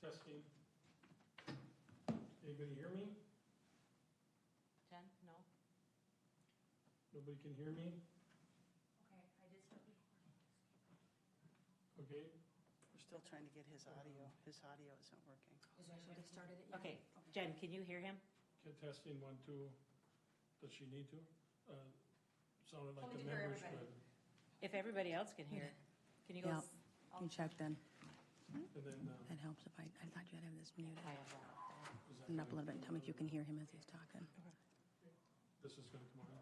Testing. Anybody hear me? Jen, no? Nobody can hear me? Okay, I did start recording. Okay, We're still trying to get his audio. His audio isn't working. Is that what I started it? Okay, Jen, can you hear him? get testing 1, 2. Does she need to? Sounded like Let me the do for members everybody. could. If everybody else can hear, can you go? Yeah. You check then. And then, That helps if I thought you had to have this muted. I have that. is that Open up a gonna- little bit and tell me if you can hear him as he's talking. This is gonna come on.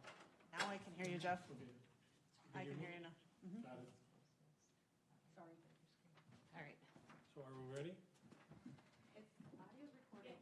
Now I can hear you, Jeff. Okay. I can hear you now. Got it. Sorry. All right. So are we ready? Audio's recording.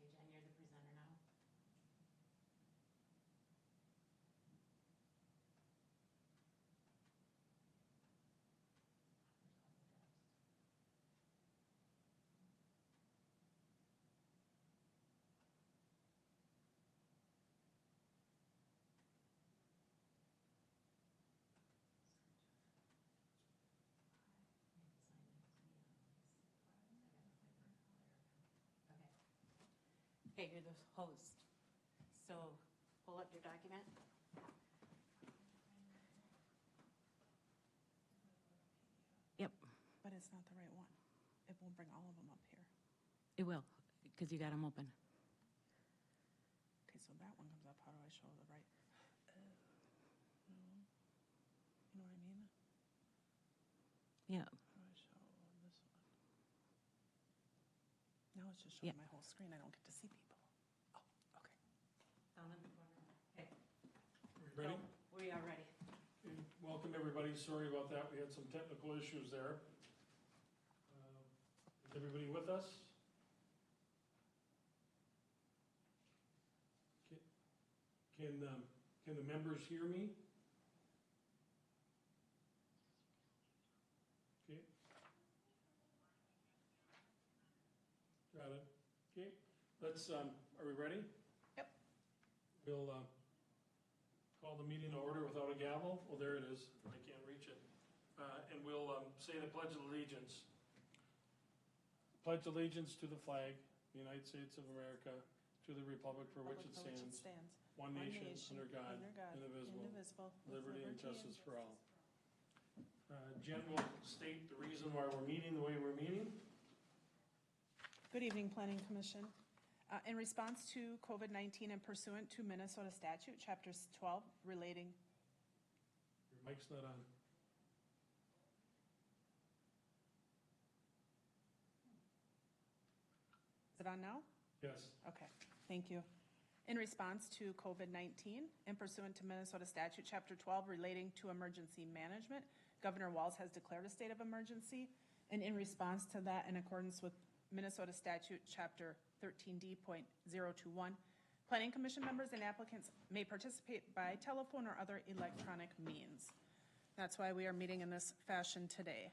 Okay, Jen, you're the presenter now. Okay, you're the host. So pull up your document. Yep, But it's not the right one. It won't bring all of them up here. it will, because you got them open. Okay, so that one comes up. How do I show the right? No. You know what I mean? Yeah. How do I show this one? Now it's just showing Yeah. my whole screen. I don't get to see people. Oh, okay. Down in the corner. Okay. We ready? We are ready. Okay, welcome, everybody. Sorry about that. We had some technical issues there. Is everybody with us? Can the members hear me? Okay. Got it. Okay, let's, are we ready? Yep. We'll, call the meeting to order without a gavel. Well, there it is. I can't reach it. And we'll, say the Pledge of Allegiance. Pledge allegiance to the flag, the United States of America, to the republic for which it stands, one nation, under God, indivisible, liberty and justice for all. Jen will state the reason why we're meeting the way we're meeting. Good evening, Planning Commission. In response to COVID-19 and pursuant to Minnesota statute, Chapter 12, relating, Your mic's not on. is it on now? Yes. Okay, thank you. In response to COVID-19 and pursuant to Minnesota statute, Chapter 12, relating to emergency management, Governor Walz has declared a state of emergency. And in response to that, in accordance with Minnesota statute, Chapter 13D.021, Planning Commission members and applicants may participate by telephone or other electronic means. That's why we are meeting in this fashion today.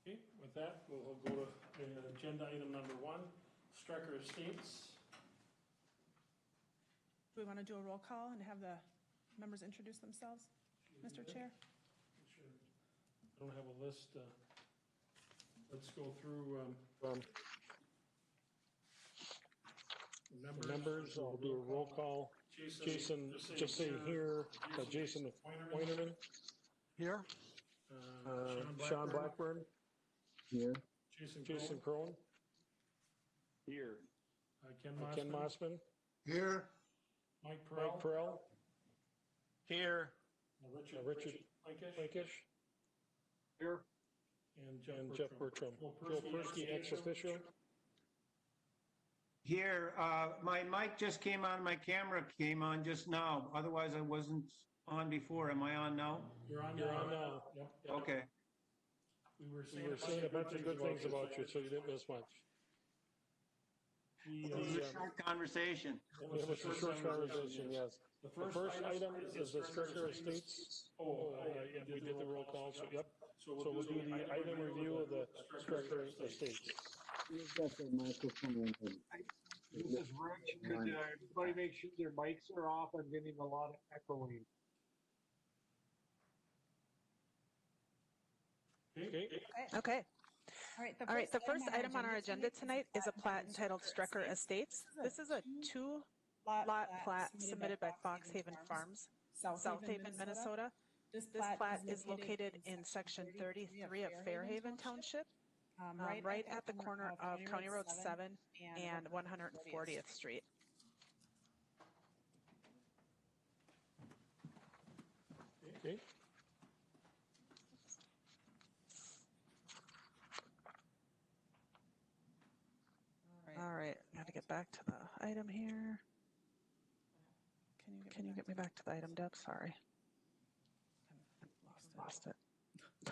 Okay, with that, we'll go to agenda item number 1, Strecker Estates. Do we want to do a roll call and have the members introduce themselves, Mr. Chair? Sure. I don't have a list. Let's go through members. I'll do a roll call. Jason, just say here. Jason Pointerman. Here. Sean Blackburn. Here. Jason Crone. Here. Ken Mossman. Here. Mike Mike Perrell. Here. Richard Plankish. Here. And Jeff Bertram. Joe Persky, ex officio. Here. My mic just came on. My camera came on just now. Otherwise, I wasn't on before. Am I on now? You're on now. Yep. Okay. We were We were saying a bunch of good things about you, so you didn't miss much. It was a short conversation. It was a short conversation, yes. The first item is the Strecker Estates. Yeah, we did the roll call, so yep. So we'll do the item review of the Strecker Estates. You've got the microphone open. This is Rich. Could everybody make sure their mics are off? I'm getting a lot of echoing. Okay. All right, the first item on our agenda tonight is a plat entitled Strecker Estates. This is a two-lot plat submitted by Fox Haven Farms, South Haven, Minnesota. This plat is located in section 33 of Fairhaven Township, right at the corner of County Road 7 and 140th Street. Okay. All right, got to get back to the item here. Can you get me back to the item, Deb? Sorry. Lost it. The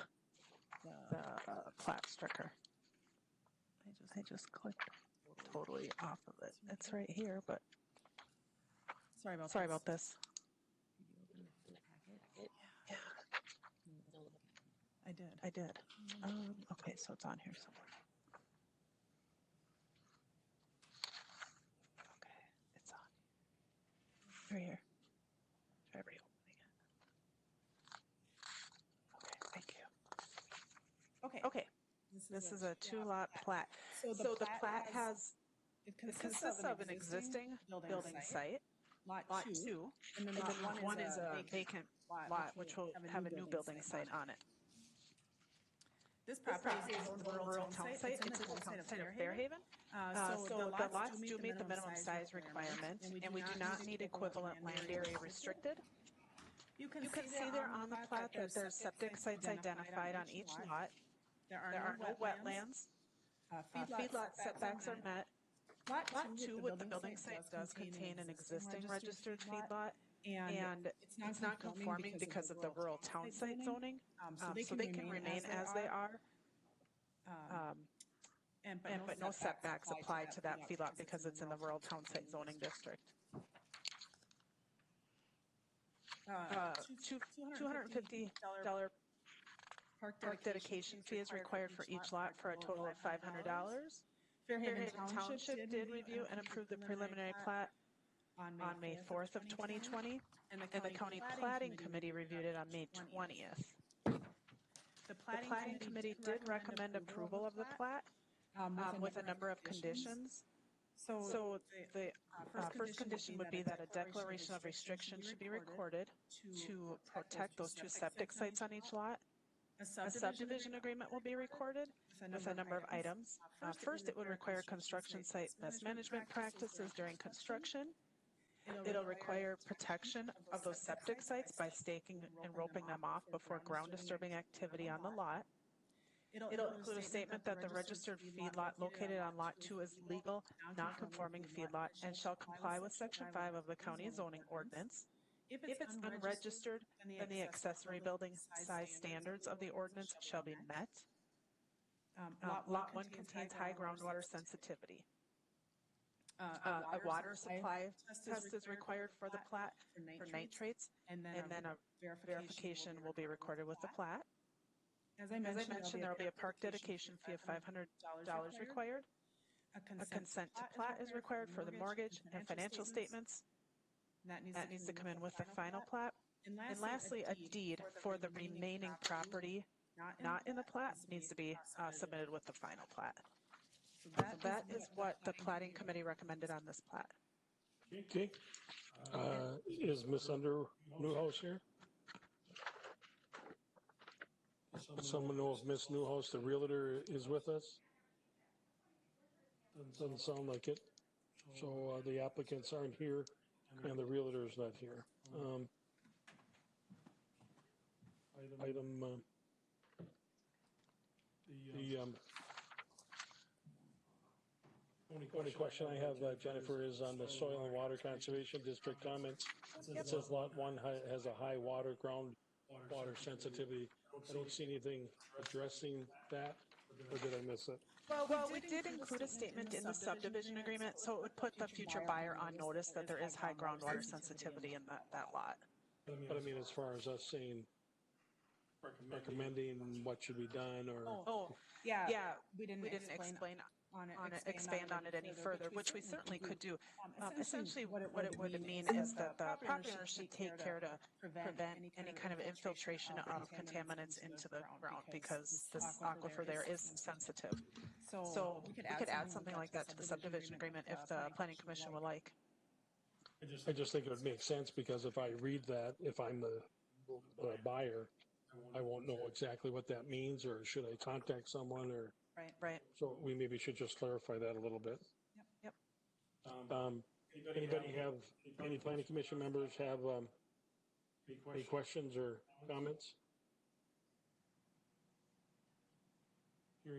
plat Strecker. I just clicked totally off of it. It's right here, but sorry about this. Yeah. I did. Okay, so it's on here somewhere. Okay, it's on. Right here. Try reopening it. Okay, thank you. Okay. This is a two-lot plat. So the plat consists of an existing building site, lot 2, and then lot 1 is a vacant lot, which will have a new building site on it. This property is a rural town site. It's a town site of Fairhaven. So the lots do meet the minimum size requirement, and we do not need equivalent land area restricted. You can see there on the plat that there's septic sites identified on each lot. There are no wetlands. Feedlot setbacks are met. Lot 2 with the building site does contain an existing registered feedlot, and it's not conforming because of the rural town site zoning, so they can remain as they are. But no setbacks apply to that feedlot because it's in the rural town site zoning district. $250 park dedication fee is required for each lot for a total of $500. Fairhaven Township did review and approve the preliminary plat on May 4th of 2020, and the County Platting Committee reviewed it on May 20th. The Platting Committee did recommend approval of the plat with a number of conditions. So the first condition would be that a declaration of restriction should be recorded to protect those 2 septic sites on each lot. A subdivision agreement will be recorded with a number of items. First, it would require construction site best management practices during construction. It'll require protection of those septic sites by staking and roping them off before ground disturbing activity on the lot. It'll include a statement that the registered feedlot located on Lot 2 is legal, non-conforming feedlot and shall comply with Section 5 of the county zoning ordinance. If it's unregistered, then the accessory building size standards of the ordinance shall be met. Lot 1 contains high groundwater sensitivity. A water supply test is required for the plat for nitrates, and then a verification will be recorded with the plat. As I mentioned, there will be a park dedication fee of $500 required. A consent to plat is required for the mortgage and financial statements. That needs to come in with the final plat. And lastly, a deed for the remaining property not in the plat needs to be submitted with the final plat. So that is what the plating committee recommended on this plat. Okay. Is Ms. Under Newhouse here? Does someone know if Ms. Newhouse, the realtor, is with us? Doesn't sound like it. So the applicants aren't here and the realtor is not here. The only question I have, Jennifer, is on the Soil and Water Conservation District comments. It says Lot 1 has a high groundwater sensitivity. I don't see anything addressing that, or did I miss it? Well, we did include a statement in the subdivision agreement, so it would put the future buyer on notice that there is high groundwater sensitivity in that lot. But I mean, as far as us saying, recommending what should be done, or Yeah, we didn't explain expand on it any further, which we certainly could do. Essentially, what it would mean is that the property owner should take care to prevent any kind of infiltration of contaminants into the ground, because this aquifer there is sensitive. So we could add something like that to the subdivision agreement if the planning commission would like. I just think it would make sense, because if I read that, if I'm the buyer, I won't know exactly what that means, or should I contact someone, or Right. so we maybe should just clarify that a little bit. Yep. Anybody have, any planning commission members have any questions or comments?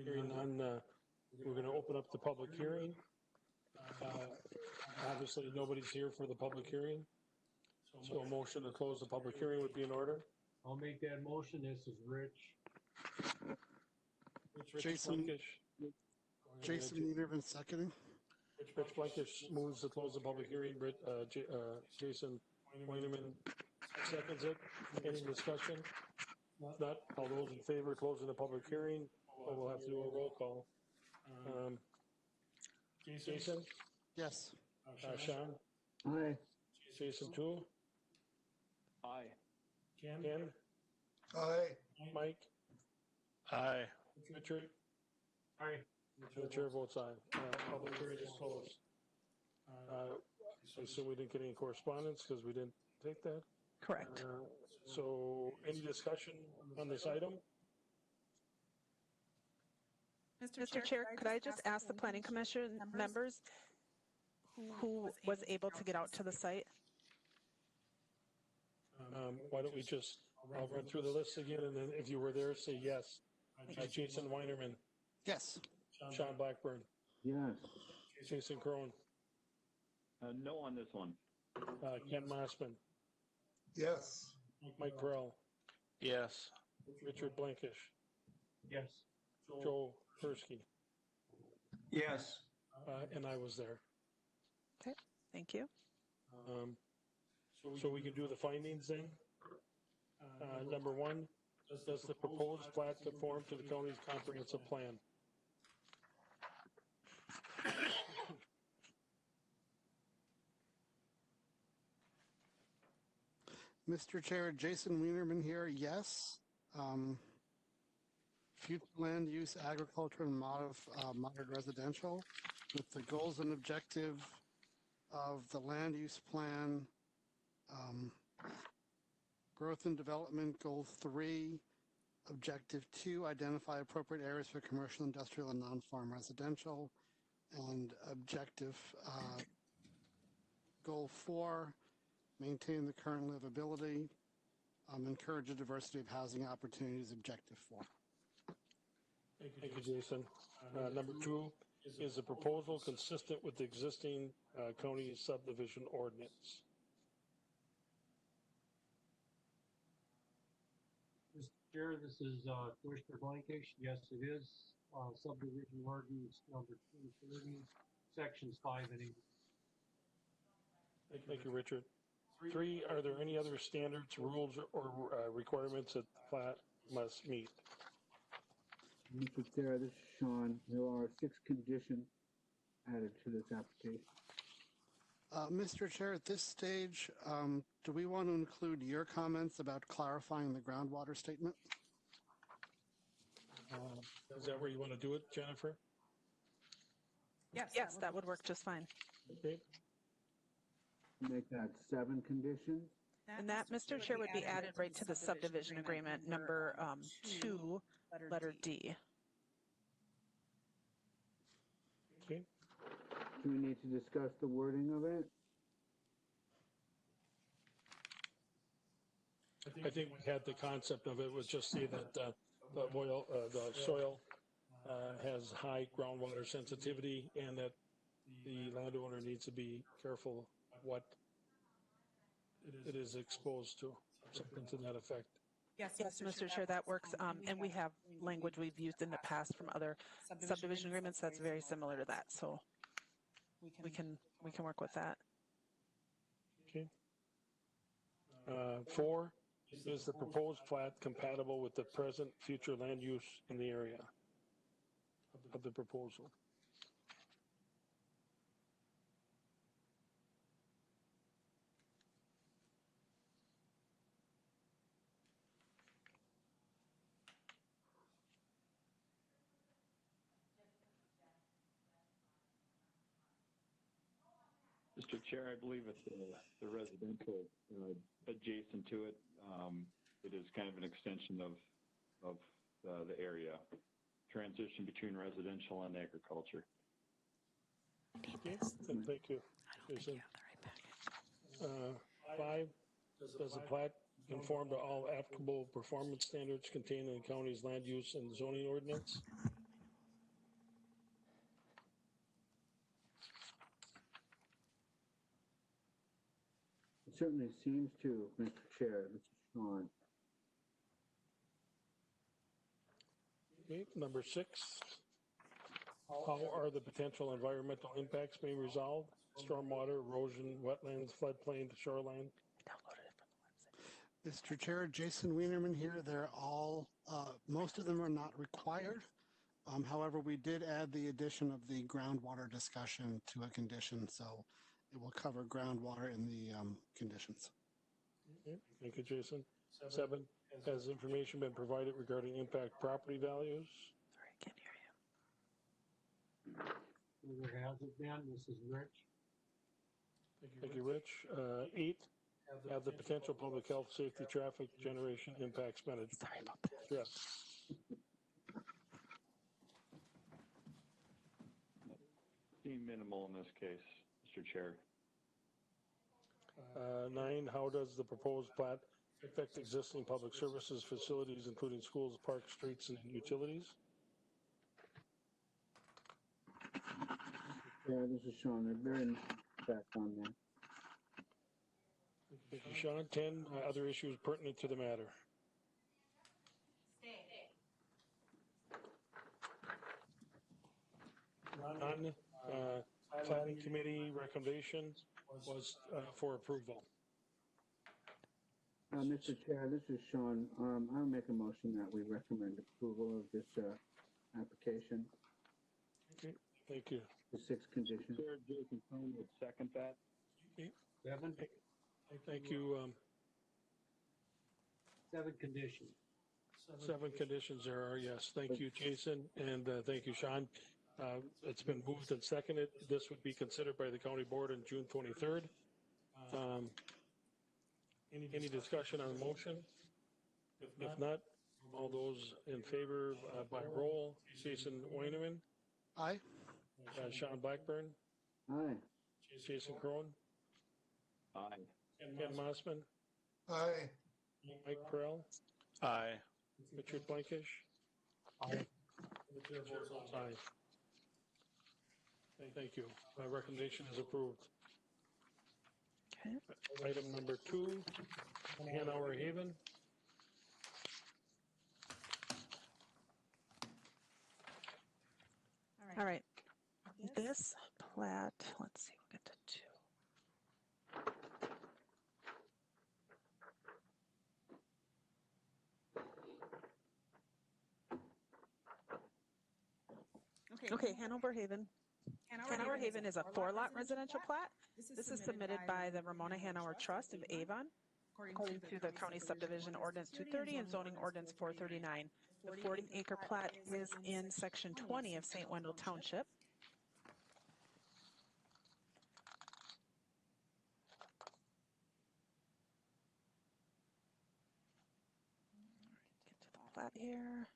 Hearing none, we're going to open up the public hearing. Obviously, nobody's here for the public hearing, so a motion to close the public hearing would be in order. I'll make that motion. This is Rich. Jason Niederman seconding. Rich Blankish moves to close the public hearing. Jason Weinerman seconds it. Any discussion? Not. All those in favor of closing the public hearing? We'll have to do a roll call. Jason? Yes. Sean? Aye. Jason too? Aye. Ken? Aye. Mike? Aye. Richard? Aye. The chair votes aye. Public hearing is closed. I assume we didn't get any correspondence because we didn't take that? Correct. So any discussion on this item? Mr. Chair, could I just ask the planning commission members who was able to get out to the site? Why don't we just, I'll run through the list again, and then if you were there, say yes. Jason Weinerman, Yes. Sean Blackburn, Yes. Jason Crone, No on this one. Ken Mossman, Yes. Mike Burrell, Yes. Richard Blankish, Yes. Joe Persky, Yes. and I was there. Okay, thank you. So we can do the findings then? Number one, does the proposed plat conform to the county's comprehensive plan? Mr. Chair, Jason Wienerman here, yes. Future land use, agriculture, and modern residential, with the goals and objective of the land use plan. Growth and development, goal 3. Objective 2, identify appropriate areas for commercial, industrial, and non-farm residential. And objective goal 4, maintain the current livability, encourage a diversity of housing opportunities, objective 4. Thank you, Jason. Number 2, is the proposal consistent with the existing county subdivision ordinance? Mr. Chair, this is Commissioner Blankish. Yes, it is. Subdivision ordinance number 230, sections 5 and 8. Thank you, Richard. 3, are there any other standards, rules, or requirements that the plat must meet? Mr. Chair, this is Sean. There are 6 conditions added to this application? Mr. Chair, at this stage, do we want to include your comments about clarifying the groundwater statement? Is that where you want to do it, Jennifer? Yes, that would work just fine. Okay. Make that 7 conditions? And that, Mr. Chair, would be added right to the subdivision agreement, number 2, letter D. Okay. Do we need to discuss the wording of it? I think we had the concept of it was just say that the soil has high groundwater sensitivity and that the landowner needs to be careful what it is exposed to, something to that effect. Yes, Mr. Chair, that works. And we have language we've used in the past from other subdivision agreements that's very similar to that. So we can work with that. Okay. 4, is the proposed plat compatible with the present future land use in the area of the proposal? Mr. Chair, I believe it's the residential adjacent to it. It is kind of an extension of the area, transition between residential and agriculture. Okay. Thank you, Jason. 5, does the plat conform to all applicable performance standards contained in the county's land use and zoning ordinance? It certainly seems to, Mr. Chair. This is Sean. Okay, number 6. How are the potential environmental impacts being resolved? Stormwater, erosion, wetlands, floodplain, shoreline? Mr. Chair, Jason Wienerman here. They're all, most of them are not required. However, we did add the addition of the groundwater discussion to a condition, so it will cover groundwater in the conditions. Okay, thank you, Jason. 7, has information been provided regarding impact property values? Sorry, I can't hear you. There hasn't been. This is Rich. Thank you, Rich. 8, have the potential public health, safety, traffic, generation impacts been addressed? Sorry about that. Yes. Seem minimal in this case, Mr. Chair. 9, how does the proposed plat affect existing public services facilities, including schools, parks, streets, and utilities? Yeah, this is Sean. They're very back on there. Thank you, Sean. 10, other issues pertinent to the matter. None. Planning committee recommendation was for approval. Mr. Chair, this is Sean. I'll make a motion that we recommend approval of this application. Okay, thank you. The 6 conditions. Chair Jason Cohn would second that. Okay. 7. Thank you. 7 conditions. 7 conditions there are, yes. Thank you, Jason, and thank you, Sean. It's been moved and seconded. This would be considered by the county board on June 23rd. Any discussion on the motion? If not, all those in favor by roll. Jason Wienerman. Aye. Sean Blackburn. Aye. Jason Crone. Aye. Ken Mossman. Aye. Mike Perrell. Aye. Richard Blankish. Aye. Aye. Thank you. My recommendation is approved. Okay. Item number 2, Hanover Haven. All right. This plat, let's see, we'll get to 2. Okay, Hanover Haven. Hanover Haven is a 4-lot residential plat. This is submitted by the Ramona Hanover Trust of Avon, according to the County Subdivision Ordinance 230 and Zoning Ordinance 439. The 40-acre plat is in Section 20 of St. Wendell Township. Get to the plat here.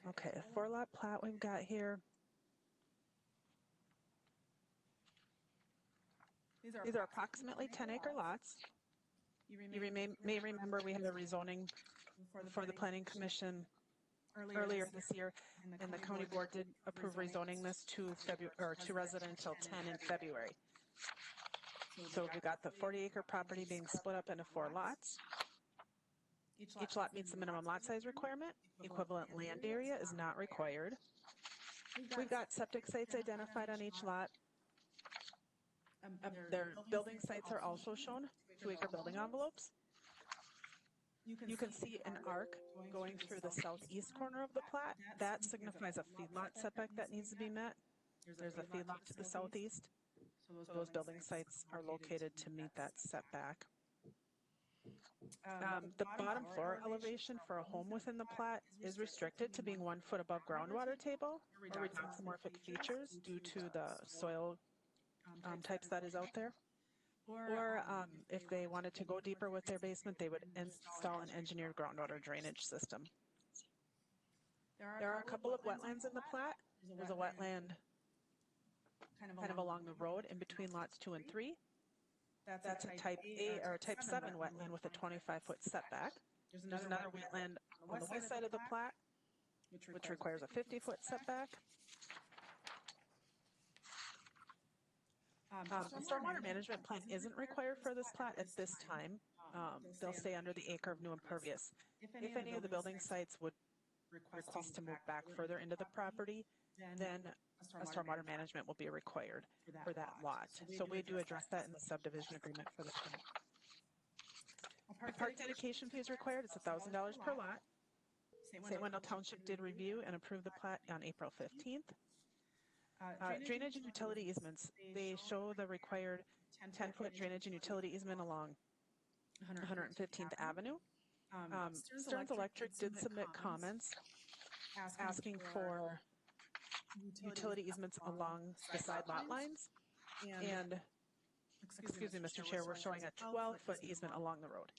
Okay, a 4-lot plat we've got here. These are approximately 10-acre lots. You may remember we had a rezoning for the Planning Commission earlier this year, and the county board did approve rezoning this to residential 10 in February. So we've got the 40-acre property being split up into 4 lots. Each lot meets the minimum lot size requirement. Equivalent land area is not required. We've got septic sites identified on each lot. Their building sites are also shown, 2-acre building envelopes. You can see an arc going through the southeast corner of the plat. That signifies a feedlot setback that needs to be met. There's a feedlot to the southeast. So those building sites are located to meet that setback. The bottom floor elevation for a home within the plat is restricted to being 1 foot above groundwater table or redoxamorphic features due to the soil types that is out there. Or if they wanted to go deeper with their basement, they would install an engineered groundwater drainage system. There are a couple of wetlands in the plat. There's a wetland kind of along the road in between lots 2 and 3. That's a type 8 or a type 7 wetland with a 25-foot setback. There's another wetland on the west side of the plat, which requires a 50-foot setback. The stormwater management plan isn't required for this plat at this time. They'll stay under the acre of new impervious. If any of the building sites would request to move back further into the property, then a stormwater management will be required for that lot. So we do address that in the subdivision agreement for the plat. A park dedication fee is required. It's $1,000 per lot. St. Wendell Township did review and approve the plat on April 15th. Drainage and utility easements. They show the required 10-foot drainage and utility easement along 115th Avenue. Stearns Electric did submit comments asking for utility easements along the side lot lines. And, excuse me, Mr. Chair, we're showing a 12-foot easement along the road.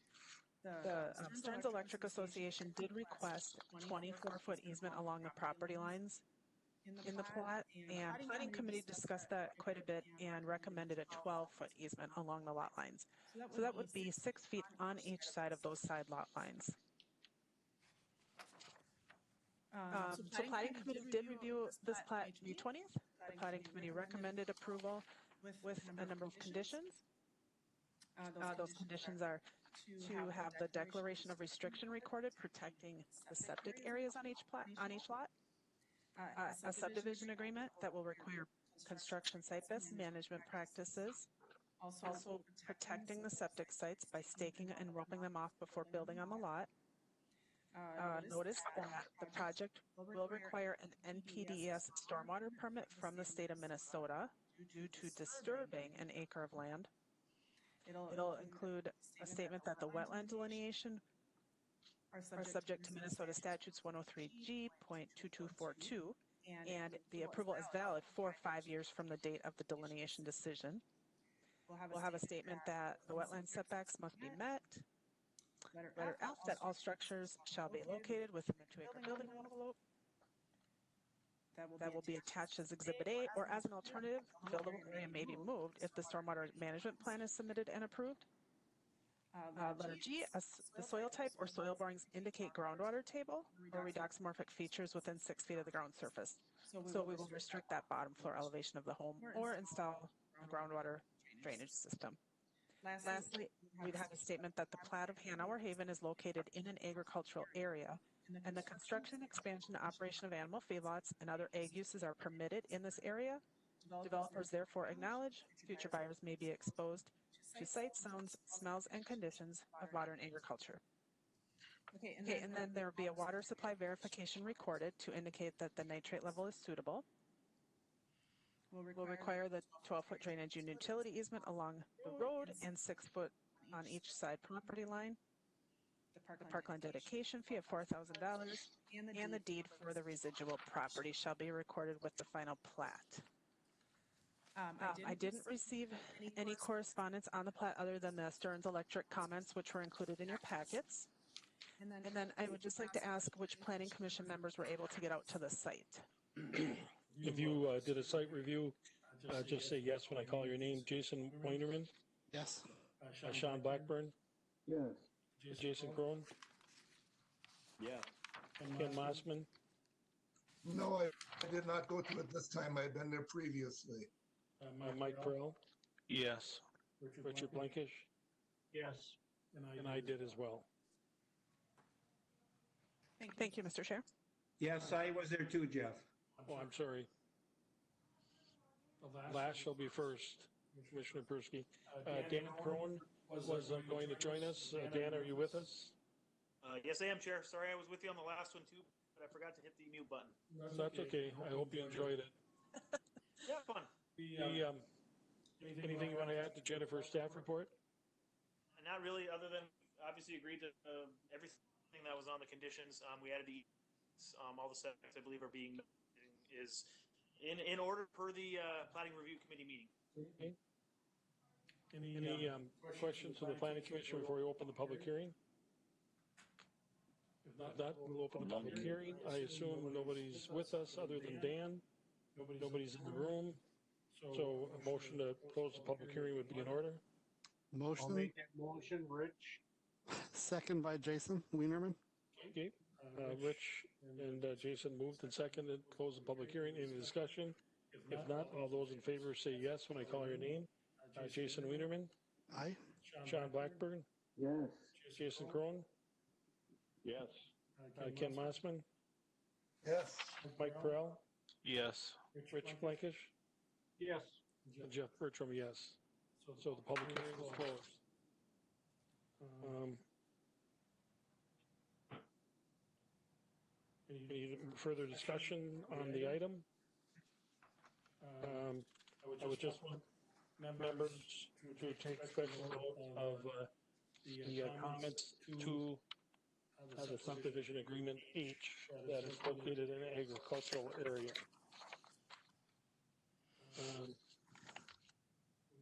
The Stearns Electric Association did request 24-foot easement along the property lines in the plat, and Planning Committee discussed that quite a bit and recommended a 12-foot easement along the lot lines. So that would be 6 feet on each side of those side lot lines. So Planning Committee did review this plat May 20th. The Planning Committee recommended approval with a number of conditions. Those conditions are to have the declaration of restriction recorded protecting the septic areas on each lot. A subdivision agreement that will require construction site best management practices, also protecting the septic sites by staking and roping them off before building on the lot. Notice that the project will require an NPDES stormwater permit from the state of Minnesota due to disturbing an acre of land. It'll include a statement that the wetland delineation are subject to Minnesota Statutes 103G.2242, and the approval is valid for 5 years from the date of the delineation decision. We'll have a statement that the wetland setbacks must be met. Letter F, that all structures shall be located within the 2-acre building envelope. That will be attached as Exhibit A, or as an alternative, the buildable area may be moved if the stormwater management plan is submitted and approved. Letter G, the soil type or soil borings indicate groundwater table or redoxamorphic features within 6 feet of the ground surface. So we will restrict that bottom floor elevation of the home or install a groundwater drainage system. Lastly, we'd have a statement that the plat of Hanover Haven is located in an agricultural area, and the construction, expansion, and operation of animal feedlots and other ag uses are permitted in this area. Developers therefore acknowledge future buyers may be exposed to sights, sounds, smells, and conditions of modern agriculture. Okay, and then there will be a water supply verification recorded to indicate that the nitrate level is suitable. Will require the 12-foot drainage and utility easement along the road and 6 foot on each side property line. The parkland dedication fee of $4,000 and the deed for the residual property shall be recorded with the final plat. I didn't receive any correspondence on the plat other than the Stearns Electric comments, which were included in your packets. And then I would just like to ask which planning commission members were able to get out to the site. If you did a site review, just say yes when I call your name. Jason Weinerman, Yes. Sean Blackburn, Yes. Jason Crone, Yes. Ken Mossman, No, I did not go to it this time. I had been there previously. Mike Perrell, Yes. Richard Blankish, Yes. and I did as well. Thank you, Mr. Chair. Yes, I was there too, Jeff. Oh, I'm sorry. Last shall be first, Commissioner Persky. Dan Crone was going to join us. Dan, are you with us? Yes, I am, Chair. Sorry I was with you on the last one, too, but I forgot to hit the mute button. That's okay. I hope you enjoyed it. Yeah, fun. Anything you want to add to Jennifer's staff report? Not really, other than obviously agreed to everything that was on the conditions. We added all the steps I believe are being is in order per the planning review committee meeting. Okay. Any questions from the planning commission before we open the public hearing? If not, we'll open the public hearing. I assume nobody's with us other than Dan. Nobody's in the room. So a motion to close the public hearing would be in order. Motion. I'll make that motion, Rich. Second by Jason Wienerman. Okay. Rich and Jason moved and seconded. Close the public hearing. Any discussion? If not, all those in favor say yes when I call your name. Jason Wienerman. Aye. Sean Blackburn. Yes. Jason Crone. Yes. Ken Mossman. Yes. Mike Perrell. Yes. Rich Blankish. Yes. Jeff Bertram, yes. So the public hearing is closed. Any further discussion on the item? I would just want members to take special note of the comments to the subdivision agreement H that is located in an agricultural area.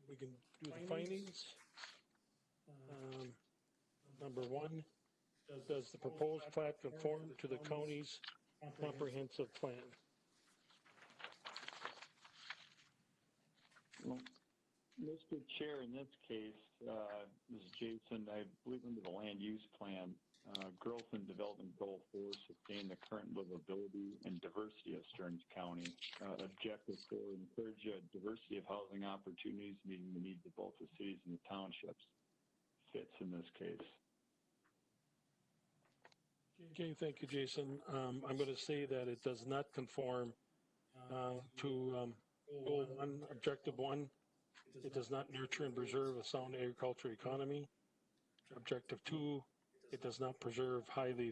We can do the findings. Number one, does the proposed plat conform to the county's comprehensive plan? Well, Mr. Chair, in this case, this is Jason. I believe under the land use plan, growth and development goal 4, sustain the current livability and diversity of Stearns County. Objective 4, encourage a diversity of housing opportunities meeting the needs of both the cities and the townships. Fits in this case. Okay, thank you, Jason. I'm going to say that it does not conform to goal 1, objective 1. It does not nurture and preserve a sound agricultural economy. Objective 2, it does not preserve highly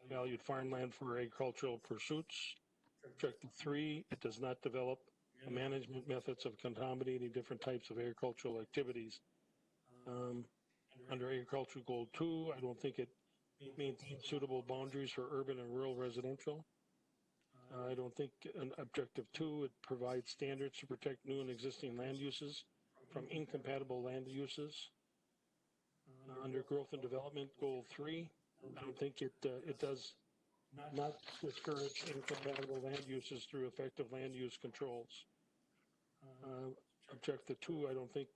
valued farmland for agricultural pursuits. Objective 3, it does not develop management methods of accommodating different types of agricultural activities. Under agricultural goal 2, I don't think it maintains suitable boundaries for urban and rural residential. I don't think in objective 2, it provides standards to protect new and existing land uses from incompatible land uses. Under growth and development goal 3, I don't think it does not discourage incompatible land uses through effective land use controls. Objective 2, I don't think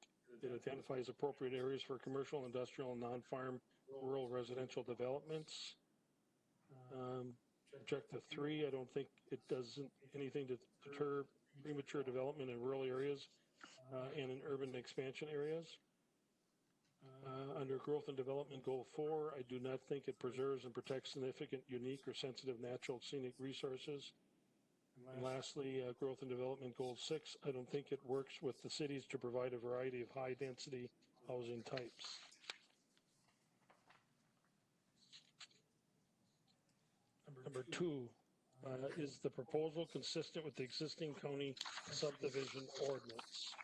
it identifies appropriate areas for commercial, industrial, and non-farm rural residential developments. Objective 3, I don't think it does anything to deter premature development in rural areas and in urban expansion areas. Under growth and development goal 4, I do not think it preserves and protects significant, unique, or sensitive natural scenic resources. And lastly, growth and development goal 6, I don't think it works with the cities to provide a variety of high-density housing types. Number 2, is the proposal consistent with the existing county subdivision ordinance?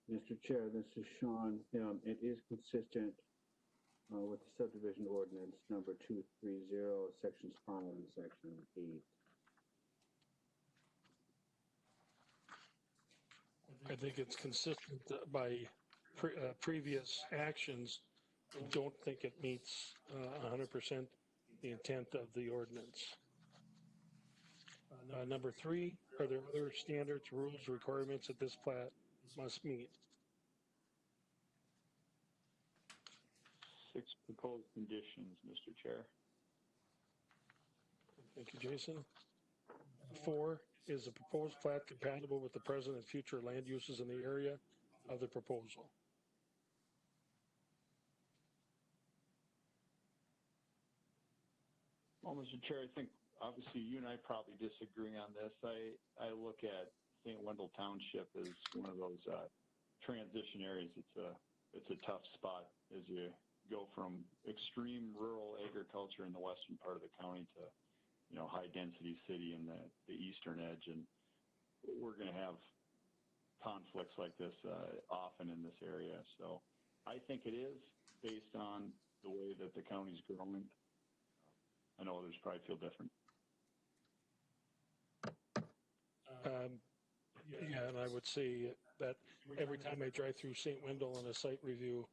Mr. Chair, this is Sean. It is consistent with the subdivision ordinance number 230, sections 5 and section 8. I think it's consistent by previous actions. I don't think it meets 100% the intent of the ordinance. Number 3, are there other standards, rules, requirements that this plat must meet? 6 proposed conditions, Mr. Chair. Thank you, Jason. 4, is the proposed plat compatible with the present and future land uses in the area of the proposal? Well, Mr. Chair, I think obviously you and I probably disagree on this. I look at St. Wendell Township as one of those transition areas. It's a tough spot as you go from extreme rural agriculture in the western part of the county to, high density city in the eastern edge, and we're going to have conflicts like this often in this area. So I think it is based on the way that the county's growing. I know others probably feel different. Yeah, and I would say that every time I drive through St. Wendell on a site review,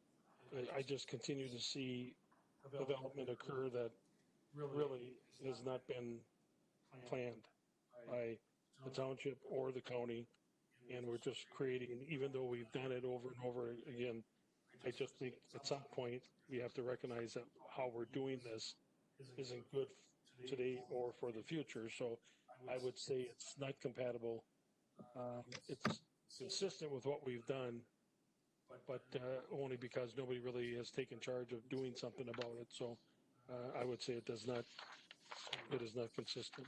I just continue to see development occur that really has not been planned by the township or the county, and we're just creating, even though we've done it over and over again, I just think at some point we have to recognize that how we're doing this isn't good today or for the future. So I would say it's not compatible. It's consistent with what we've done, but only because nobody really has taken charge of doing something about it. So I would say it is not consistent.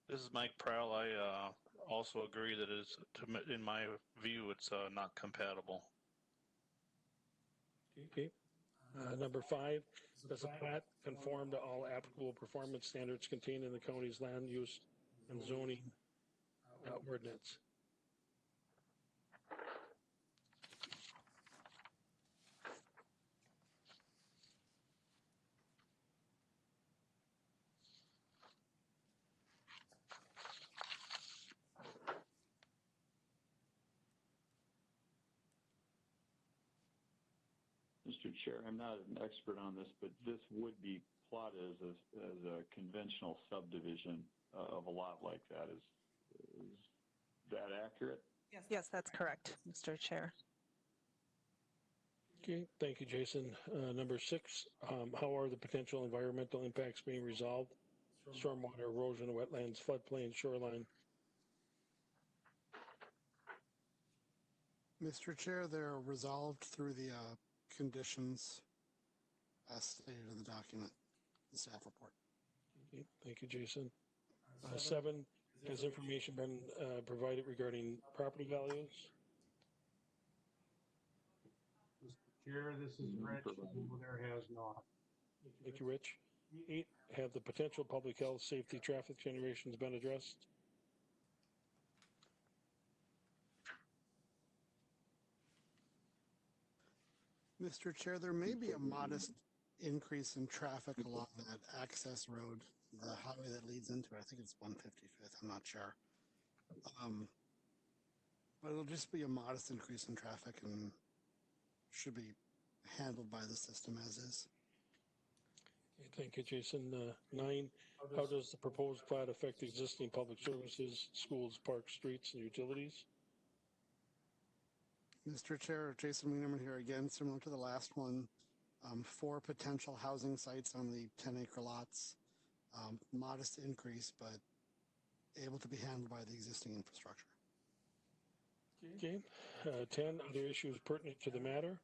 This is Mike Prowl. I also agree that in my view, it's not compatible. Okay. Number 5, does the plat conform to all applicable performance standards contained in the county's land use and zoning ordinance? Mr. Chair, I'm not an expert on this, but this would be plotted as a conventional subdivision of a lot like that. Is that accurate? Yes, that's correct, Mr. Chair. Okay, thank you, Jason. Number 6, how are the potential environmental impacts being resolved? Stormwater, erosion, wetlands, floodplain, shoreline. Mr. Chair, they're resolved through the conditions as stated in the document, the staff report. Okay, thank you, Jason. 7, has information been provided regarding property values? Mr. Chair, this is Rich. There has not. Thank you, Rich. 8, have the potential public health, safety, traffic generations been addressed? Mr. Chair, there may be a modest increase in traffic along that access road, the highway that leads into it. I think it's 155th. I'm not sure. But it'll just be a modest increase in traffic and should be handled by the system as is. Okay, thank you, Jason. 9, how does the proposed plat affect existing public services, schools, parks, streets, and utilities? Mr. Chair, Jason Wienerman here again, similar to the last one. 4 potential housing sites on the 10-acre lots. Modest increase, but able to be handled by the existing infrastructure. Okay. 10, other issues pertinent to the matter?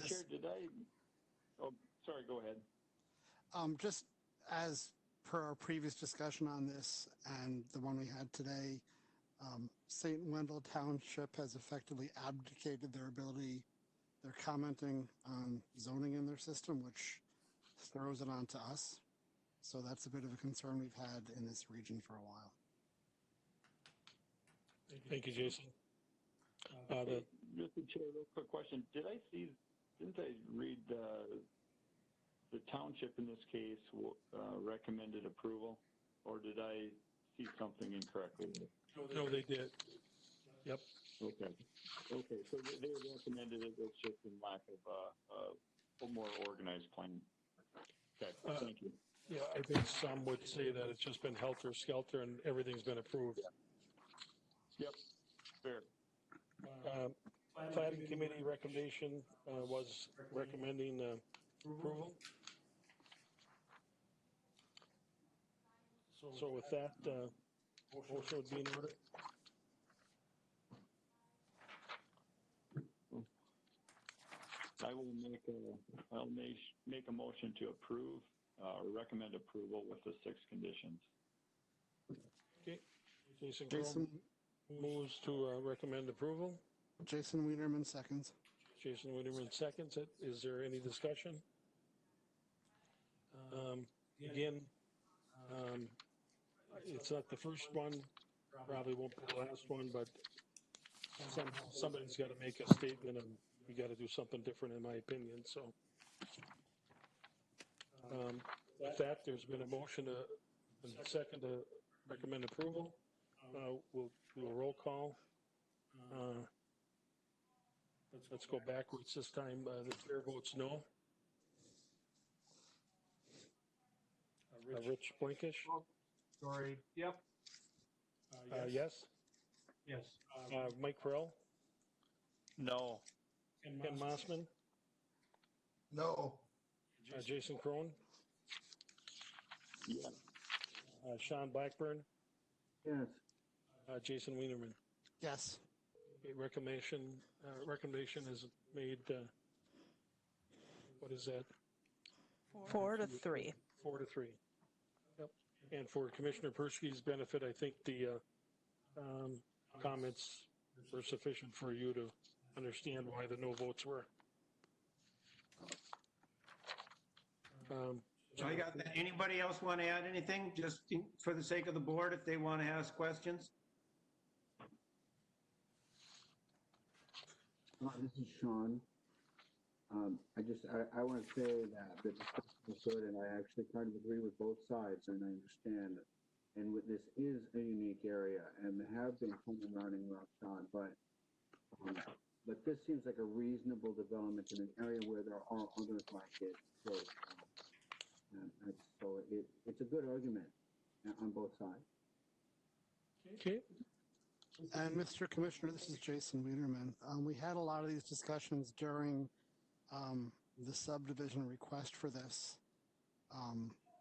Chair, did I? Oh, sorry. Go ahead. Just as per our previous discussion on this and the one we had today, St. Wendell Township has effectively abdicated their ability. They're commenting on zoning in their system, which throws it onto us. So that's a bit of a concern we've had in this region for a while. Thank you, Jason. Mr. Chair, real quick question. Didn't I read the township in this case recommended approval, or did I see something incorrectly? No, they did. Yep. Okay. So they recommended it. It's just in lack of a more organized plan. Okay. Thank you. Yeah, I think some would say that it's just been helter-skelter and everything's been approved. Yep. Fair. Planning committee recommendation was recommending approval. So with that, motion would be in order. I will make a motion to approve or recommend approval with the 6 conditions. Okay. Jason moves to recommend approval. Jason Wienerman seconds. Jason Wienerman seconds it. Is there any discussion? Again, it's not the first one, probably won't be the last one, but somebody's got to make a statement, and we got to do something different, in my opinion. So, with that, there's been a motion and a second to recommend approval. We'll do a roll call. Let's go backwards this time. The chair votes no. Rich Blankish? Sorry. Yep. Yes. Yes. Mike Farrell? No. Ken Mossman? No. Jason Crone? Yeah. Sean Blackburn? Yes. Jason Wienerman? Yes. Okay, recommendation is made, what is that? 4-3. 4-3. Yep. And for Commissioner Persky's benefit, I think the comments were sufficient for you to understand why the no votes were. I got that. Anybody else want to add anything, just for the sake of the board, if they want to ask questions? This is Sean. I want to say that the discussion was good, and I actually kind of agree with both sides, and I understand it. And this is a unique area, and there have been kind of running roughshod, but this seems like a reasonable development in an area where there are others like it. So, it's a good argument on both sides. Okay. And Mr. Commissioner, this is Jason Wienerman. We had a lot of these discussions during the subdivision request for this.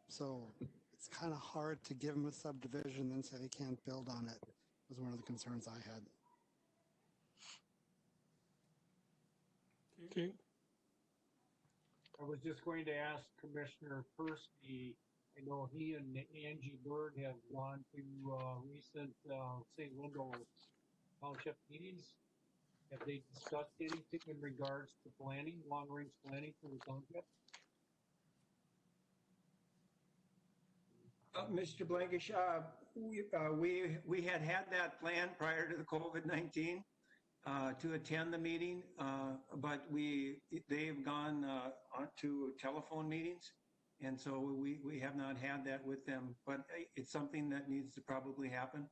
So it's kind of hard to give them a subdivision and say they can't build on it, was one of the concerns I had. Okay. I was just going to ask Commissioner Persky. I know he and Angie Bird have gone to recent St. Wendell Township meetings. Have they discussed anything in regards to planning, long-range planning for the township? Mr. Blankish, we had that plan prior to the COVID-19 to attend the meeting, but they've gone on to telephone meetings. And so we have not had that with them, but it's something that needs to probably happen.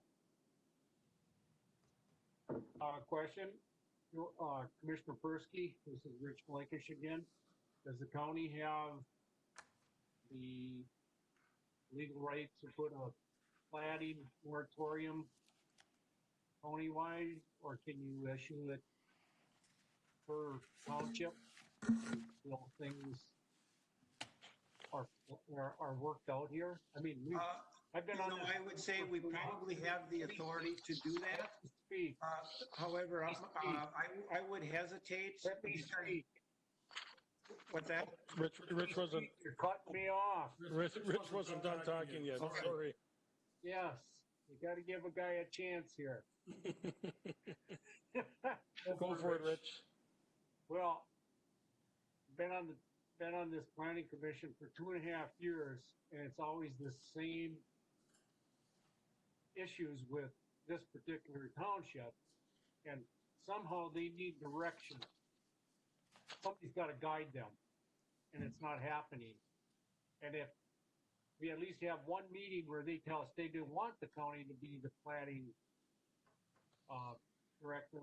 Question, Commissioner Persky, this is Rich Blankish again. Does the county have the legal right to put a platting moratorium county-wide, or can you issue it per township until things are worked out here? I mean, I've been on. I would say we probably have the authority to do that. However, I would hesitate. Let me speak. What's that? Rich wasn't, You're cutting me off. Rich wasn't done talking yet, Okay. sorry. Yes, you got to give a guy a chance here. Go for it, Rich. Well, been on this planning commission for 2.5 years, and it's always the same issues with this particular township, and somehow they need direction. Somebody's got to guide them, and it's not happening. And if we at least have one meeting where they tell us they do want the county to be the planning director,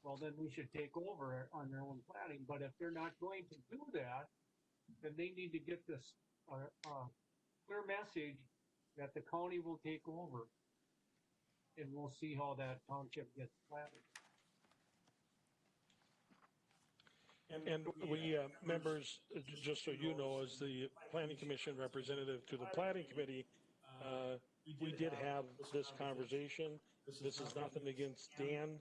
well, then we should take over on their own planning. But if they're not going to do that, then they need to get this clear message that the county will take over, and we'll see how that township gets planted. And we, members, just so you know, as the Planning Commission representative to the Planning Committee, we did have this conversation. This is nothing against Dan.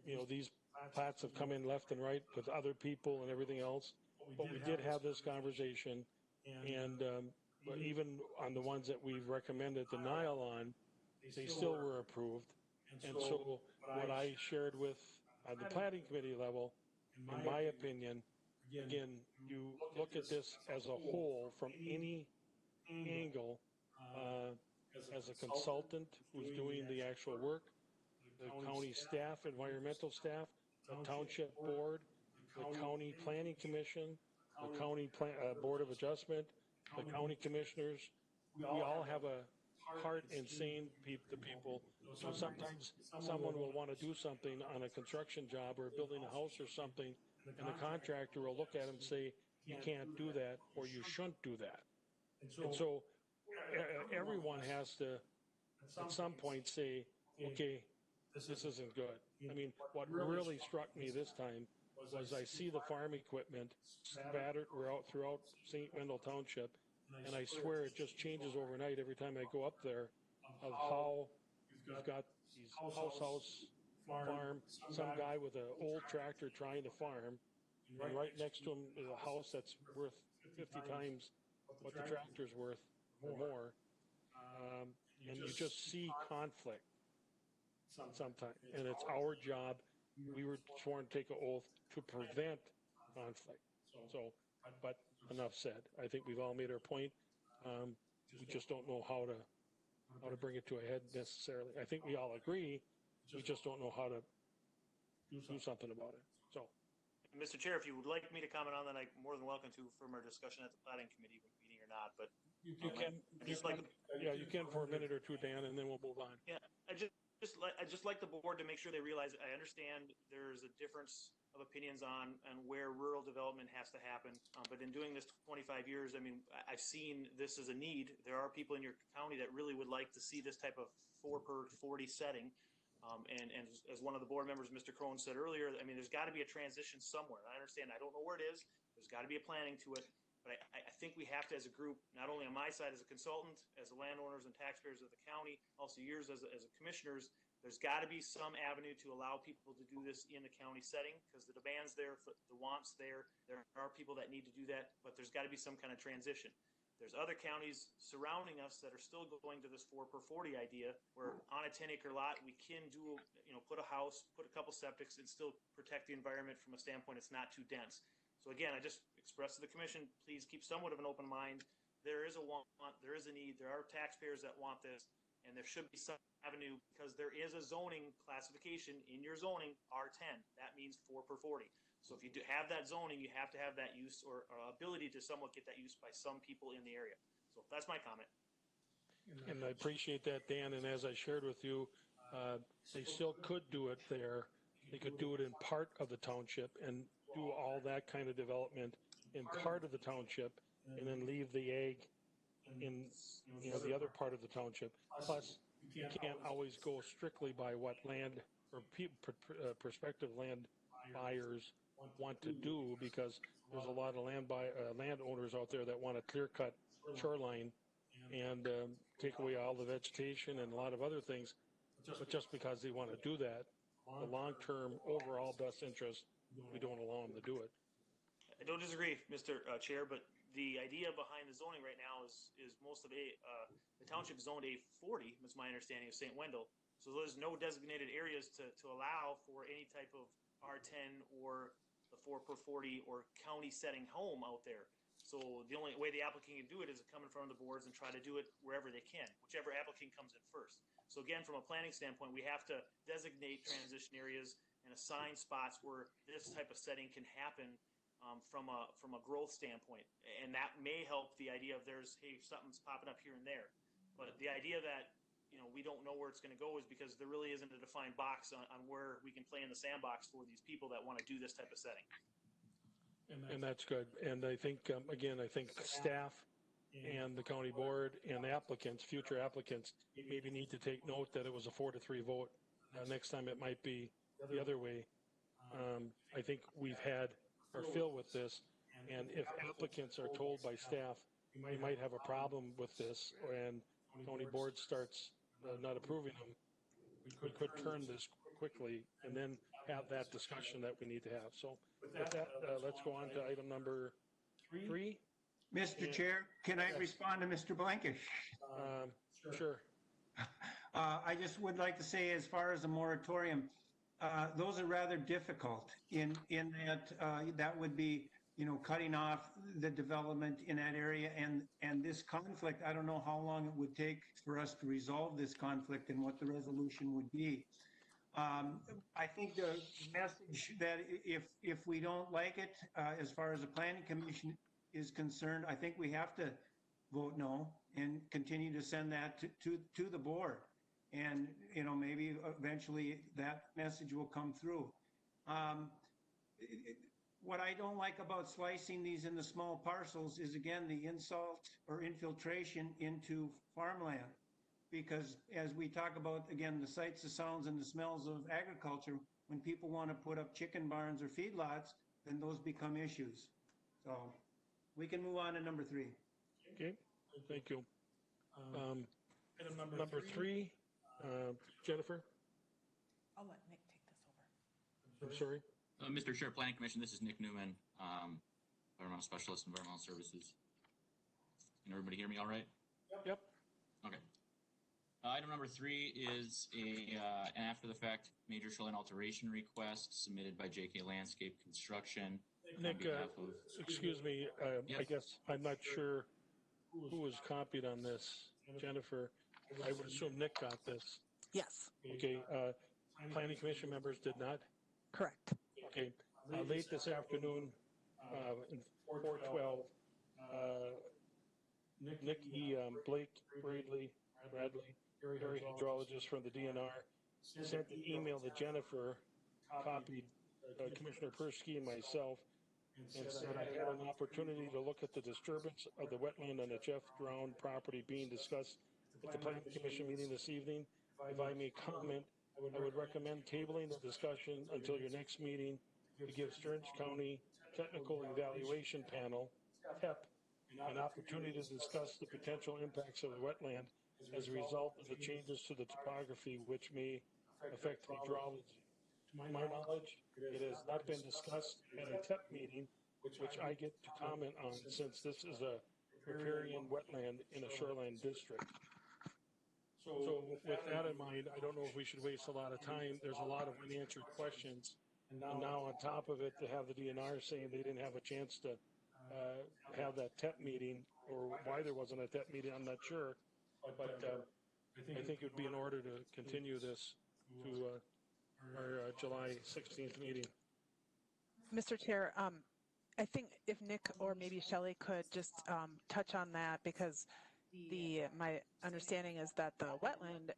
You know, these plats have come in left and right with other people and everything else. But we did have this conversation, and even on the ones that we've recommended denial on, they still were approved. And so what I shared with on the Planning Committee level, in my opinion, again, you look at this as a whole from any angle, as a consultant who's doing the actual work, the county staff, environmental staff, the township board, the county planning commission, the county board of adjustment, the county commissioners. We all have a part in saying the people. So sometimes someone will want to do something on a construction job or building a house or something, and the contractor will look at it and say, you can't do that, or you shouldn't do that. And so everyone has to, at some point, say, okay, this isn't good. I mean, what really struck me this time was I see the farm equipment scattered throughout St. Wendell Township, and I swear it just changes overnight every time I go up there of how you've got these house farm, some guy with an old tractor trying to farm, and right next to him is a house that's worth 50 times what the tractor's worth or more. And you just see conflict sometimes, and it's our job. We were sworn to take an oath to prevent conflict. So, but enough said. I think we've all made our point. We just don't know how to bring it to a head necessarily. I think we all agree. We just don't know how to do something about it. So, Mr. Chair, if you would like me to comment on that, I'm more than welcome to from our discussion at the planning committee meeting or not. But you can for a minute or two, Dan, and then we'll move on. Yeah, I just like the board to make sure they realize. I understand there's a difference of opinions on where rural development has to happen. But in doing this 25 years, I mean, I've seen this as a need. There are people in your county that really would like to see this type of 4/40 setting. And as one of the board members, Mr. Crone, said earlier, I mean, there's got to be a transition somewhere. I understand. I don't know where it is. There's got to be a planning to it. But I think we have to, as a group, not only on my side as a consultant, as the landowners and taxpayers of the county, also yours as a commissioners, there's got to be some avenue to allow people to do this in the county setting, because the demand's there, the want's there. There are people that need to do that, but there's got to be some kind of transition. There's other counties surrounding us that are still going to this 4/40 idea, where on a 10-acre lot, we can do, put a house, put a couple septics, and still protect the environment from a standpoint it's not too dense. So again, I just express to the commission, please keep somewhat of an open mind. There is a want, there is a need, there are taxpayers that want this, and there should be some avenue, because there is a zoning classification in your zoning, R10. That means 4/40. So if you do have that zoning, you have to have that use or ability to somewhat get that use by some people in the area. So that's my comment. And I appreciate that, Dan. And as I shared with you, they still could do it there. They could do it in part of the township and do all that kind of development in part of the township, and then leave the ag in the other part of the township. Plus, you can't always go strictly by what land or prospective land buyers want to do, because there's a lot of landowners out there that want to clear-cut shoreline and take away all the vegetation and a lot of other things. But just because they want to do that, the long-term overall best interest, we don't allow them to do it. I don't disagree, Mr. Chair, but the idea behind the zoning right now is most of the township zoned A40, is my understanding of St. Wendell. So there's no designated areas to allow for any type of R10 or the 4/40 or county setting home out there. So the only way the applicant can do it is to come in front of the boards and try to do it wherever they can, whichever applicant comes in first. So again, from a planning standpoint, we have to designate transition areas and assign spots where this type of setting can happen from a growth standpoint. And that may help the idea of hey, something's popping up here and there. But the idea that, we don't know where it's going to go is because there really isn't a defined box on where we can play in the sandbox for these people that want to do this type of setting. And that's good. And I think, again, I think staff and the county board and applicants, future applicants, maybe need to take note that it was a 4-3 vote. Next time it might be the other way. I think we've had our fill with this, and if applicants are told by staff, we might have a problem with this, and county board starts not approving them, we could turn this quickly and then have that discussion that we need to have. So with that, let's go on to item number 3. Mr. Chair, can I respond to Mr. Blankish? Sure. I just would like to say, as far as a moratorium, those are rather difficult in that that would be, cutting off the development in that area, and this conflict. I don't know how long it would take for us to resolve this conflict and what the resolution would be. I think the message that if we don't like it, as far as the planning commission is concerned, I think we have to vote no and continue to send that to the board. And, maybe eventually that message will come through. What I don't like about slicing these into small parcels is, again, the insult or infiltration into farmland. Because as we talk about, again, the sights, the sounds, and the smells of agriculture, when people want to put up chicken barns or feedlots, then those become issues. So we can move on to number 3. Okay, thank you. Item number 3, Jennifer? I'll let Nick take this over. I'm sorry? Mr. Chair, Planning Commission, this is Nick Newman, Environmental Specialist, Environmental Services. Can everybody hear me all right? Yep. Okay. Item number 3 is an after-the-fact major shoreline alteration request submitted by JK Landscape Construction. Nick, excuse me, I guess I'm not sure who was copied on this. Jennifer, I would assume Nick got this. Yes. Okay, Planning Commission members did not? Correct. Okay, late this afternoon, in 412, Nick E. Blake Bradley, area hydrologist from the DNR, sent an email to Jennifer, copied Commissioner Persky and myself, and said I had an opportunity to look at the disturbance of the wetland on the Jeff Drown property being discussed at the Planning Commission meeting this evening. If I may comment, I would recommend tabling the discussion until your next meeting to give Stearns County Technical Evaluation Panel, TEP, an opportunity to discuss the potential impacts of the wetland as a result of the changes to the topography which may affect hydrology. To my knowledge, it has not been discussed at a TEP meeting, which I get to comment on since this is a riparian wetland in a shoreline district. So with that in mind, I don't know if we should waste a lot of time. There's a lot of unanswered questions. And now on top of it, to have the DNR saying they didn't have a chance to have that TEP meeting, or why there wasn't a TEP meeting, I'm not sure. But I think it would be in order to continue this to our July 16th meeting. Mr. Chair, I think if Nick or maybe Shelley could just touch on that, because my understanding is that the wetland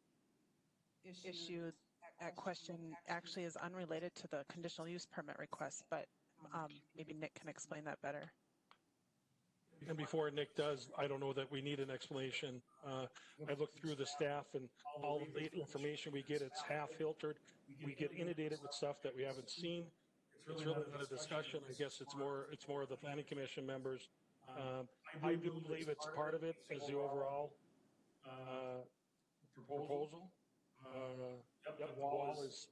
issue at question actually is unrelated to the conditional use permit request, but maybe Nick can explain that better. And before Nick does, I don't know that we need an explanation. I looked through the staff and all the late information we get, it's half filtered. We get inundated with stuff that we haven't seen. It's really not a discussion. I guess it's more of the Planning Commission members. I do believe it's part of it as the overall proposal. The wall is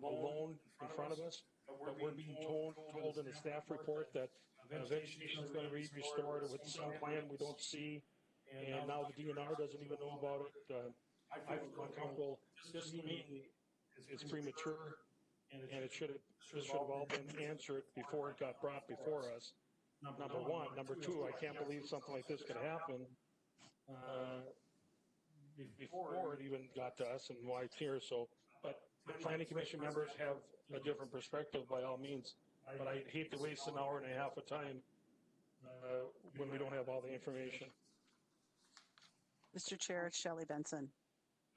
alone in front of us, but we're being told told in the staff report that vegetation is gonna be restored with some plan we don't see. And now the DNR doesn't even know about it. I feel uncomfortable. This to me is premature, and this should have all been answered before it got brought before us. Number one. Number two, I can't believe something like this could happen before it even got to us and why it's here. So, but planning commission members have a different perspective by all means. But I hate to waste an hour and a half of time when we don't have all the information. Mr. Chair, it's Shelley Benson.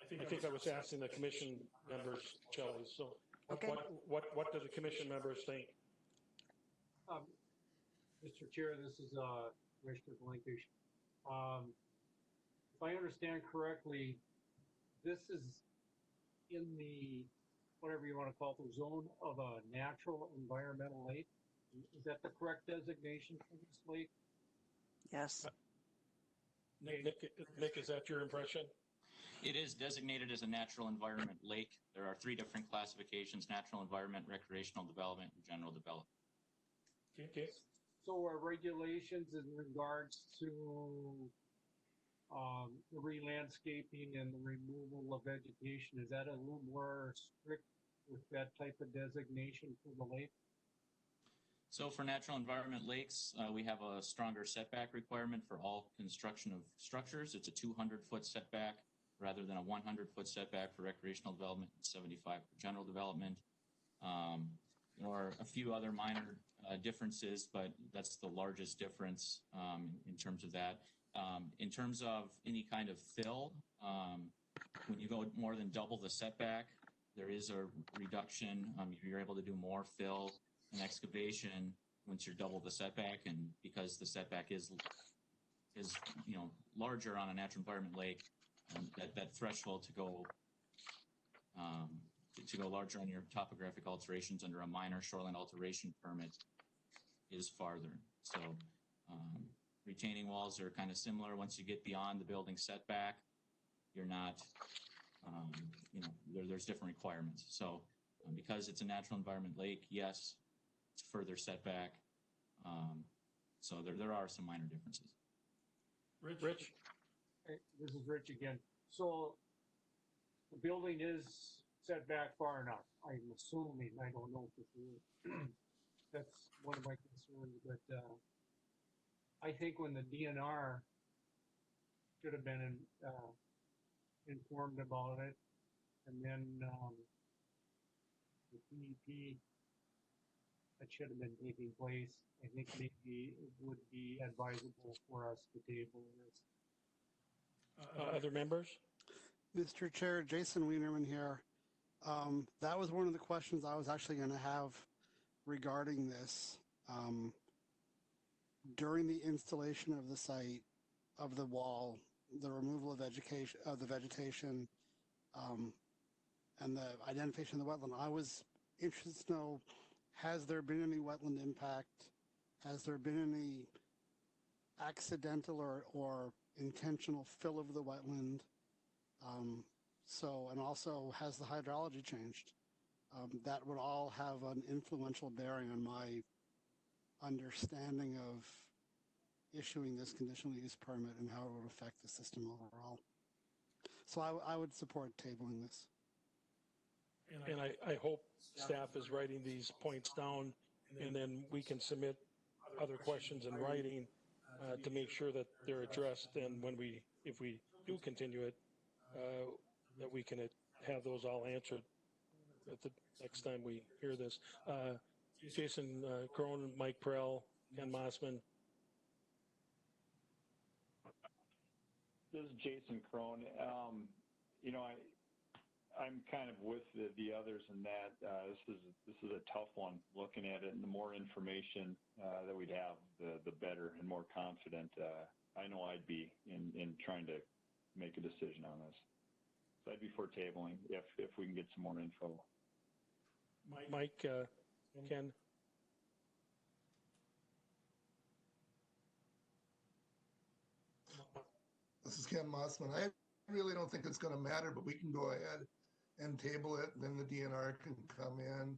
I think I was asking the commission members, Shelley. So, Okay. what do the commission members think? Mr. Chair, this is Commissioner Blankish. If I understand correctly, this is in the, whatever you want to call it, the zone of a natural environmental lake. Is that the correct designation for this lake? Yes. Nick, is that your impression? It is designated as a natural environment lake. There are 3 different classifications: natural environment, recreational development, and general development. Okay. So are regulations in regards to the re-landscaping and the removal of vegetation, is that a little more strict with that type of designation for the lake? So for natural environment lakes, we have a stronger setback requirement for all construction of structures. It's a 200-foot setback rather than a 100-foot setback for recreational development and 75 for general development. There are a few other minor differences, but that's the largest difference in terms of that. In terms of any kind of fill, when you go more than double the setback, there is a reduction. You're able to do more fill and excavation once you're double the setback, and because the setback is larger on a natural environment lake, that threshold to go larger on your topographic alterations under a minor shoreline alteration permit is farther. So retaining walls are kind of similar. Once you get beyond the building setback, you're not, there's different requirements. So because it's a natural environment lake, yes, it's further setback. So there are some minor differences. Rich? Hey, this is Rich again. So the building is set back far enough. I'm assuming, I don't know for sure. That's one of my concerns, but I think when the DNR should have been informed about it, and then the PEP that should have been taking place, I think maybe it would be advisable for us to table this. Other members? Mr. Chair, Jason Wienerman here. That was one of the questions I was actually going to have regarding this. During the installation of the site, of the wall, the removal of the vegetation, and the identification of the wetland, I was interested to know, has there been any wetland impact? Has there been any accidental or intentional fill of the wetland? And also, has the hydrology changed? That would all have an influential bearing on my understanding of issuing this conditional use permit and how it would affect the system overall. So I would support tabling this. And I hope staff is writing these points down, and then we can submit other questions in writing to make sure that they're addressed. And if we do continue it, that we can have those all answered at the next time we hear this. Jason Crone, Mike Prell, Ken Mossman. This is Jason Crone. I'm kind of with the others in that this is a tough one looking at it, and the more information that we'd have, the better and more confident I know I'd be in trying to make a decision on this. So I'd be for tabling if we can get some more info. Mike, Ken. This is Ken Mossman. I really don't think it's going to matter, but we can go ahead and table it, and then the DNR can come in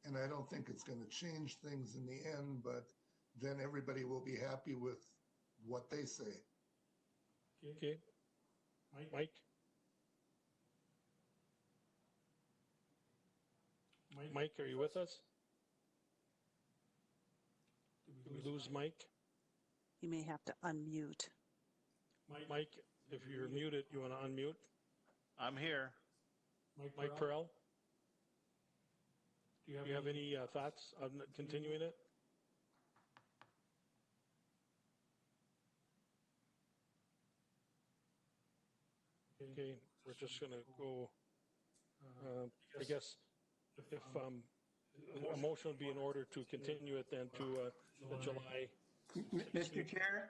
and I don't think it's going to change things in the end, but then everybody will be happy with what they say. Okay. Mike? Mike, are you with us? Did we lose Mike? You may have to unmute. Mike, if you're muted, you want to unmute? I'm here. Mike Perrell? Do you have any thoughts on continuing it? Okay, we're just going to go, I guess, if a motion would be in order to continue it then to the July. Mr. Chair?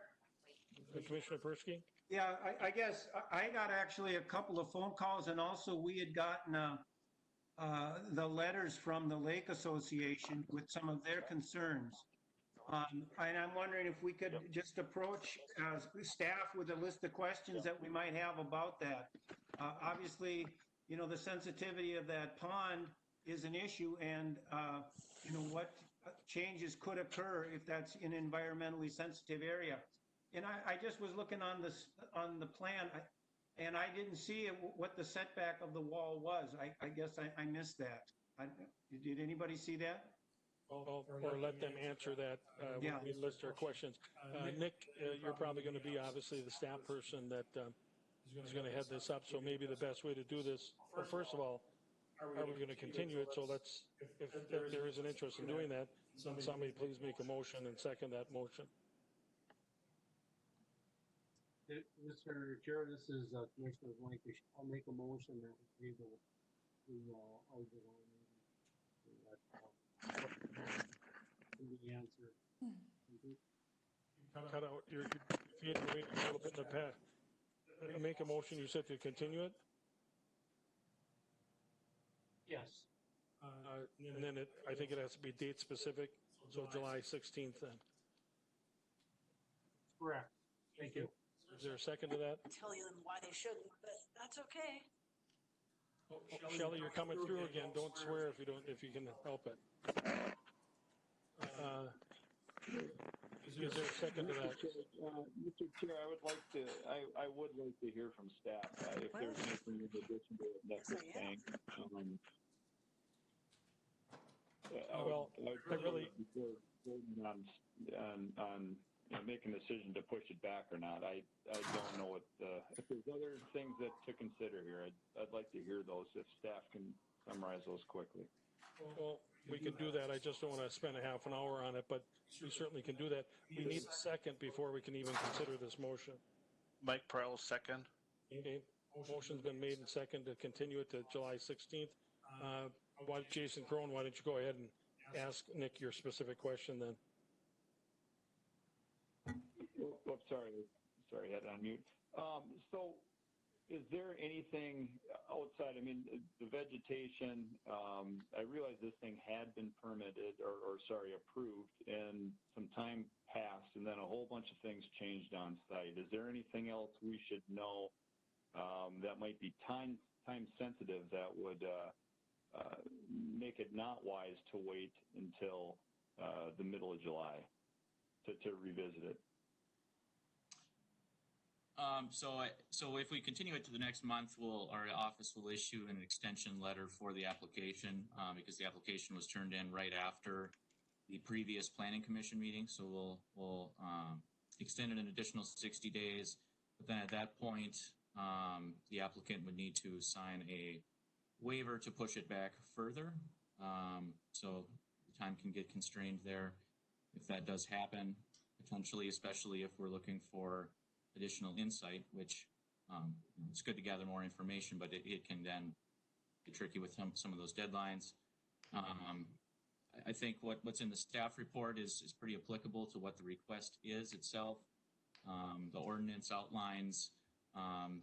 Commissioner Persky? Yeah, I guess I got actually a couple of phone calls, and also we had gotten the letters from the Lake Association with some of their concerns. And I'm wondering if we could just approach staff with a list of questions that we might have about that. Obviously, the sensitivity of that pond is an issue, and what changes could occur if that's in an environmentally sensitive area. And I just was looking on the plan, and I didn't see what the setback of the wall was. I guess I missed that. Did anybody see that? Or let them answer that when we list our questions. Nick, you're probably going to be obviously the staff person that is going to head this up. So maybe the best way to do this, well, first of all, are we going to continue it? So let's, if there is an interest in doing that, somebody please make a motion and second that motion. Mr. Chair, this is Commissioner Blankish. I'll make a motion that we table our July meeting. The answer. Cut out your feet a little bit in the past. Make a motion, you said to continue it? Yes. And then I think it has to be date specific, so July 16th then. Correct. Thank you. Is there a second to that? Tell them why they shouldn't, but that's okay. Shelley, you're coming through again. Don't swear if you can help it. Is there a second to that? Mr. Chair, I would like to hear from staff if there's anything in addition to what Nick was saying. I really on making a decision to push it back or not. I don't know what if there's other things to consider here. I'd like to hear those if staff can summarize those quickly. Well, we can do that. I just don't want to spend a half an hour on it, but we certainly can do that. We need a second before we can even consider this motion. Mike Perrell, second. Okay. Motion's been made and second to continue it to July 16th. Jason Crone, why don't you go ahead and ask Nick your specific question then? Oh, sorry, I had to unmute. So is there anything outside, the vegetation, I realize this thing had been permitted approved and some time passed and then a whole bunch of things changed on site. Is there anything else we should know that might be time sensitive that would make it not wise to wait until the middle of July to revisit it? So if we continue it to the next month, our office will issue an extension letter for the application because the application was turned in right after the previous planning commission meeting. So we'll extend it an additional 60 days. But then at that point, the applicant would need to sign a waiver to push it back further. So the time can get constrained there if that does happen, potentially, especially if we're looking for additional insight, which it's good to gather more information, but it can then get tricky with some of those deadlines. I think what's in the staff report is pretty applicable to what the request is itself. The ordinance outlines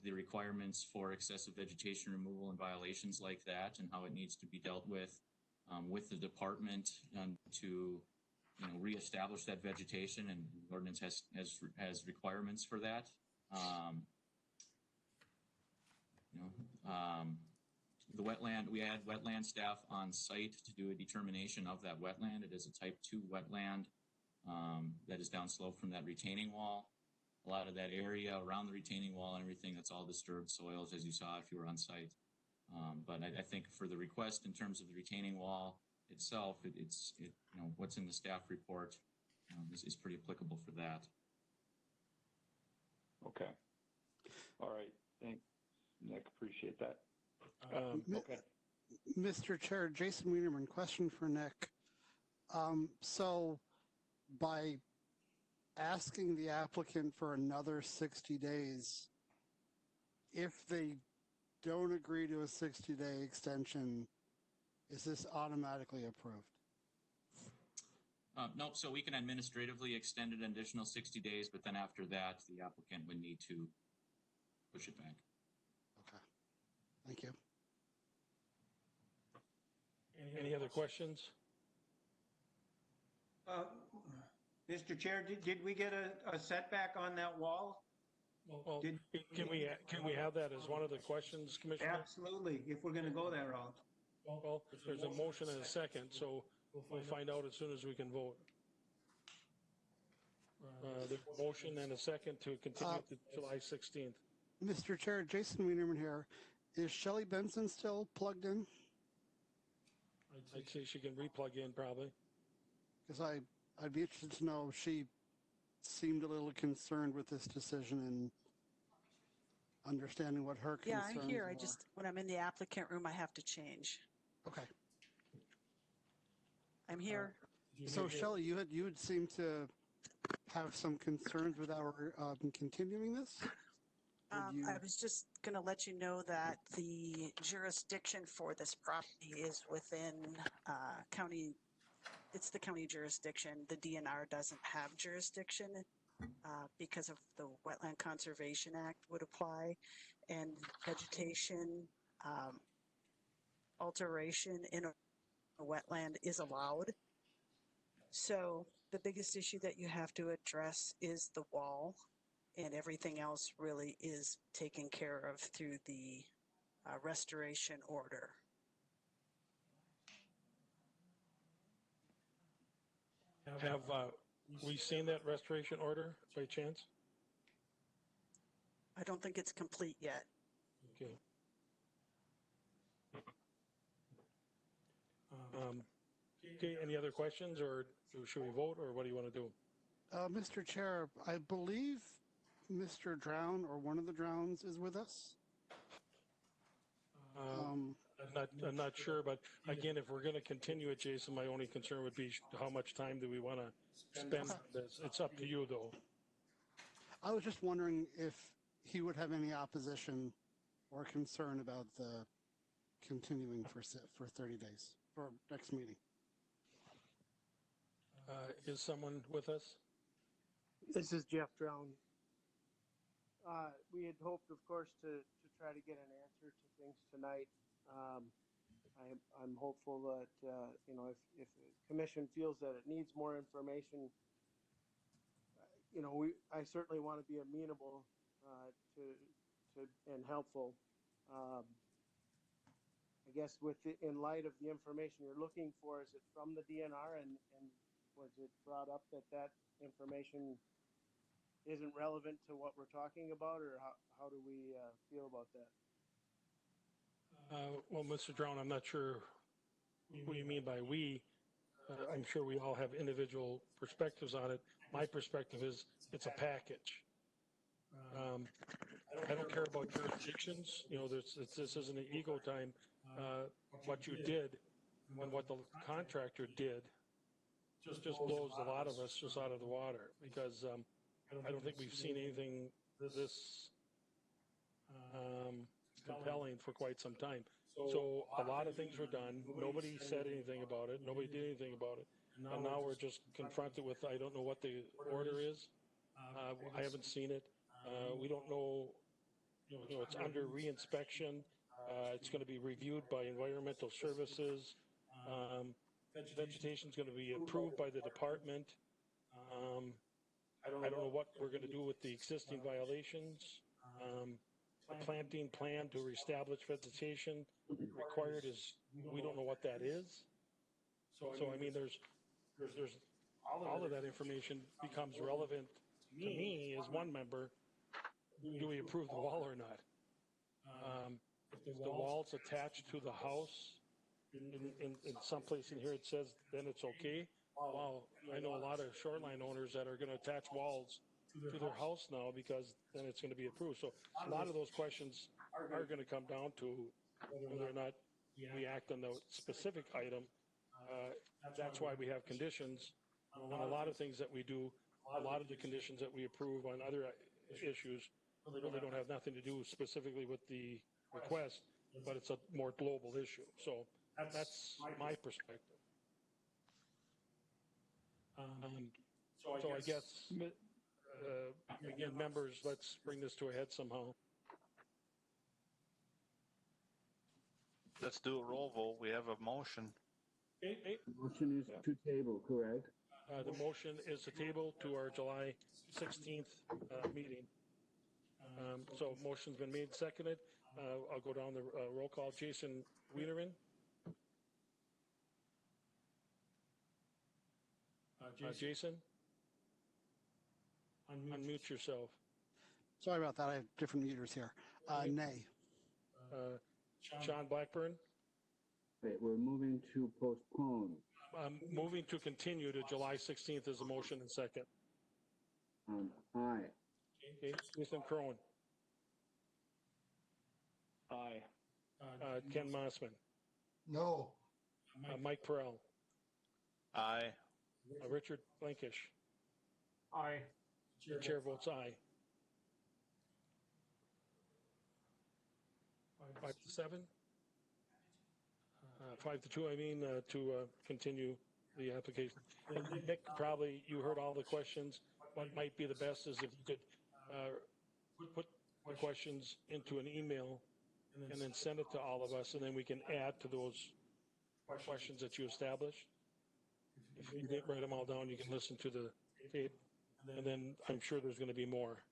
the requirements for excessive vegetation removal and violations like that and how it needs to be dealt with the department to reestablish that vegetation, and the ordinance has requirements for that. the wetland, we had wetland staff on site to do a determination of that wetland. It is a type 2 wetland that is downslope from that retaining wall. A lot of that area around the retaining wall and everything, that's all disturbed soils, as you saw if you were on site. But I think for the request in terms of the retaining wall itself, what's in the staff report is pretty applicable for that. Okay. All right. Thanks, Nick. Appreciate that. Okay. Mr. Chair, Jason Wienerman, question for Nick. So by asking the applicant for another 60 days, if they don't agree to a 60-day extension, is this automatically approved? No, so we can administratively extend it an additional 60 days, but then after that, the applicant would need to push it back. Okay. Thank you. Any other questions? Mr. Chair, did we get a setback on that wall? Well, can we have that as one of the questions, Commissioner? Absolutely, if we're going to go that route. Well, there's a motion and a second, so we'll find out as soon as we can vote. There's a motion and a second to continue to July 16th. Mr. Chair, Jason Wienerman here. Is Shelley Benson still plugged in? I'd say she can replug in probably. Because I'd be interested to know, she seemed a little concerned with this decision and understanding what her concerns Yeah, I'm here. were. When I'm in the applicant room, I have to change. Okay. I'm here. So Shelley, you would seem to have some concerns with our continuing this? I was just going to let you know that the jurisdiction for this property is within county. It's the county jurisdiction. The DNR doesn't have jurisdiction because of the Wetland Conservation Act would apply, and vegetation alteration in a wetland is allowed. So the biggest issue that you have to address is the wall, and everything else really is taken care of through the restoration order. Have we seen that restoration order by chance? I don't think it's complete yet. Okay. Okay, any other questions, or should we vote, or what do you want to do? Mr. Chair, I believe Mr. Drown or one of the Drowns is with us. I'm not sure, but again, if we're going to continue it, Jason, my only concern would be how much time do we want to spend on this? It's up to you, though. I was just wondering if he would have any opposition or concern about the continuing for 30 days for next meeting. Is someone with us? This is Jeff Drown. We had hoped, of course, to try to get an answer to things tonight. I'm hopeful that if the commission feels that it needs more information, I certainly want to be amenable to and helpful. I guess in light of the information you're looking for, is it from the DNR, and was it brought up that information isn't relevant to what we're talking about, or how do we feel about that? Well, Mr. Drown, I'm not sure what you mean by we. I'm sure we all have individual perspectives on it. My perspective is it's a package. I don't care about jurisdictions. This isn't an ego time. What you did and what the contractor did just blows a lot of us just out of the water, because I don't think we've seen anything this compelling for quite some time. So a lot of things were done. Nobody said anything about it. Nobody did anything about it. And now we're just confronted with, I don't know what the order is. I haven't seen it. We don't know, it's under reinspection. It's going to be reviewed by environmental services. Vegetation is going to be approved by the department. I don't know what we're going to do with the existing violations. planting plan to reestablish vegetation required is, we don't know what that is. So I mean, there's all of that information becomes relevant to me as one member. Do we approve the wall or not? If the wall's attached to the house, in some place in here it says then it's okay. Wow, I know a lot of shoreline owners that are going to attach walls to their house now because then it's going to be approved. So a lot of those questions are going to come down to whether or not we act on the specific item. That's why we have conditions on a lot of things that we do. A lot of the conditions that we approve on other issues really don't have nothing to do specifically with the request, but it's a more global issue. So that's my perspective. So I guess, again, members, let's bring this to a head somehow. Let's do a roll vote. We have a motion. Okay. Motion is to table, correct? The motion is to table to our July 16th meeting. So motion's been made, seconded. I'll go down the roll call. Jason Wienerman. Jason, unmute yourself. Sorry about that. I have different meters here. Nay. Sean Blackburn. Okay, we're moving to postpone. Moving to continue to July 16th is a motion and second. Aye. Okay, Jason Crone. Aye. Ken Mossman. No. Mike Perrell. Aye. Richard Blankish. Aye. Chair votes aye. 5-7? 5-2, I mean, to continue the application. And Nick, probably you heard all the questions. What might be the best is if you could put the questions into an email and then send it to all of us, and then we can add to those questions that you established. If you didn't write them all down, you can listen to the tape, and then I'm sure there's going to be more.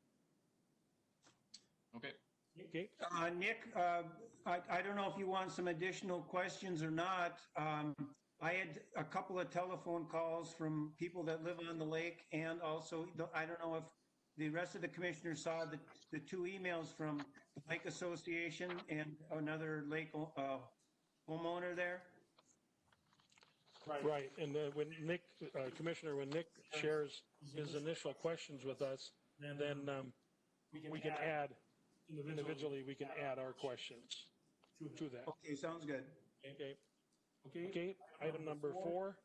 Okay. Okay. Nick, I don't know if you want some additional questions or not. I had a couple of telephone calls from people that live on the lake, and also, I don't know if the rest of the commissioners saw the two emails from the Lake Association and another lake homeowner there. Right, and when Nick, Commissioner, when Nick shares his initial questions with us, then we can add, individually, we can add our questions to that. Okay, sounds good. Okay, item number 4,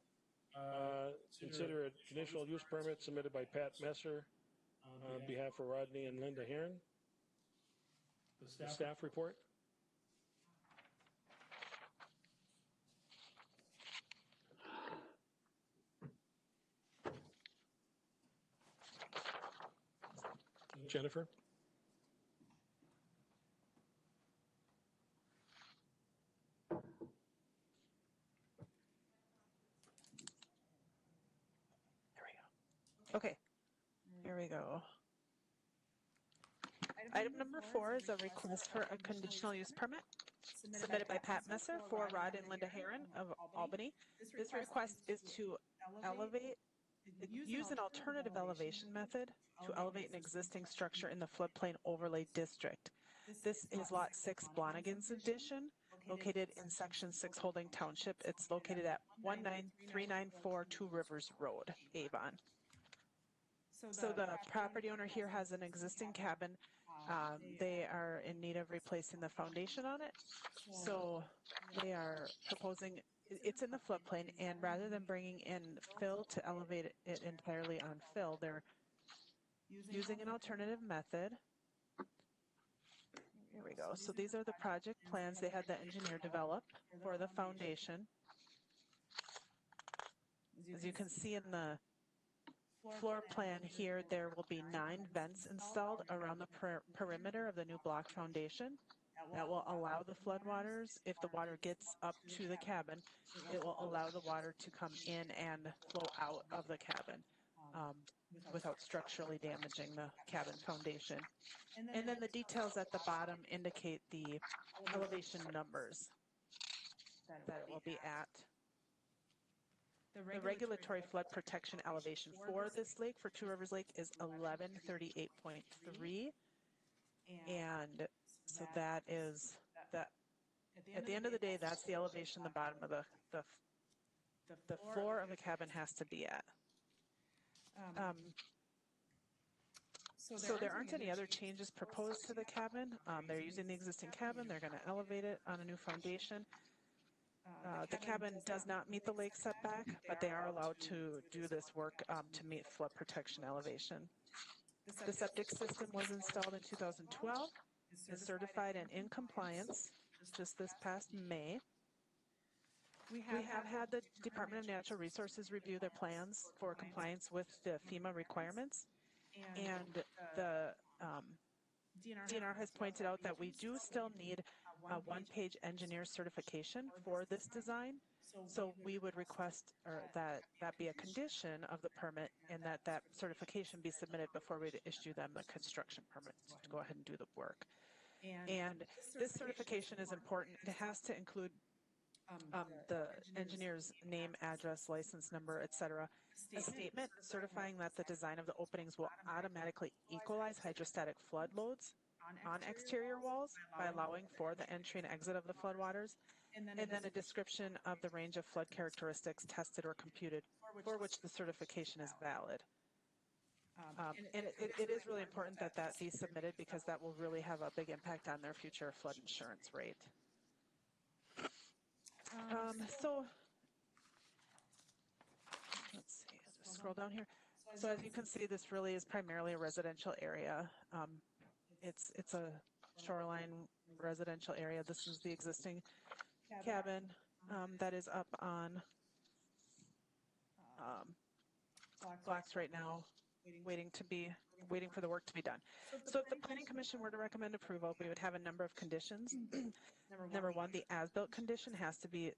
consider a conditional use permit submitted by Pat Messer on behalf of Rodney and Linda Heron. The staff report. Jennifer? Okay, here we go. Item number 4 is a request for a conditional use permit submitted by Pat Messer for Rod and Linda Heron of Albany. This request is to use an alternative elevation method to elevate an existing structure in the floodplain overlay district. This is Lot 6 Blonigan's Addition, located in Section 6 Holding Township. It's located at 19394 Two Rivers Road, Avon. So the property owner here has an existing cabin. They are in need of replacing the foundation on it. So they are proposing, it's in the floodplain, and rather than bringing in fill to elevate it entirely on fill, they're using an alternative method. Here we go. So these are the project plans they had the engineer develop for the foundation. As you can see in the floor plan here, there will be 9 vents installed around the perimeter of the new block foundation. That will allow the floodwaters, if the water gets up to the cabin, it will allow the water to come in and flow out of the cabin. without structurally damaging the cabin foundation. And then the details at the bottom indicate the elevation numbers that it will be at. The regulatory flood protection elevation for this lake, for Two Rivers Lake, is 1138.3. And so that is that. At the end of the day, that's the elevation the bottom of the floor of the cabin has to be at. So there aren't any other changes proposed to the cabin. They're using the existing cabin. They're going to elevate it on a new foundation. The cabin does not meet the lake setback, but they are allowed to do this work to meet flood protection elevation. The septic system was installed in 2012, is certified and in compliance just this past May. We have had the Department of Natural Resources review their plans for compliance with the FEMA requirements, and the DNR has pointed out that we do still need a one-page engineer certification for this design. So we would request that be a condition of the permit, and that certification be submitted before we issue them the construction permit to go ahead and do the work. And this certification is important. It has to include the engineer's name, address, license number, etc. A statement certifying that the design of the openings will automatically equalize hydrostatic flood loads on exterior walls by allowing for the entry and exit of the floodwaters, and then a description of the range of flood characteristics tested or computed for which the certification is valid. And it is really important that that be submitted, because that will really have a big impact on their future flood insurance rate. So let's see, I'll just scroll down here. So as you can see, this really is primarily a residential area. It's a shoreline residential area. This is the existing cabin that is up on blocks right now, waiting for the work to be done. So if the Planning Commission were to recommend approval, we would have a number of conditions. Number one, the as-built condition has to be,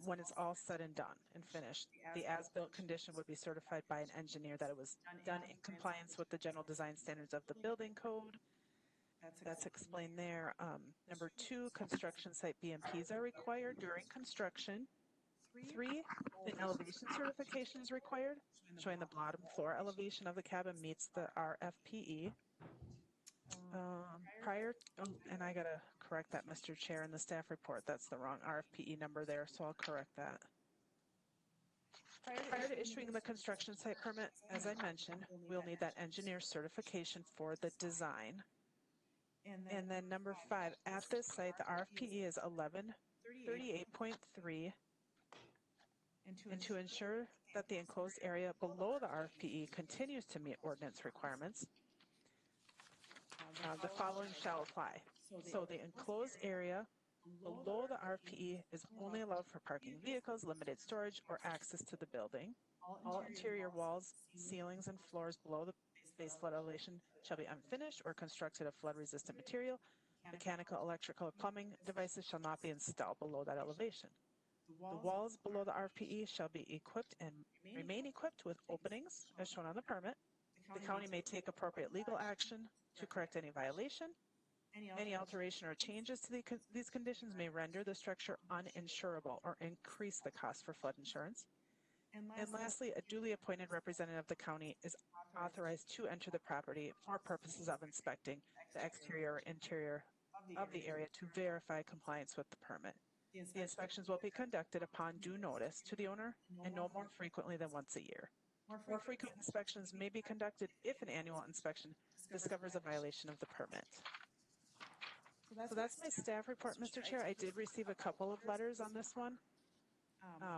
when it's all said and done and finished, the as-built condition would be certified by an engineer that it was done in compliance with the general design standards of the building code. That's explained there. Number two, construction site BMPs are required during construction. 3, an elevation certification is required, showing the bottom floor elevation of the cabin meets the RFPE. And I gotta correct that, Mr. Chair, in the staff report. That's the wrong RFPE number there, so I'll correct that. Prior to issuing the construction site permit, as I mentioned, we'll need that engineer certification for the design. And then number 5, at this site, the RFPE is 1138.3. And to ensure that the enclosed area below the RFPE continues to meet ordinance requirements, the following shall apply. So the enclosed area below the RFPE is only allowed for parking vehicles, limited storage, or access to the building. All interior walls, ceilings, and floors below the base flood elevation shall be unfinished or constructed of flood-resistant material. Mechanical, electrical, or plumbing devices shall not be installed below that elevation. The walls below the RFPE shall be equipped and remain equipped with openings as shown on the permit. The county may take appropriate legal action to correct any violation. Any alteration or changes to these conditions may render the structure uninsurable or increase the cost for flood insurance. And lastly, a duly appointed representative of the county is authorized to enter the property for purposes of inspecting the exterior or interior of the area to verify compliance with the permit. The inspections will be conducted upon due notice to the owner and no more frequently than once a year. More frequent inspections may be conducted if an annual inspection discovers a violation of the permit. So that's my staff report, Mr. Chair. I did receive a couple of letters on this one,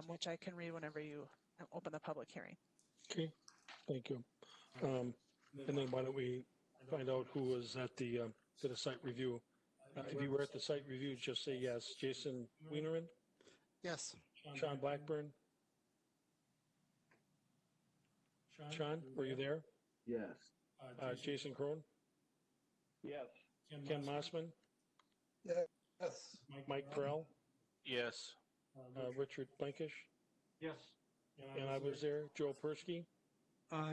which I can read whenever you open the public hearing. Okay, thank you. And then why don't we find out who was at the site review? If you were at the site review, just say yes. Jason Wienerman? Yes. Sean Blackburn? Sean, were you there? Yes. Jason Crone? Yes. Ken Mossman? Yes. Mike Perrell? Yes. Richard Blankish? Yes. And I was there. Joe Persky?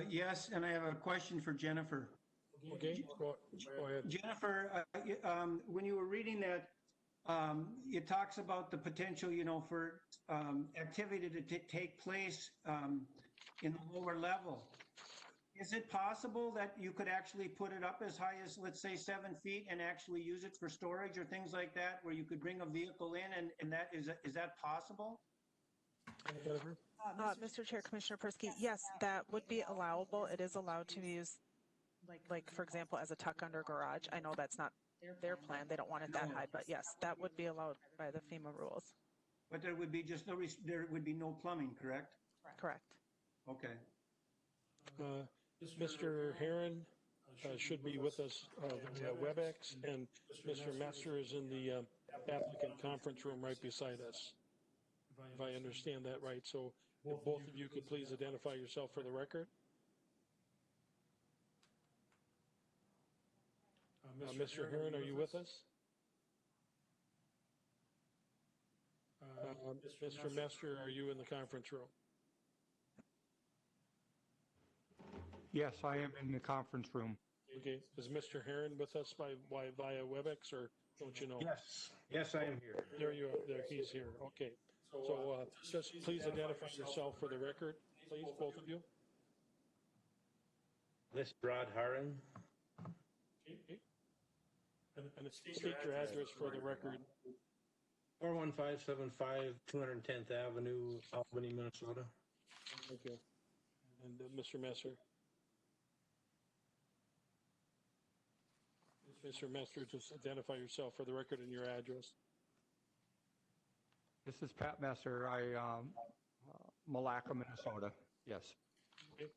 Yes, and I have a question for Jennifer. Okay, go ahead. Jennifer, when you were reading that, it talks about the potential, for activity to take place in the lower level. Is it possible that you could actually put it up as high as, let's say, 7 feet and actually use it for storage or things like that, where you could bring a vehicle in, and that is that possible? Jennifer? Mr. Chair, Commissioner Persky, yes, that would be allowable. It is allowed to be used, like, for example, as a tuck under garage. I know that's not their plan. They don't want it that high, but yes, that would be allowed by the FEMA rules. But there would be there would be no plumbing, correct? Correct. Okay. Mr. Herron should be with us via WebEx, and Mr. Messer is in the applicant conference room right beside us, if I understand that right. So if both of you could please identify yourself for the record. Mr. Herron, are you with us? Mr. Messer, are you in the conference room? Yes, I am in the conference room. Okay, is Mr. Herron with us via WebEx, or don't you know? Yes, I am here. There you are. There, he's here. Okay. So just please identify yourself for the record, please, both of you. This Rod Haran. Okay. And state your address for the record. 41575 210th Avenue, Albany, Minnesota. Thank you. And Mr. Messer. Mr. Messer, just identify yourself for the record and your address. This is Pat Messer. Malacca, Minnesota. Yes. Okay.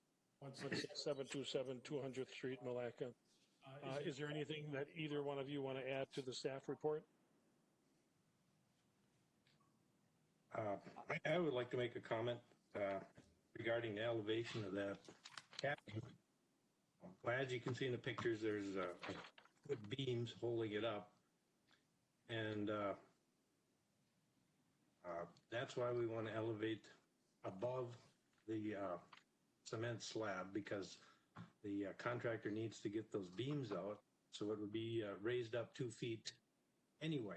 16727 200th Street, Malacca. Is there anything that either one of you want to add to the staff report? I would like to make a comment regarding the elevation of that cabin. Well, as you can see in the pictures, there's good beams holding it up, and that's why we want to elevate above the cement slab, because the contractor needs to get those beams out, so it would be raised up 2 feet anyway.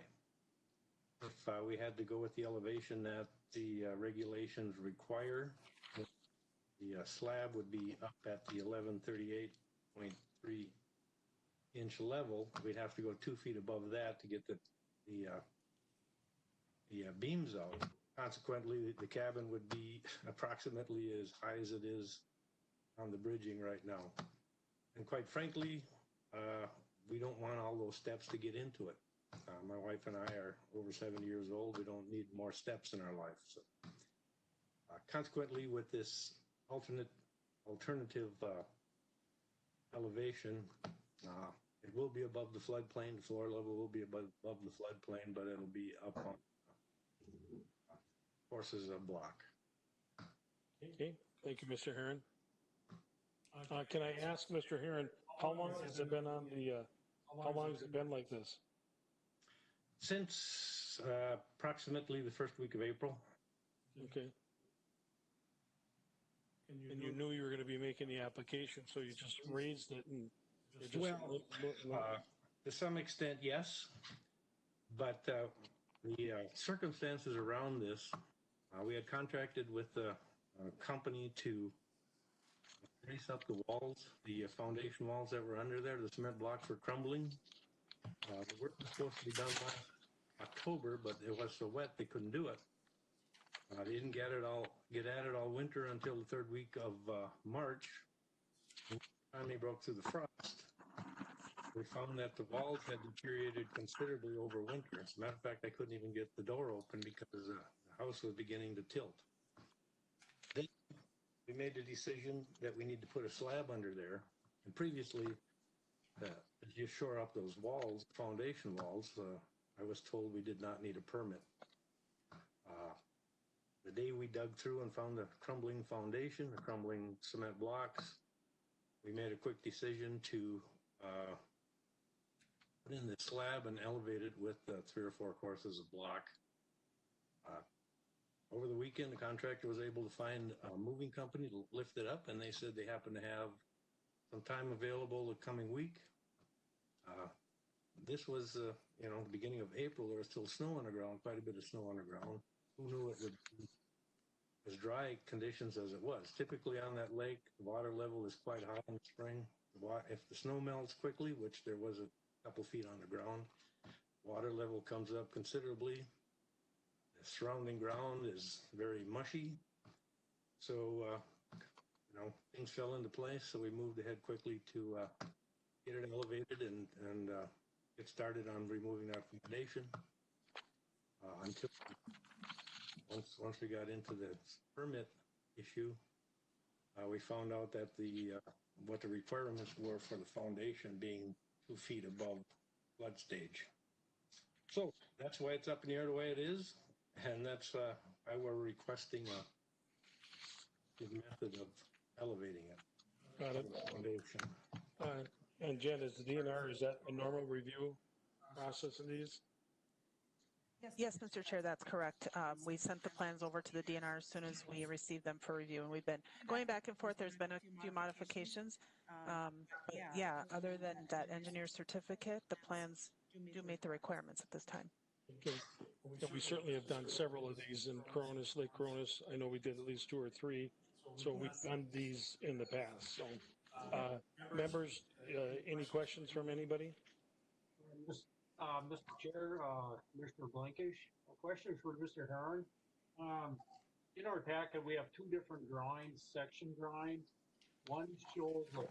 If we had to go with the elevation that the regulations require, the slab would be up at the 1138.3 inch level. We'd have to go 2 feet above that to get the beams out. Consequently, the cabin would be approximately as high as it is on the bridging right now. And quite frankly, we don't want all those steps to get into it. My wife and I are over 70 years old. We don't need more steps in our life. So, consequently, with this alternative elevation, it will be above the floodplain. The floor level will be above the floodplain, but it'll be up on horses a block. Okay, thank you, Mr. Herron. Can I ask Mr. Herron, how long has it been on the? How long has it been like this? Since approximately the first week of April. Okay. And you knew you were going to be making the application, so you just raised it and. To some extent, yes, but the circumstances around this, we had contracted with a company to raise up the walls, the foundation walls that were under there. The cement blocks were crumbling. The work was supposed to be done last October, but it was so wet they couldn't do it. They didn't get at it all winter until the third week of March. Finally broke through the frost. We found that the walls had deteriorated considerably over winter. As a matter of fact, I couldn't even get the door open because the house was beginning to tilt. Then we made the decision that we need to put a slab under there. And previously, you shore up those walls, foundation walls, I was told we did not need a permit. The day we dug through and found the crumbling foundation, the crumbling cement blocks, we made a quick decision to put in the slab and elevate it with 3 or 4 courses of block. over the weekend, the contractor was able to find a moving company to lift it up, and they said they happen to have some time available the coming week. This was, the beginning of April. There was still snow on the ground, quite a bit of snow on the ground. Who knew it would be as dry conditions as it was? Typically on that lake, the water level is quite high in the spring. If the snow melts quickly, which there was a couple feet on the ground, water level comes up considerably. The surrounding ground is very mushy. So, things fell into place. So we moved ahead quickly to get it elevated and get started on removing that foundation. Until once we got into the permit issue, we found out that what the requirements were for the foundation being 2 feet above flood stage. So that's why it's up in the air the way it is, and that's why we're requesting a method of elevating it. Got it. Foundation. And Jen, is the DNR, is that a normal review process in these? Yes, Mr. Chair, that's correct. We sent the plans over to the DNR as soon as we received them for review, and we've been going back and forth. There's been a few modifications. But yeah, other than that engineer certificate, the plans do meet the requirements at this time. Okay. Yeah, we certainly have done several of these in Coronis, Lake Coronis. I know we did at least 2 or 3. So we've done these in the past. So members, any questions from anybody? Mr. Chair, Mr. Blankish, a question for Mr. Heron. In our packet, we have 2 different drawings, section drawings. One shows a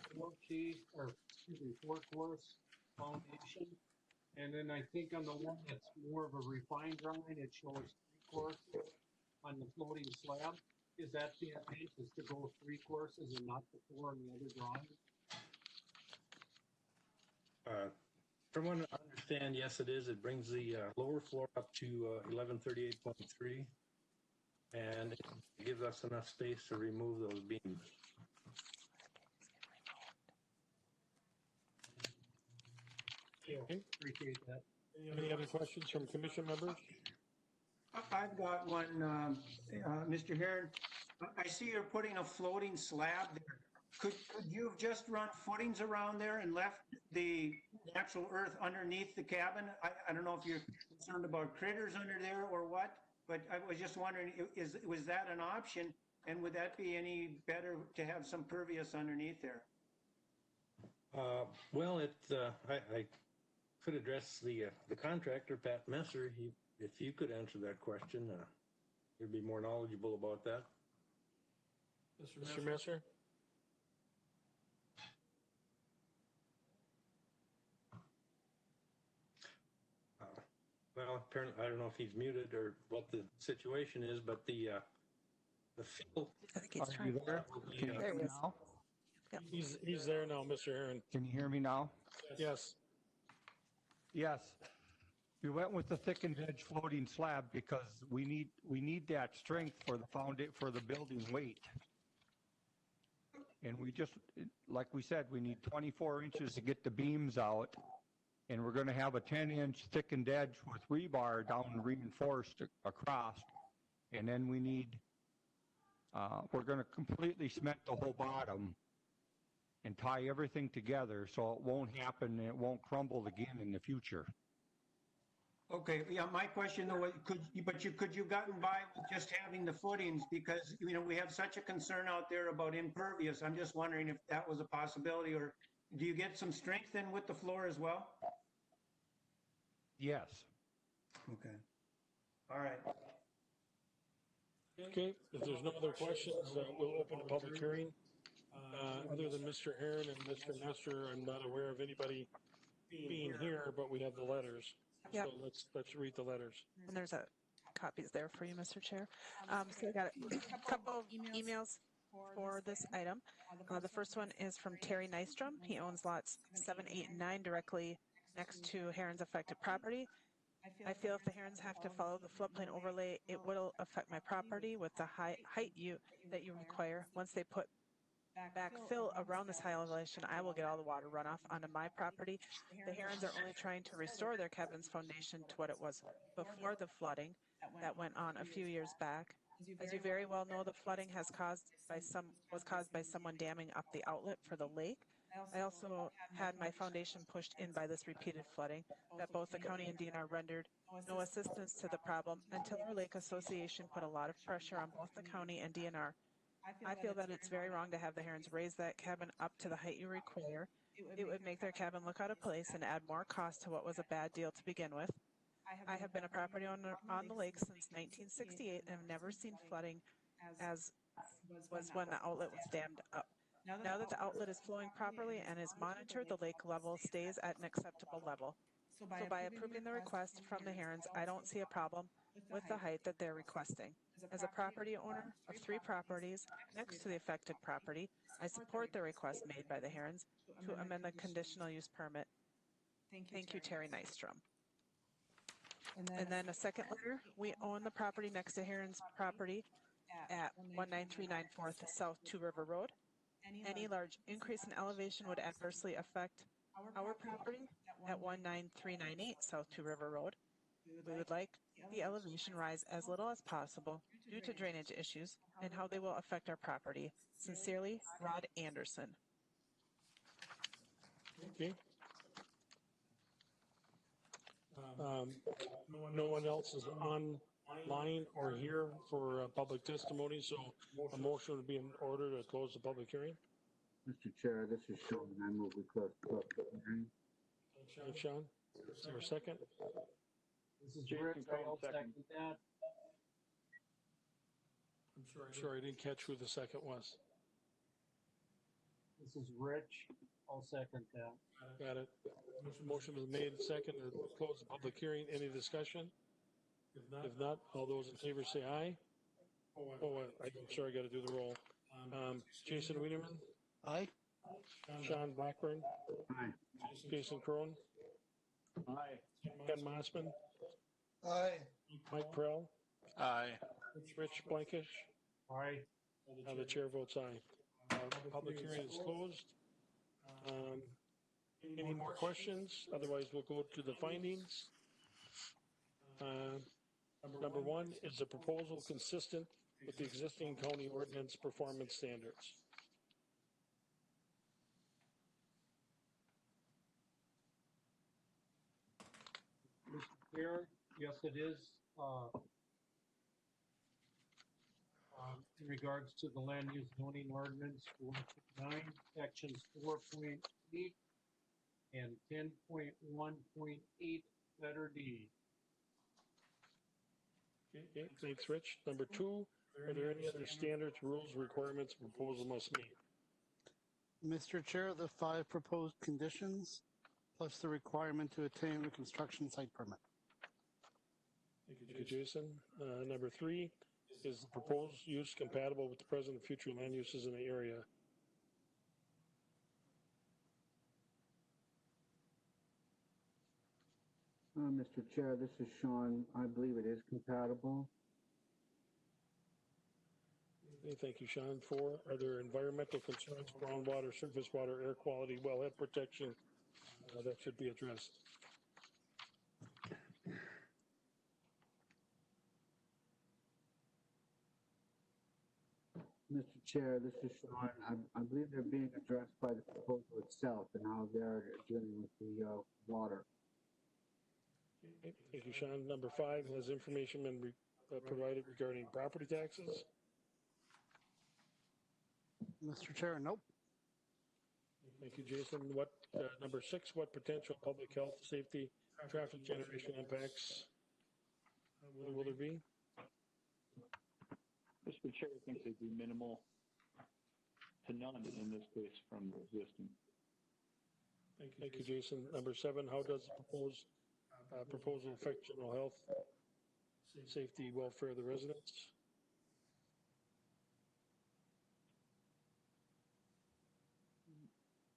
4-course foundation. And then I think on the one that's more of a refined drawing, it shows 3 courses on the floating slab. Is that the intent, is to go 3 courses and not the 4 in the other drawing? From what I understand, yes, it is. It brings the lower floor up to 1138.3, and it gives us enough space to remove those beams. Okay. Appreciate that. Any other questions from commission members? I've got one, Mr. Heron. I see you're putting a floating slab there. Could you have just run footings around there and left the natural earth underneath the cabin? I don't know if you're concerned about critters under there or what, but I was just wondering, was that an option? And would that be any better to have some pervious underneath there? Well, I could address the contractor, Pat Messer. If you could answer that question, you'd be more knowledgeable about that. Mr. Messer? Well, apparently, I don't know if he's muted or what the situation is, but the fill. I think he's Are trying. you there? Can you hear me now? He's there now, Mr. Heron. Can you hear me now? Yes. Yes. We went with the thickened edge floating slab because we need that strength for the building weight. And we just, like we said, we need 24 inches to get the beams out. And we're going to have a 10-inch thickened edge with rebar down reinforced across. And then we need, we're going to completely cement the whole bottom and tie everything together so it won't happen and it won't crumble again in the future. Okay, yeah, my question though, could you gotten by with just having the footings, because we have such a concern out there about impervious. I'm just wondering if that was a possibility, or do you get some strength then with the floor as well? Yes. Okay. All right. Okay, if there's no other questions, we'll open the public hearing. Other than Mr. Heron and Mr. Nestor, I'm not aware of anybody being here, but we have the letters. Yep. So let's read the letters. And there's copies there for you, Mr. Chair. So I got a couple of emails for this item. The first one is from Terry Nystrom. He owns lots 7, 8, and 9 directly next to Heron's affected property. I feel if the Herons have to follow the floodplain overlay, it will affect my property with the height that you require. Once they put backfill around this high elevation, I will get all the water runoff onto my property. The Herons are only trying to restore their cabin's foundation to what it was before the flooding that went on a few years back. As you very well know, the flooding was caused by someone damming up the outlet for the lake. I also had my foundation pushed in by this repeated flooding that both the county and DNR rendered no assistance to the problem until our lake association put a lot of pressure on both the county and DNR. I feel that it's very wrong to have the Herons raise that cabin up to the height you require. It would make their cabin look out of place and add more cost to what was a bad deal to begin with. I have been a property owner on the lake since 1968 and have never seen flooding as was when the outlet was dammed up. Now that the outlet is flowing properly and is monitored, the lake level stays at an acceptable level. So by approving the request from the Herons, I don't see a problem with the height that they're requesting. As a property owner of 3 properties next to the affected property, I support the request made by the Herons to amend the conditional use permit. Thank you, Terry Nystrom. And then a second letter, we own the property next to Heron's property at 19394 South Two River Road. Any large increase in elevation would adversely affect our property at 19398 South Two River Road. We would like the elevation rise as little as possible due to drainage issues and how they will affect our property. Sincerely, Rod Anderson. Okay. No one else is online or here for public testimony, so a motion would be in order to close the public hearing. Mr. Chair, this is Sean. I move we close the public hearing. Sean, is there a second? This is Rich. I'll second that. I'm sorry, I didn't catch who the second was. This is Rich. I'll second that. Got it. Motion was made, second, to close the public hearing. Any discussion? If not, all those in favor say aye. I'm sorry, I got to do the roll. Jason Wienerman? Aye. Sean Blackburn? Aye. Jason Crone? Aye. Ken Mossman? Aye. Mike Prell? Aye. Rich Blankish? Aye. The chair votes aye. Public hearing is closed. Any more questions? Otherwise, we'll go to the findings. Number 1, is the proposal consistent with the existing county ordinance performance standards? Mr. Chair, yes, it is. In regards to the land use zoning ordinance 4.9, sections 4.8 and 10.1.8, letter D. Okay, thanks, Rich. Number 2, are there any other standards, rules, requirements a proposal must meet? Mr. Chair, the 5 proposed conditions, plus the requirement to attain a construction site permit. Thank you, Jason. Number 3, is the proposed use compatible with the present and future land uses in the area? Mr. Chair, this is Sean. I believe it is compatible. Okay, thank you, Sean. 4, are there environmental concerns, groundwater, surface water, air quality, wellhead protection that should be addressed? Mr. Chair, this is Sean. I believe they're being addressed by the proposal itself and how they're dealing with the water. Okay, thank you, Sean. Number 5, has information been provided regarding property taxes? Mr. Chair, nope. Thank you, Jason. Number 6, what potential public health, safety, traffic generation impacts will there be? Mr. Chair, I think they'd be minimal to none in this case from the existing. Thank you, Jason. Number 7, how does the proposal affect general health, safety, welfare of the residents?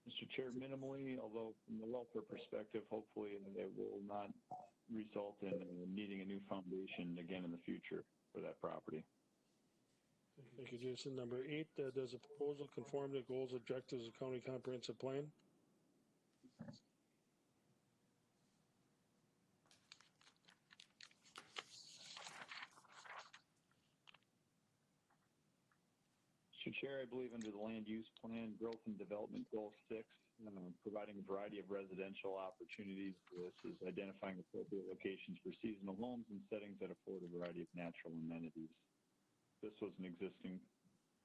Mr. Chair, minimally, although from the welfare perspective, hopefully it will not result in needing a new foundation again in the future for that property. Thank you, Jason. Number 8, does the proposal conform to goals, objectives of county comprehensive plan? Mr. Chair, I believe under the Land Use Plan, Growth and Development Goal 6, providing a variety of residential opportunities. This is identifying appropriate locations for seasonal homes and settings that afford a variety of natural amenities. This was an existing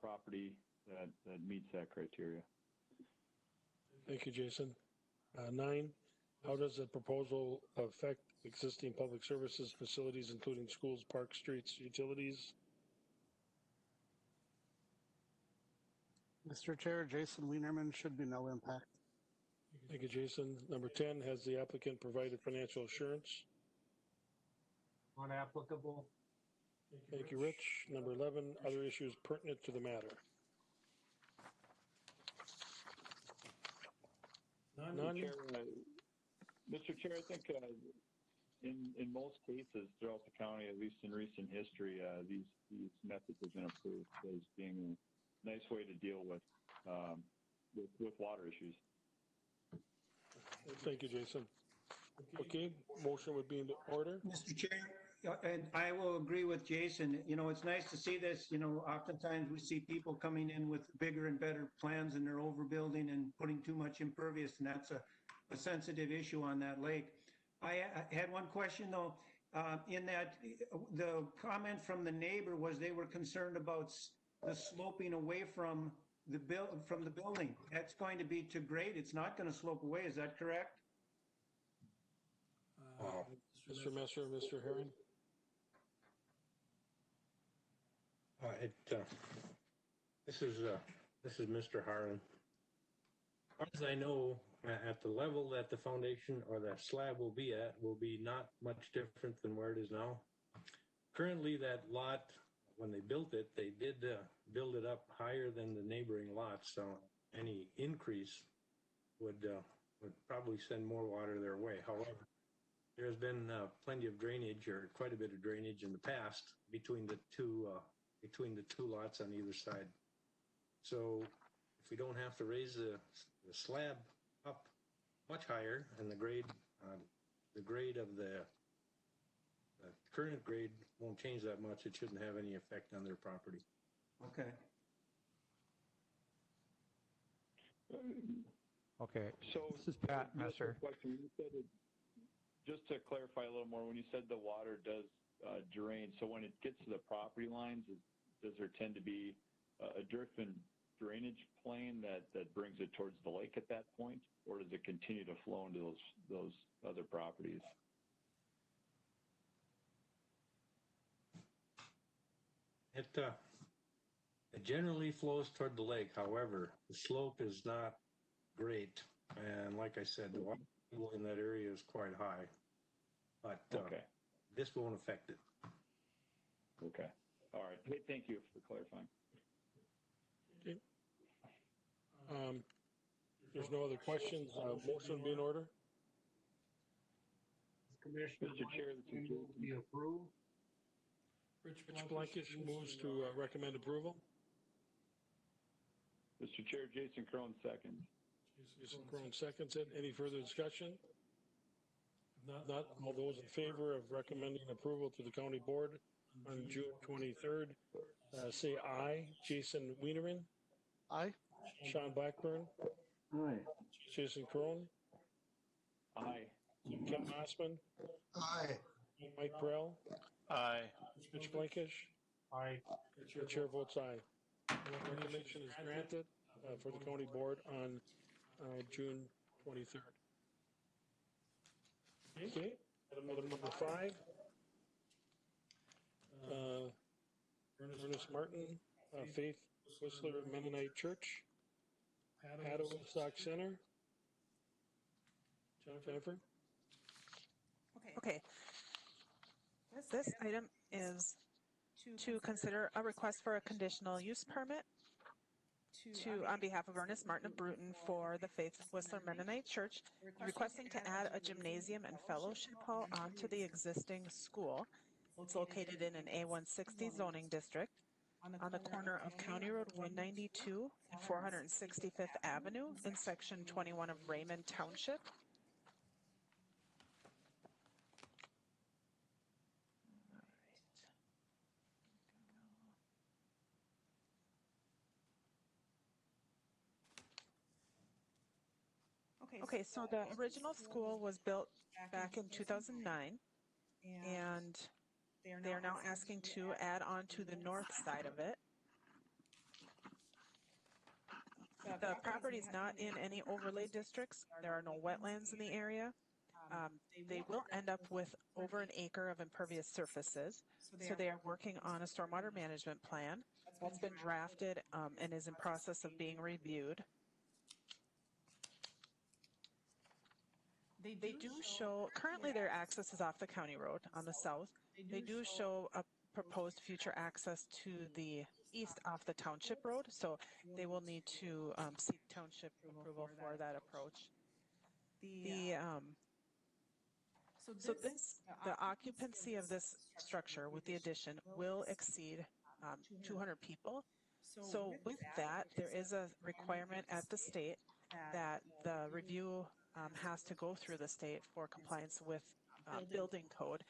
property that meets that criteria. Thank you, Jason. 9, how does the proposal affect existing public services facilities, including schools, parks, streets, utilities? Mr. Chair, Jason Wienerman, should be no impact. Thank you, Jason. Number 10, has the applicant provided financial assurance? Unapplicable. Thank you, Rich. Number 11, other issues pertinent to the matter. None. Mr. Chair, I think in most cases throughout the county, at least in recent history, these methods have been approved as being a nice way to deal with water issues. Thank you, Jason. Okay, motion would be in order. Mr. Chair, and I will agree with Jason. You know, it's nice to see this. You know, oftentimes we see people coming in with bigger and better plans and they're overbuilding and putting too much impervious, and that's a sensitive issue on that lake. I had one question though, in that the comment from the neighbor was they were concerned about the sloping away from the building. That's going to be too great. It's not going to slope away. Is that correct? Mr. Messer, Mr. Herring? This is Mr. Harlan. As far as I know, at the level that the foundation or that slab will be not much different than where it is now. Currently, that lot, when they built it, they did build it up higher than the neighboring lots. So any increase would probably send more water their way. However, there's been plenty of drainage, or quite a bit of drainage in the past between the two lots on either side. So if we don't have to raise the slab up much higher, and the grade of the current grade won't change that much, it shouldn't have any effect on their property. Okay. Okay. So this is Pat Messer. Just to clarify a little more, when you said the water does drain, so when it gets to the property lines, does there tend to be a drift and drainage plane that brings it towards the lake at that point, or does it continue to flow into those other properties? It generally flows toward the lake. However, the slope is not great, and like I said, the water table in that area is quite high. But this won't affect it. Okay. All right. Hey, thank you for clarifying. Okay. There's no other questions. Motion would be in order. Commissioner, Mr. Chair, this is will be approved. Rich Blankish moves to recommend approval. Mr. Chair, Jason Crone seconds. Jason Crone seconds it. Any further discussion? Not all those in favor of recommending approval to the county board on June 23rd, say aye. Jason Wienerman? Aye. Sean Blackburn? Aye. Jason Crone? Aye. Ken Mossman? Aye. Mike Burrell? Aye. Rich Blankish? Aye. The chair votes aye. Recommendation is granted for the county board on June 23rd. Okay, item number 5. Ernest Martin, Faith Whistler Mennonite Church, Paddock Center. Jennifer? Okay. This item is to consider a request for a conditional use permit on behalf of Ernest Martin of Bruton for the Faith Whistler Mennonite Church, requesting to add a gymnasium and fellowship hall onto the existing school. It's located in an A160 zoning district on the corner of County Road 192 and 465th Avenue in Section 21 of Raymond Township. Okay, so the original school was built back in 2009, and they are now asking to add on to the north side of it. The property is not in any overlay districts. There are no wetlands in the area. They will end up with over an acre of impervious surfaces. So they are working on a stormwater management plan that's been drafted and is in process of being reviewed. They do show, currently their access is off the county road on the south. They do show a proposed future access to the east off the township road, so they will need to seek township approval for that approach. The occupancy of this structure with the addition will exceed 200 people. So with that, there is a requirement at the state that the review has to go through the state for compliance with building code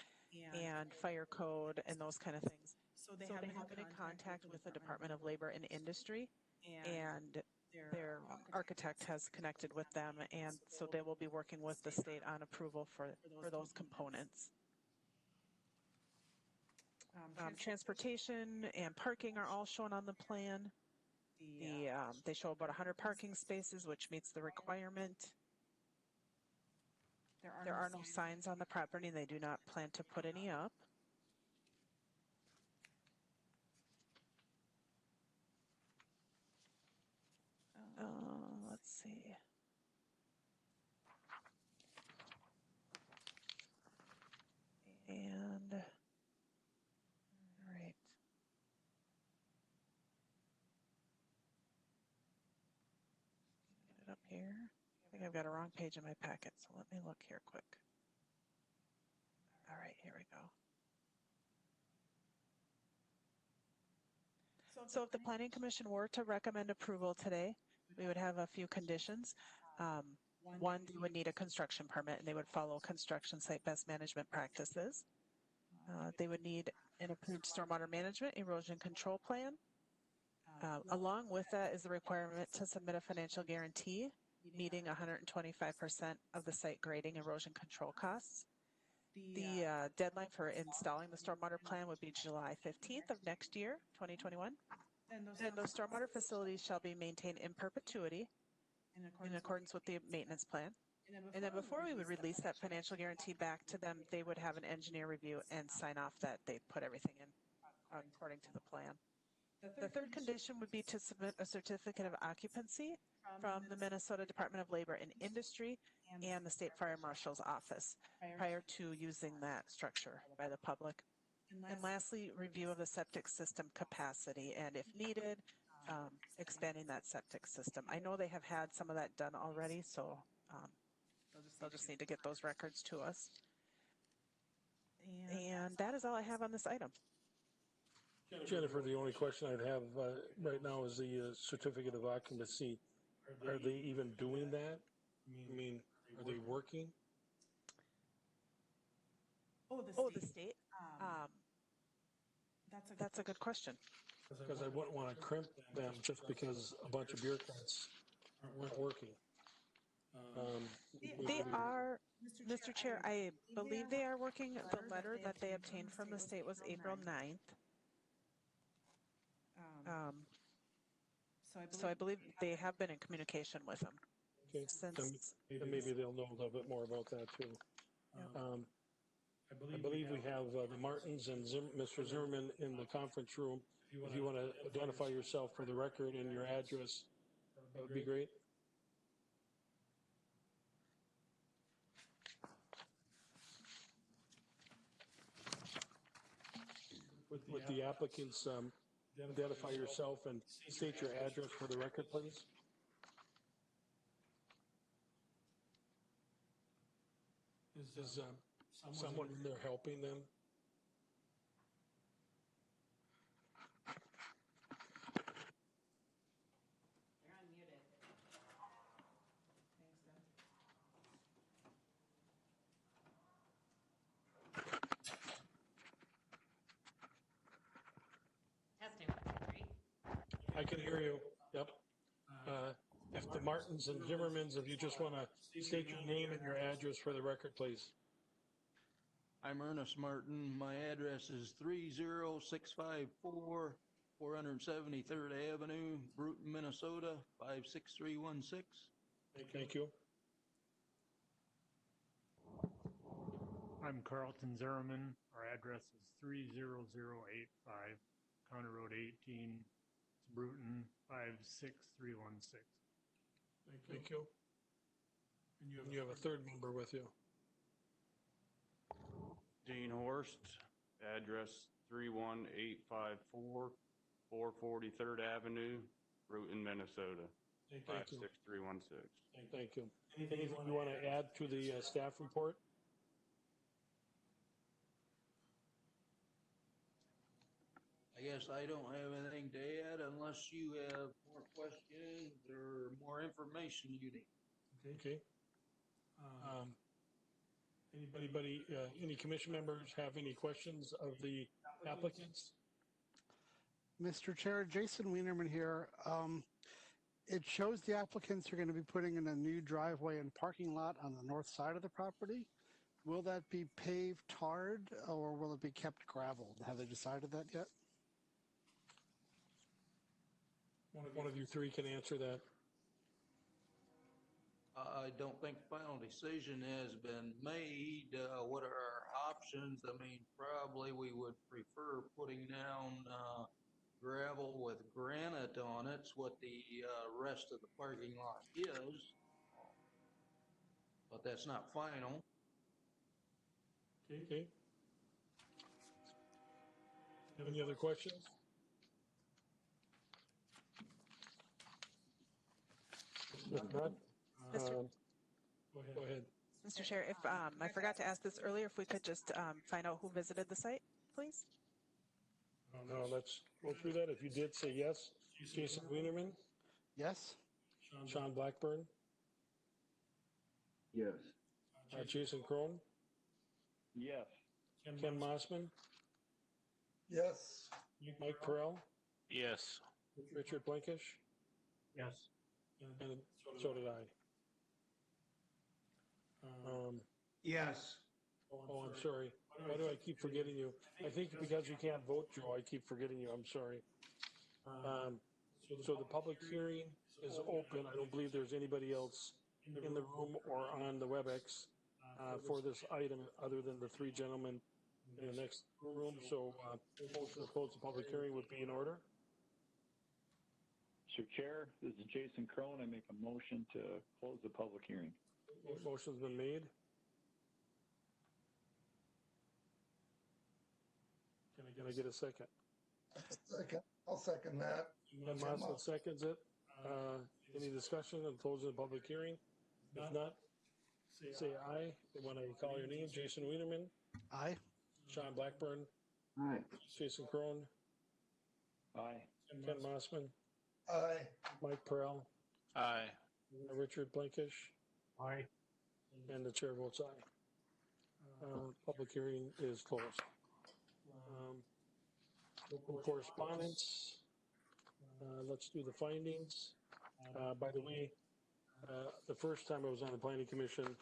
and fire code and those kind of things. So they have been in contact with the Department of Labor and Industry, and their architect has connected with them, and so they will be working with the state on approval for those components. Transportation and parking are all shown on the plan. They show about 100 parking spaces, which meets the requirement. There are no signs on the property. They do not plan to put any up. Let's see. And, all right. Get it up here. I think I've got a wrong page in my packet, so let me look here quick. All right, here we go. So if the Planning Commission were to recommend approval today, we would have a few conditions. One, they would need a construction permit, and they would follow construction site best management practices. They would need an approved stormwater management erosion control plan. Along with that is the requirement to submit a financial guarantee meeting 125% of the site grading erosion control costs. The deadline for installing the stormwater plan would be July 15th of next year, 2021. And those stormwater facilities shall be maintained in perpetuity in accordance with the maintenance plan. And then before we would release that financial guarantee back to them, they would have an engineer review and sign off that they put everything in according to the plan. The third condition would be to submit a certificate of occupancy from the Minnesota Department of Labor and Industry and the State Fire Marshal's office prior to using that structure by the public. And lastly, review of the septic system capacity and, if needed, expanding that septic system. I know they have had some of that done already, so they'll just need to get those records to us. And that is all I have on this item. Jennifer, the only question I'd have right now is the certificate of occupancy. Are they even doing that? I mean, are they working? Oh, the state? That's a good question. Because I wouldn't want to crimp them just because a bunch of bureaucrats aren't working. They are, Mr. Chair, I believe they are working. The letter that they obtained from the state was April 9th. So I believe they have been in communication with them. Okay, then maybe they'll know a little bit more about that too. I believe we have the Martins and Mr. Zimmerman in the conference room. If you want to identify yourself for the record and your address, that would be great. With the applicants, identify yourself and state your address for the record, please. Is someone in there helping them? You're unmuted. Testing, 1, 2, 3. I can hear you. Yep. If the Martins and Zimmermans, if you just want to state your name and your address for the record, please. I'm Ernest Martin. My address is 30654 473rd Avenue, Bruton, Minnesota, 56316. Thank you. I'm Carlton Zimmerman. Our address is 30085 County Road 18, Bruton, 56316. Thank you. And you have a third member with you. Dean Horst, address 31854 443rd Avenue, Bruton, Minnesota, 56316. Thank you. Anything you want to add to the staff report? I guess I don't have anything to add unless you have more questions or more information you need. Okay. Any commission members have any questions of the applicants? Mr. Chair, Jason Wienerman here. It shows the applicants are going to be putting in a new driveway and parking lot on the north side of the property. Will that be paved tarred or will it be kept gravel? Have they decided that yet? One of you three can answer that. I don't think final decision has been made. What are our options? I mean, probably we would prefer putting down gravel with granite on it. It's what the rest of the parking lot is. But that's not final. Okay. Any other questions? If not, go ahead. Mr. Chair, if I forgot to ask this earlier, if we could just find out who visited the site, please? No, let's go through that. If you did, say yes. Jason Wienerman? Yes. Sean Blackburn? Yes. Jason Crone? Yes. Ken Mossman? Yes. Mike Perrell? Yes. Richard Blankish? Yes. And so did I. Yes. Oh, I'm sorry. Why do I keep forgetting you? I think because you can't vote, Joe, I keep forgetting you. I'm sorry. So the public hearing is open. I don't believe there's anybody else in the room or on the WebEx for this item other than the three gentlemen in the next room. So motion to close the public hearing would be in order. Mr. Chair, this is Jason Crone. I make a motion to close the public hearing. Motion's been made. Can I get a second? I'll second that. Ken Mossman seconds it. Any discussion on closing the public hearing? If not, say aye. When I call your name, Jason Wienerman. Aye. Sean Blackburn. Aye. Jason Crone. Aye. Ken Mossman. Aye. Mike Perrell. Aye. Richard Blankish. Aye. And the chair votes aye. Public hearing is closed. No correspondence. Let's do the findings. By the way, the first time I was on the planning commission,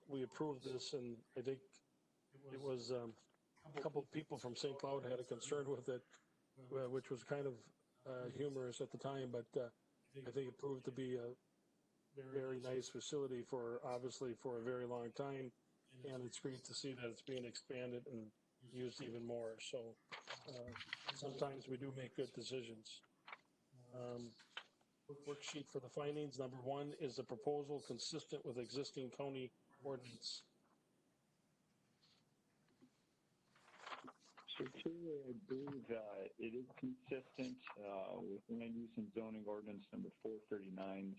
we approved this, and I think it was a couple of people from St. Cloud had a concern with it, which was kind of humorous at the time, but I think it proved to be a very nice facility obviously for a very long time, and it's great to see that it's being expanded and used even more. So sometimes we do make good decisions. Worksheet for the findings. Number one, is the proposal consistent with existing county ordinance? So Chair, I believe it is consistent with land use and zoning ordinance number 439.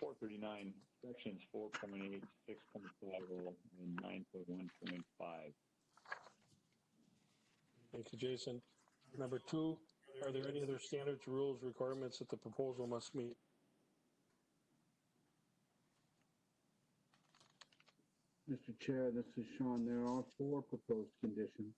439, sections 4.8, 6.5, and 9.1.5. Thank you, Jason. Number two, are there any other standards, rules, requirements that the proposal must meet? Mr. Chair, this is Sean. There are 4 proposed conditions.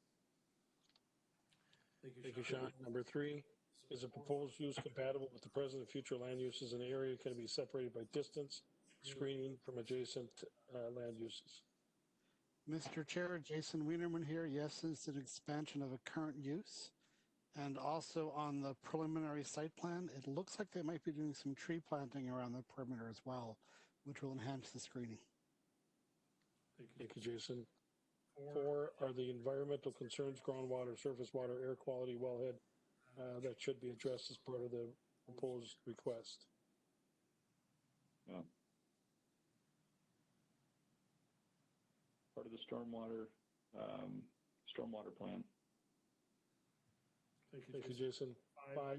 Thank you, Sean. Number three, Is the proposed use compatible with the present and future land uses in the area? Can it be separated by distance, screening from adjacent land uses? Mr. Chair, Jason Wienerman here. Yes, it's an expansion of a current use. And also on the preliminary site plan, it looks like they might be doing some tree planting around the perimeter as well, which will enhance the screening. Thank you, Jason. 4 are the environmental concerns, groundwater, surface water, air quality, wellhead, that should be addressed as part of the proposed request. Yeah. Part of the stormwater plan. Thank you, Jason. 5,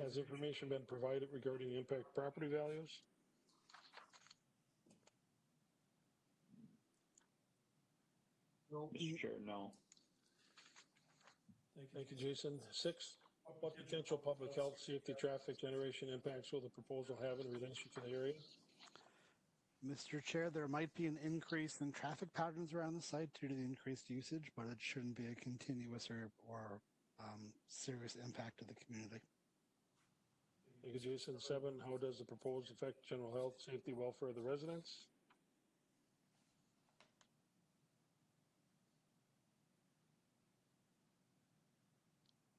has information been provided regarding the impact property values? Mr. Chair, no. Thank you, Jason. 6, what potential public health, safety, traffic generation impacts will the proposal have in relation to the area? Mr. Chair, there might be an increase in traffic patterns around the site due to the increased usage, but it shouldn't be a continuous or serious impact to the community. Thank you, Jason. 7, how does the proposed affect general health, safety, welfare of the residents?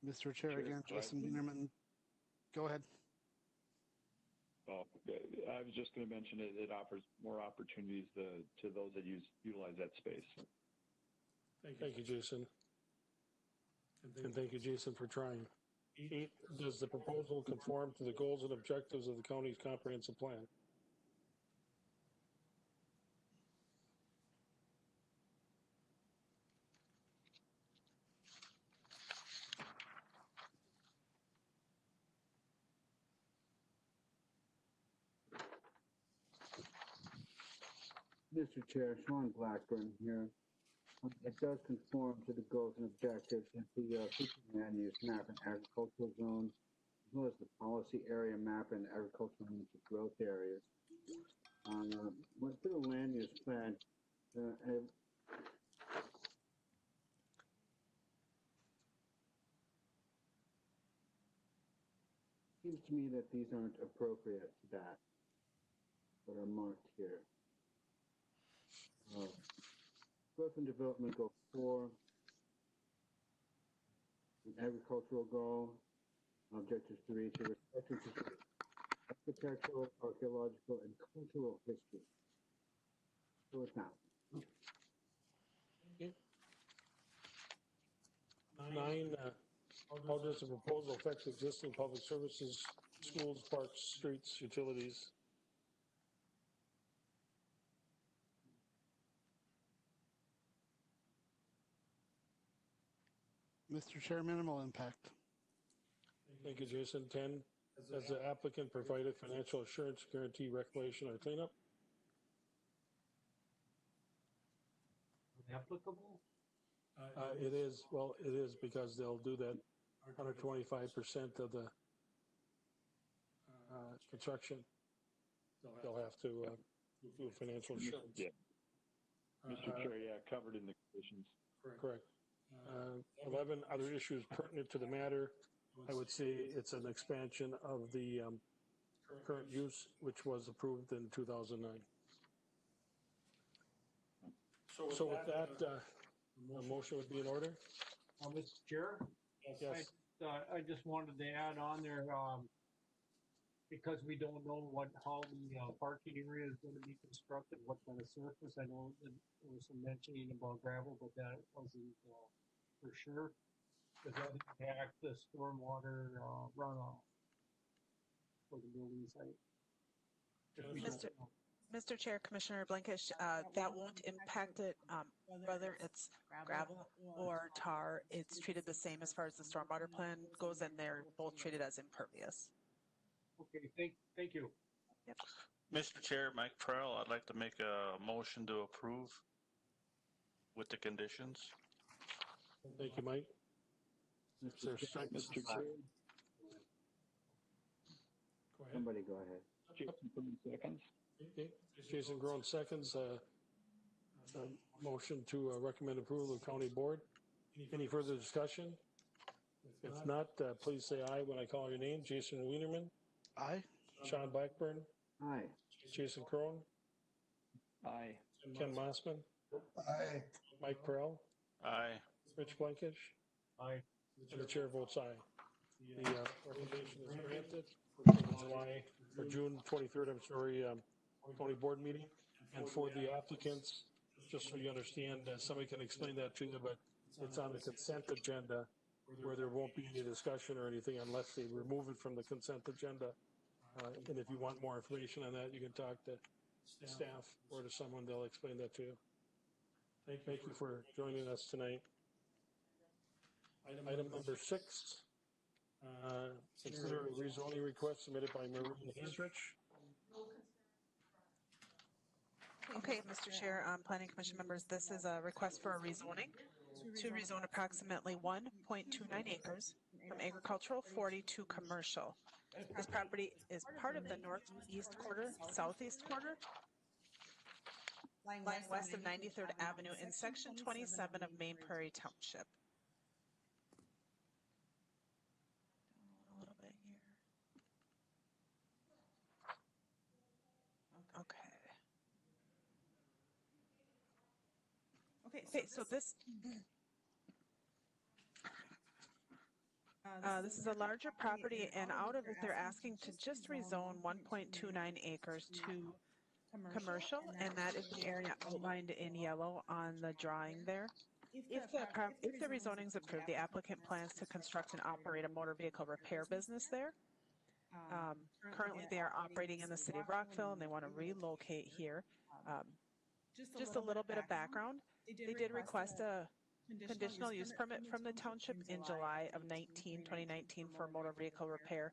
Mr. Chair, again, Jason Wienerman, go ahead. Oh, I was just going to mention it offers more opportunities to those that utilize that space. Thank you, Jason. And thank you, Jason, for trying. 8, does the proposal conform to the goals and objectives of the county's comprehensive plan? Mr. Chair, Sean Blackburn here. It does conform to the goals and objectives of the future land use map and agricultural zone, as well as the policy area map and agricultural growth areas. Went through the land use plan. It seems to me that these aren't appropriate to that, that are marked here. Growth and development goal 4, an agricultural goal, objectives 3 to respect and preserve architectural, archaeological, and cultural history. So it's not. Okay. 9, how does the proposal affect existing public services, schools, parks, streets, utilities? Mr. Chair, minimal impact. Thank you, Jason. 10, has the applicant provided financial assurance, guarantee, reclamation, or cleanup? Applicable? It is, well, it is because they'll do that 125% of the construction. They'll have to do a financial assurance. Yeah. Mr. Chair, yeah, covered in the conditions. Correct. 11, other issues pertinent to the matter. I would say it's an expansion of the current use, which was approved in 2009. So with that, a motion would be in order. Mr. Chair? Yes. I just wanted to add on there, because we don't know how the parking area is going to be constructed, what kind of surface. I know there was some mentioning about gravel, but that wasn't for sure. Does that impact the stormwater runoff for the building site? Mr. Chair, Commissioner Blankish, that won't impact it, whether it's gravel or tar. It's treated the same as far as the stormwater plan goes, and they're both treated as impervious. Okay, thank you. Yep. Mr. Chair, Mike Farrell, I'd like to make a motion to approve with the conditions. Thank you, Mike. Mr. Chair. Somebody go ahead. Jason, 30 seconds. Okay. Jason Groen seconds. Motion to recommend approval of the county board. Any further discussion? If not, please say aye when I call your name. Jason Wienerman. Aye. Sean Blackburn. Aye. Jason Crone. Aye. Ken Mossman. Aye. Mike Perrell. Aye. Rich Blankish. Aye. And the chair votes aye. The recommendation is granted for June 23rd, county board meeting. And for the applicants, just so you understand, somebody can explain that to you, but it's on the consent agenda where there won't be any discussion or anything unless they remove it from the consent agenda. And if you want more information on that, you can talk to staff or to someone, they'll explain that to you. Thank you for joining us tonight. Item number 6, consider a rezoning request submitted by Maureen Hasrich. Okay, Mr. Chair, Planning Commission members, this is a request for a rezoning to rezone approximately 1.29 acres from agricultural 40 to commercial. This property is part of the northeast quarter, southeast quarter, lying west of 93rd Avenue in Section 27 of Main Prairie Township. A little bit here. Okay. Okay, so this this is a larger property, and out of it, they're asking to just rezone 1.29 acres to commercial, and that is the area outlined in yellow on the drawing there. If the rezoning is approved, the applicant plans to construct and operate a motor vehicle repair business there. Currently, they are operating in the city of Rockville, and they want to relocate here. Just a little bit of background. They did request a conditional use permit from the township in July of 2019 for motor vehicle repair.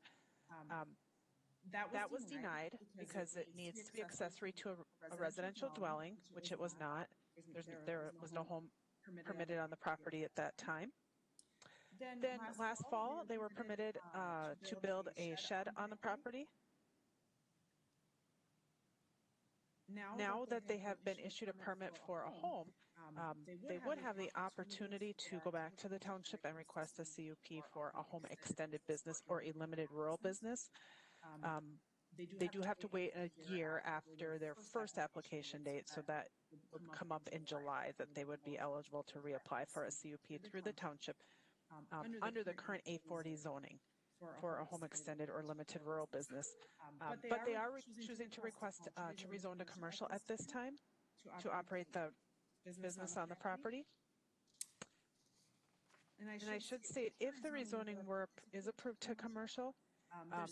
That was denied because it needs to be accessory to a residential dwelling, which it was not. There was no home permitted on the property at that time. Then last fall, they were permitted to build a shed on the property. Now that they have been issued a permit for a home, they would have the opportunity to go back to the township and request a CUP for a home extended business or a limited rural business. They do have to wait a year after their first application date, so that would come up in July that they would be eligible to reapply for a CUP through the township under the current A40 zoning for a home extended or limited rural business. But they are choosing to request to rezone to commercial at this time to operate the business on the property. And I should state, if the rezoning is approved to commercial,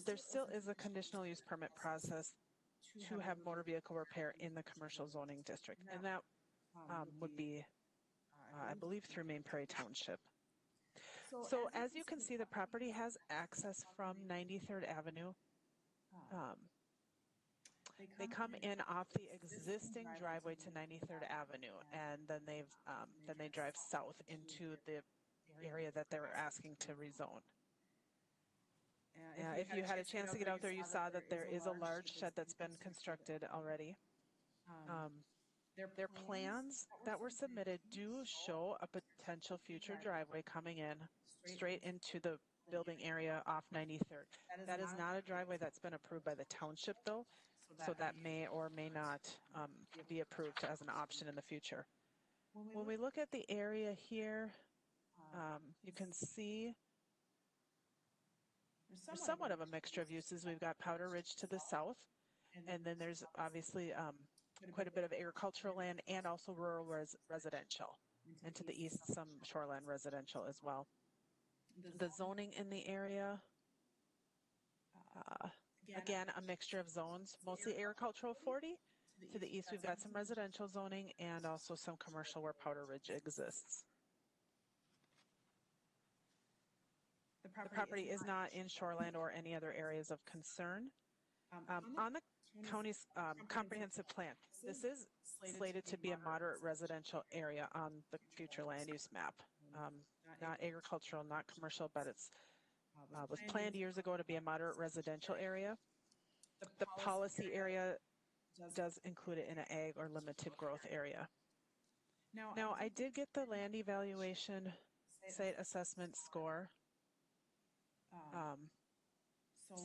there still is a conditional use permit process to have motor vehicle repair in the commercial zoning district. And that would be, I believe, through Main Prairie Township. So as you can see, the property has access from 93rd Avenue. They come in off the existing driveway to 93rd Avenue, and then they drive south into the area that they were asking to rezone. If you had a chance to get out there, you saw that there is a large shed that's been constructed already. Their plans that were submitted do show a potential future driveway coming in straight into the building area off 93rd. That is not a driveway that's been approved by the township, though, so that may or may not be approved as an option in the future. When we look at the area here, you can see there's somewhat of a mixture of uses. We've got Powder Ridge to the south, and then there's obviously quite a bit of agricultural land and also rural residential. And to the east, some shoreland residential as well. The zoning in the area, again, a mixture of zones, mostly agricultural 40. To the east, we've got some residential zoning and also some commercial where Powder Ridge exists. The property is not in shoreland or any other areas of concern. On the county's comprehensive plan, this is slated to be a moderate residential area on the future land use map. Not agricultural, not commercial, but it's was planned years ago to be a moderate residential area. The policy area does include it in an ag or limited growth area. Now, I did get the land evaluation site assessment score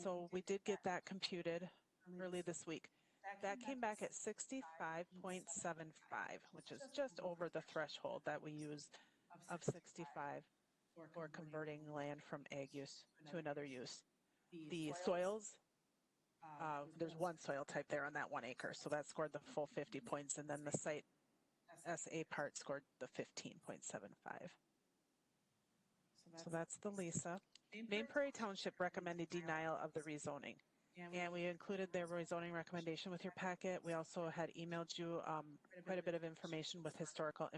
So we did get that computed early this week. That came back at 65.75, which is just over the threshold that we use of 65 for converting land from ag use to another use. The soils, there's one soil type there on that 1 acre, so that scored the full 50 points, and then the site SA part scored the 15.75. So that's the Lisa. Main Prairie Township recommended denial of the rezoning. And we included their rezoning recommendation with your packet. We also had emailed you quite a bit of information with historical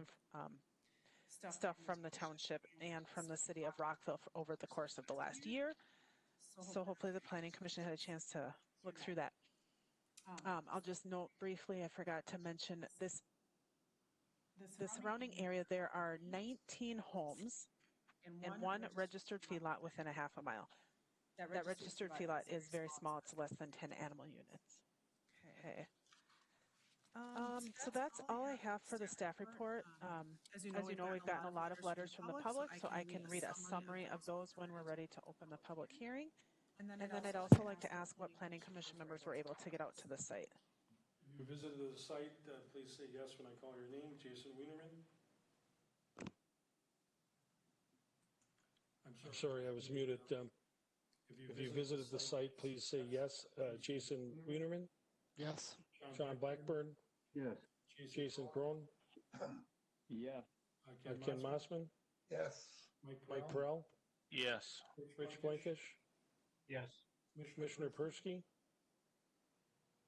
stuff from the township and from the city of Rockville over the course of the last year. So hopefully the Planning Commission had a chance to look through that. I'll just note briefly, I forgot to mention this. The surrounding area, there are 19 homes and one registered feedlot within a half a mile. That registered feedlot is very small. It's less than 10 animal units. Okay. So that's all I have for the staff report. As you know, we've gotten a lot of letters from the public, so I can read a summary of those when we're ready to open the public hearing. And then I'd also like to ask what Planning Commission members were able to get out to the site. If you visited the site, please say yes when I call your name. Jason Wienerman. I'm sorry, I was muted. If you visited the site, please say yes. Jason Wienerman? Yes. John Blackburn? Yes. Jason Crone? Yes. Ken Mossman? Yes. Mike Perrell? Yes. Rich Blankish? Yes. Commissioner Persky?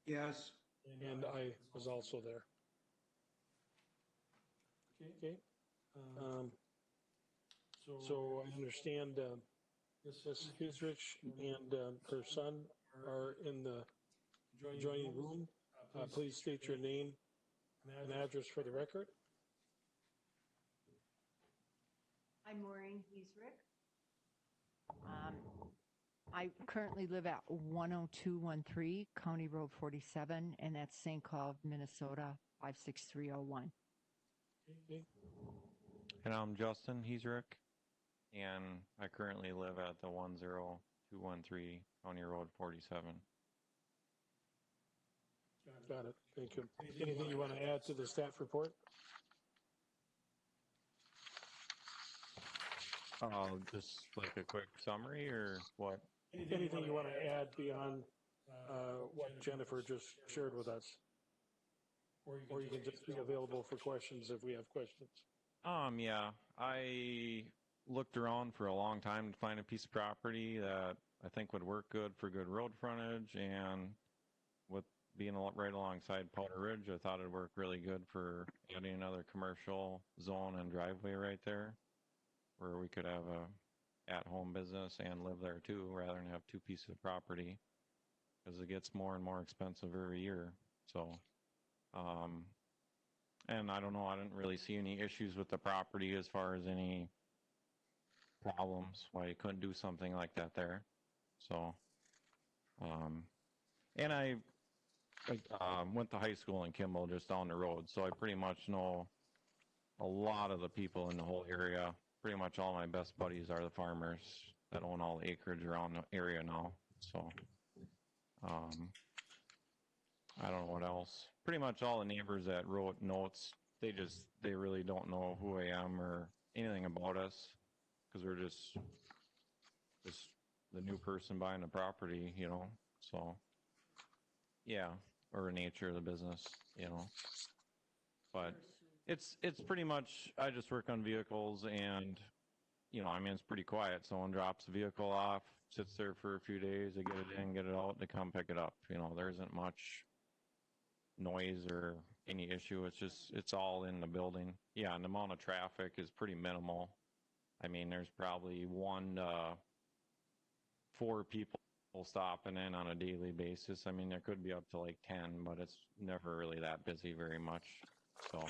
Yes. And I was also there. Okay. So I understand Ms. Hisrich and her son are in the adjoining room. Please state your name and address for the record. I'm Maureen Hiesrick. I currently live at 10213 County Road 47, and that's St. Cloud, Minnesota 56301. Okay. And I'm Justin Hiesrick, and I currently live at the 10213 County Road 47. Got it. Thank you. Anything you want to add to the staff report? Just like a quick summary or what? Anything you want to add beyond what Jennifer just shared with us? Or you can just be available for questions if we have questions. Yeah, I looked around for a long time to find a piece of property that I think would work good for good road frontage, and with being right alongside Powder Ridge, I thought it'd work really good for adding another commercial zone and driveway right there, where we could have a at-home business and live there too, rather than have two pieces of property, because it gets more and more expensive every year. So, and I don't know, I didn't really see any issues with the property as far as any problems why you couldn't do something like that there. So, and I went to high school in Kimball, just down the road, so I pretty much know a lot of the people in the whole area. Pretty much all my best buddies are the farmers that own all the acreage around the area now. So, I don't know what else. Pretty much all the neighbors that wrote notes, they really don't know who I am or anything about us, because we're just the new person buying the property, you know. So, yeah, or the nature of the business, you know. But it's pretty much, I just work on vehicles, and, you know, I mean, it's pretty quiet. Someone drops a vehicle off, sits there for a few days, they get it in, get it out, they come pick it up. You know, there isn't much noise or any issue. It's all in the building. Yeah, and the amount of traffic is pretty minimal. I mean, there's probably 1 to 4 people stopping in on a daily basis. I mean, there could be up to like 10, but it's never really that busy very much. So,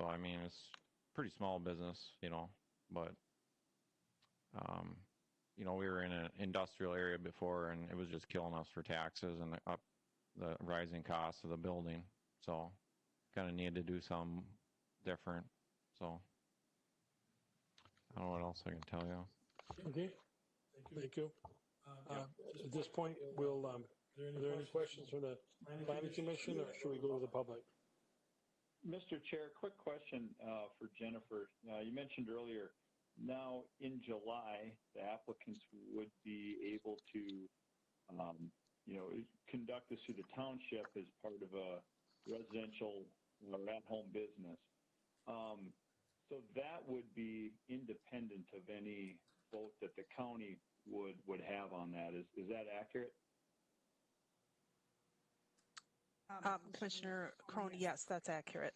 I mean, it's pretty small business, you know, but, you know, we were in an industrial area before, and it was just killing us for taxes and the rising costs of the building. So, kind of needed to do something different. So, I don't know what else I can tell you. Okay, thank you. At this point, are there any questions from the planning commission, or should we go to the public? Mr. Chair, quick question for Jennifer. You mentioned earlier, now in July, the applicants would be able to, conduct this through the township as part of a residential or at-home business. So that would be independent of any vote that the county would have on that. Is that accurate? Commissioner Crone, yes, that's accurate.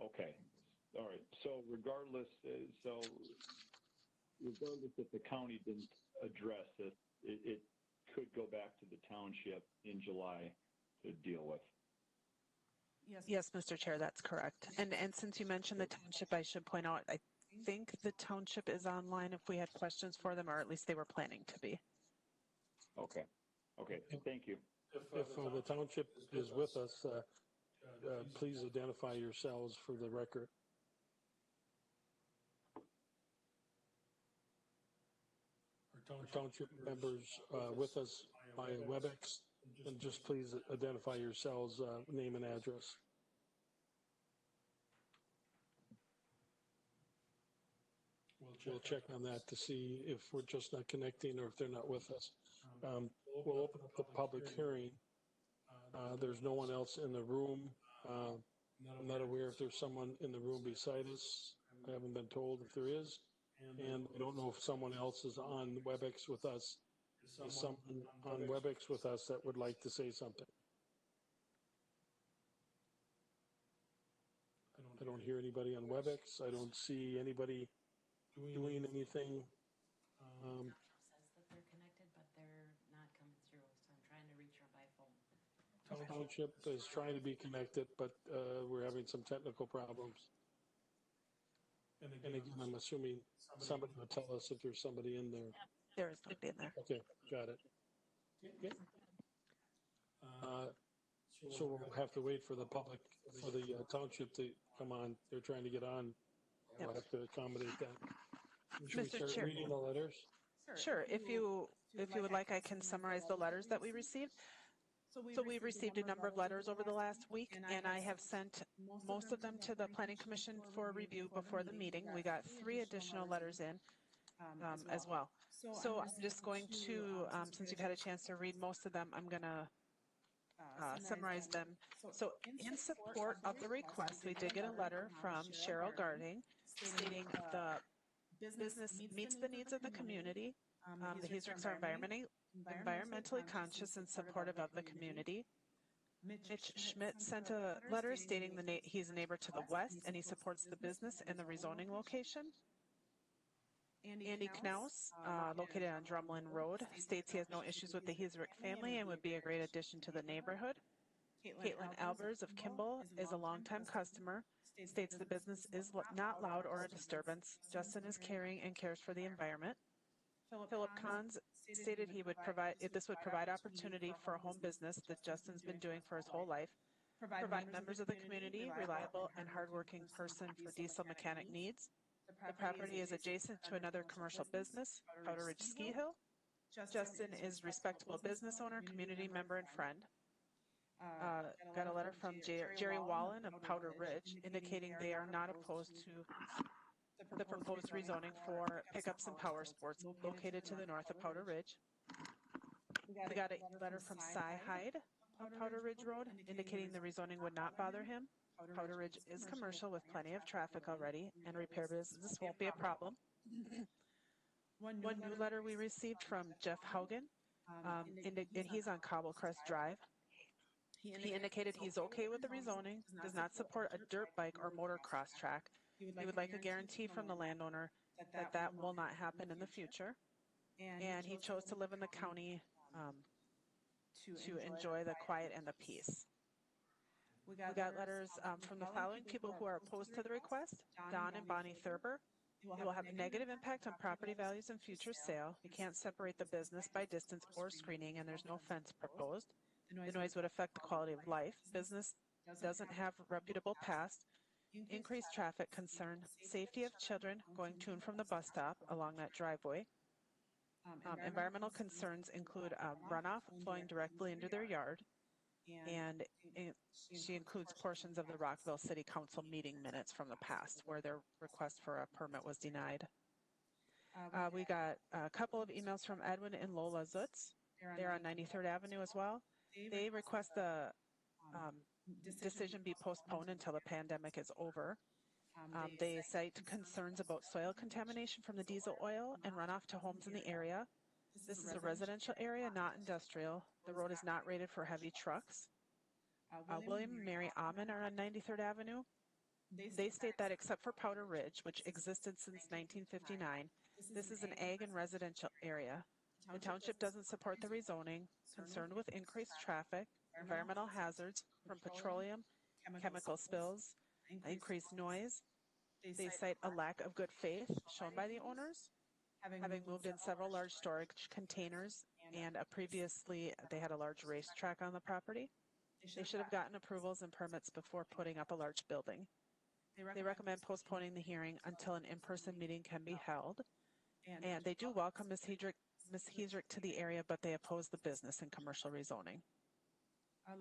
Okay. All right. So regardless that the county didn't address it, it could go back to the township in July to deal with. Yes, Mr. Chair, that's correct. And since you mentioned the township, I should point out, I think the township is online if we had questions for them, or at least they were planning to be. Okay. Okay. Thank you. If the township is with us, please identify yourselves for the record. Our township members with us via WebEx, and just please identify yourselves, name and address. We'll check on that to see if we're just not connecting or if they're not with us. We'll open up the public hearing. There's no one else in the room. I'm not aware if there's someone in the room beside us. I haven't been told if there is. And I don't know if someone else is on WebEx with us. Is someone on WebEx with us that would like to say something? I don't hear anybody on WebEx. I don't see anybody doing anything. Says that they're connected, but they're not coming through, so I'm trying to reach her by phone. Township is trying to be connected, but we're having some technical problems. And again, I'm assuming somebody will tell us if there's somebody in there. There is nobody in there. Okay, got it. Okay. So we'll have to wait for the public, for the township to come on. They're trying to get on. We'll have to accommodate that. Should we Mr. start Chair. reading the letters? Sure. If you would like, I can summarize the letters that we received. So we received a number of letters over the last week, and I have sent most of them to the Planning Commission for review before the meeting. We got 3 additional letters in as well. So I'm just going to, since you've had a chance to read most of them, I'm going to summarize them. So in support of the request, we did get a letter from Cheryl Garding stating the business meets the needs of the community. The Hesricks are environmentally conscious and supportive of the community. Mitch Schmidt sent a letter stating he's a neighbor to the west and he supports the business and the rezoning location. Andy Knaus, located on Drumlin Road, states he has no issues with the Hesrick family and would be a great addition to the neighborhood. Caitlin Albers of Kimball is a longtime customer, states the business is not loud or a disturbance. Justin is caring and cares for the environment. Philip Kahns stated this would provide opportunity for a home business that Justin's been doing for his whole life, provide members of the community reliable and hardworking person for diesel mechanic needs. The property is adjacent to another commercial business, Powder Ridge Ski Hill. Justin is respectable business owner, community member, and friend. Got a letter from Jerry Wallen of Powder Ridge indicating they are not opposed to the proposed rezoning for pickups and power sports located to the north of Powder Ridge. We got a letter from Cy Hyde of Powder Ridge Road indicating the rezoning would not bother him. Powder Ridge is commercial with plenty of traffic already, and repair business won't be a problem. One new letter we received from Jeff Haugen, and he's on Cobblecrest Drive. He indicated he's okay with the rezoning, does not support a dirt bike or motocross track. He would like a guarantee from the landowner that will not happen in the future. And he chose to live in the county to enjoy the quiet and the peace. We got letters from the following people who are opposed to the request: Don and Bonnie Thurber. It will have a negative impact on property values and future sale. You can't separate the business by distance or screening, and there's no fence proposed. The noise would affect the quality of life. Business doesn't have a reputable past. increased traffic concern, safety of children going to and from the bus stop along that driveway. Environmental concerns include runoff flowing directly into their yard, and she includes portions of the Rockville City Council meeting minutes from the past where their request for a permit was denied. We got a couple of emails from Edwin and Lola Zutz. They're on 93rd Avenue as well. They request the decision be postponed until the pandemic is over. They cite concerns about soil contamination from the diesel oil and runoff to homes in the area. This is a residential area, not industrial. The road is not rated for heavy trucks. William and Mary Amon are on 93rd Avenue. They state that except for Powder Ridge, which existed since 1959, this is an ag and residential area. The township doesn't support the rezoning, concerned with increased traffic, environmental hazards from petroleum, chemical spills, increased noise. They cite a lack of good faith shown by the owners, having moved in several large storage containers, and previously they had a large racetrack on the property. They should have gotten approvals and permits before putting up a large building. They recommend postponing the hearing until an in-person meeting can be held. And they do welcome Ms. Hedrick to the area, but they oppose the business and commercial rezoning.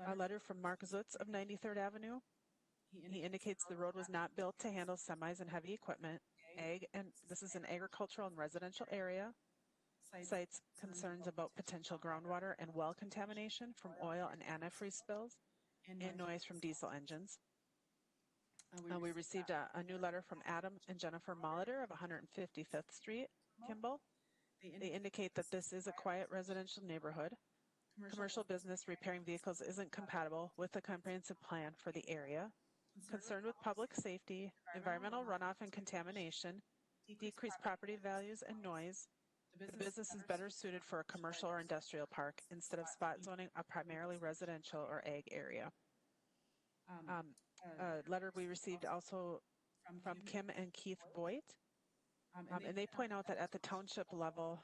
A letter from Mark Zutz of 93rd Avenue. He indicates the road was not built to handle semis and heavy equipment. And this is an agricultural and residential area. Cites concerns about potential groundwater and well contamination from oil and antifreeze spills and noise from diesel engines. We received a new letter from Adam and Jennifer Molitor of 155th Street, Kimball. They indicate that this is a quiet residential neighborhood. Commercial business repairing vehicles isn't compatible with the comprehensive plan for the area. Concerned with public safety, environmental runoff and contamination, decreased property values and noise, the business is better suited for a commercial or industrial park instead of spot zoning a primarily residential or ag area. A letter we received also from Kim and Keith Boyd. And they point out that at the township level,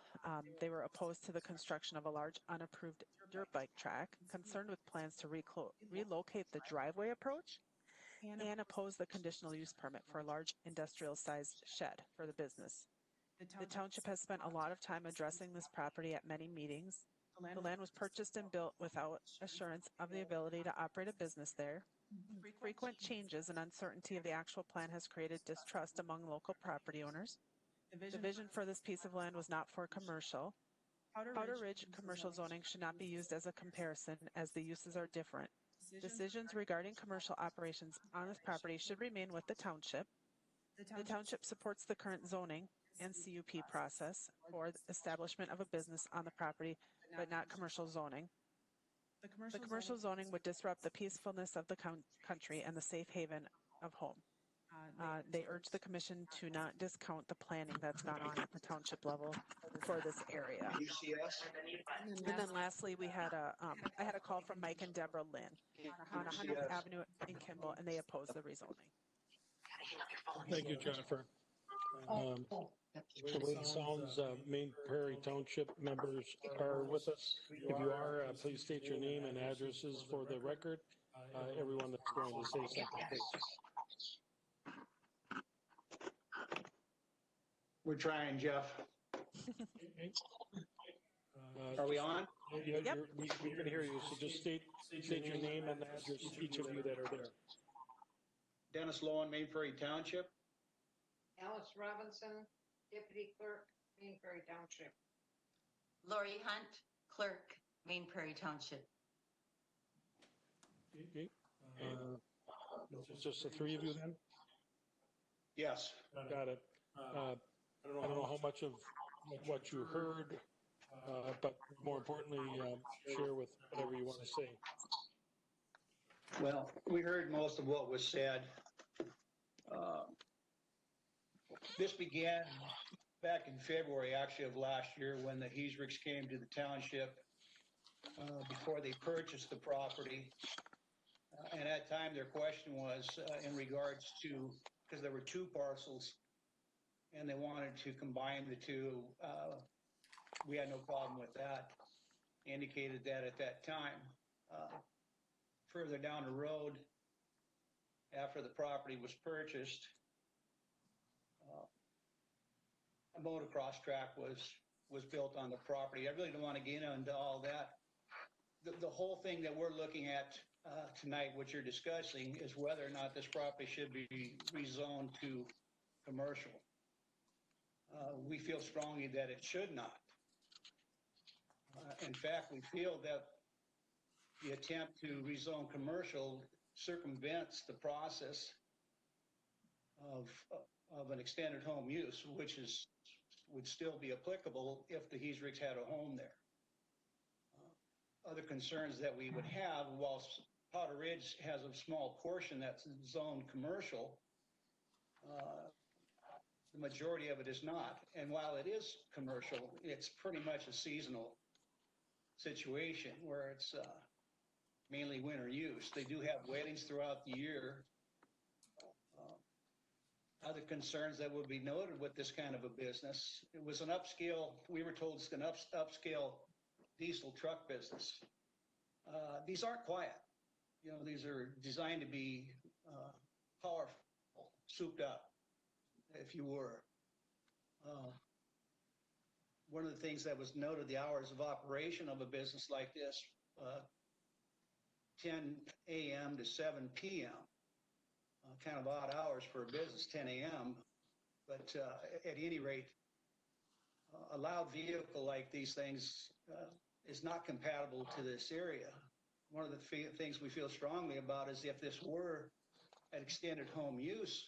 they were opposed to the construction of a large unapproved dirt bike track, concerned with plans to relocate the driveway approach, and oppose the conditional use permit for a large industrial-sized shed for the business. The township has spent a lot of time addressing this property at many meetings. The land was purchased and built without assurance of the ability to operate a business there. Frequent changes and uncertainty of the actual plan has created distrust among local property owners. The vision for this piece of land was not for commercial. Powder Ridge commercial zoning should not be used as a comparison, as the uses are different. Decisions regarding commercial operations on this property should remain with the township. The township supports the current zoning and CUP process for the establishment of a business on the property, but not commercial zoning. The commercial zoning would disrupt the peacefulness of the country and the safe haven of home. They urge the commission to not discount the planning that's gone on at the township level for this area. And then lastly, we had I had a call from Mike and Deborah Lynn on 100th Avenue in Kimball, and they oppose the rezoning. Thank you, Jennifer. The way it sounds, Main Prairie Township members are with us. If you are, please state your name and addresses for the record. Everyone that's going to say something, please. We're trying, Jeff. Are we on? Yeah, yep. We can hear you, so just state your name and address, each of you that are there. Dennis Lowen, Main Prairie Township. Alice Robinson, Deputy Clerk, Main Prairie Township. Lori Hunt, Clerk, Main Prairie Township. Okay. It's just the three of you then? Yes. Got it. I don't know how much of what you heard, but more importantly, share with whatever you want to say. Well, we heard most of what was said. This began back in February, actually, of last year when the Hedricks came to the township before they purchased the property. And at that time, their question was in regards to, because there were two parcels, and they wanted to combine the two. We had no problem with that. Indicated that at that time. Further down the road, after the property was purchased, a motocross track was built on the property. I really don't want to get into all that. The whole thing that we're looking at tonight, what you're discussing, is whether or not this property should be rezoned to commercial. We feel strongly that it should not. In fact, we feel that the attempt to rezone commercial circumvents the process of an extended home use, which would still be applicable if the Heesricks had a home there. Other concerns that we would have, while Powder Ridge has a small portion that's zoned commercial, the majority of it is not. And while it is commercial, it's pretty much a seasonal situation where it's mainly winter use. They do have weddings throughout the year. Other concerns that would be noted with this kind of a business, it was an upscale, we were told it's an upscale diesel truck business. These aren't quiet. You know, these are designed to be powerful, souped up, if you were. One of the things that was noted, the hours of operation of a business like this, 10 a.m. to 7 p.m. Kind of odd hours for a business, 10 a.m. But at any rate, a loud vehicle like these things is not compatible to this area. One of the things we feel strongly about is if this were an extended home use,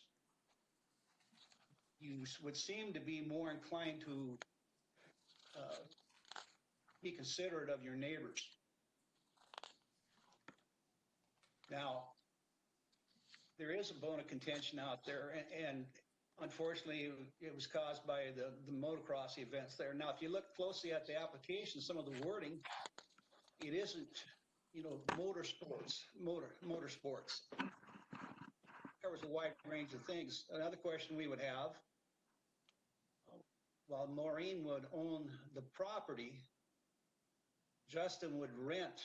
you would seem to be more inclined to be considerate of your neighbors. Now, there is a bone of contention out there, and unfortunately, it was caused by the motocross events there. Now, if you look closely at the application, some of the wording, it isn't, you know, motorsports. Covers a wide range of things. Another question we would have, while Maureen would own the property, Justin would rent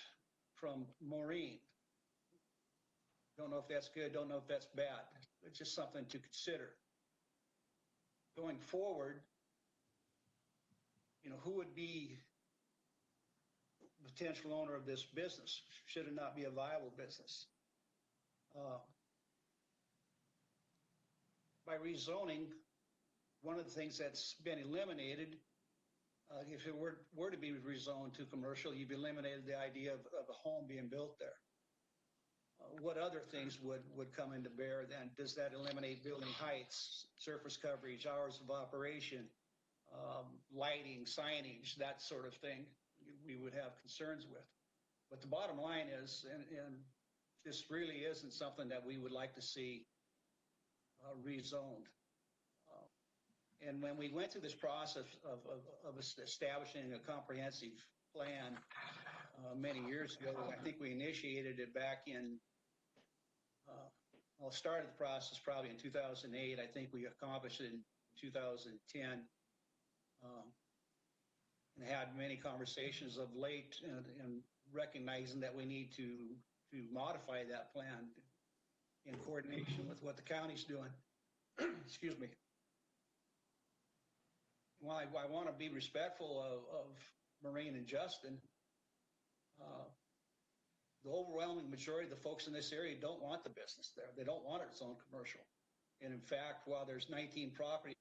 from Maureen. Don't know if that's good, don't know if that's bad. It's just something to consider. Going forward, you know, who would be the potential owner of this business? Should it not be a viable business? By rezoning, one of the things that's been eliminated, if it were to be rezoned to commercial, you've eliminated the idea of a home being built there. What other things would come into bear then? Does that eliminate building heights, surface coverage, hours of operation, lighting, signage, that sort of thing we would have concerns with? But the bottom line is, and this really isn't something that we would like to see rezoned. And when we went through this process of establishing a comprehensive plan many years ago, I think we initiated it back in, well, started the process probably in 2008. I think we accomplished it in 2010. And had many conversations of late and recognizing that we need to modify that plan in coordination with what the county's doing. Excuse me. Well, I want to be respectful of Maureen and Justin. The overwhelming majority of the folks in this area don't want the business there. They don't want it zoned commercial. And in fact, while there's 19 properties,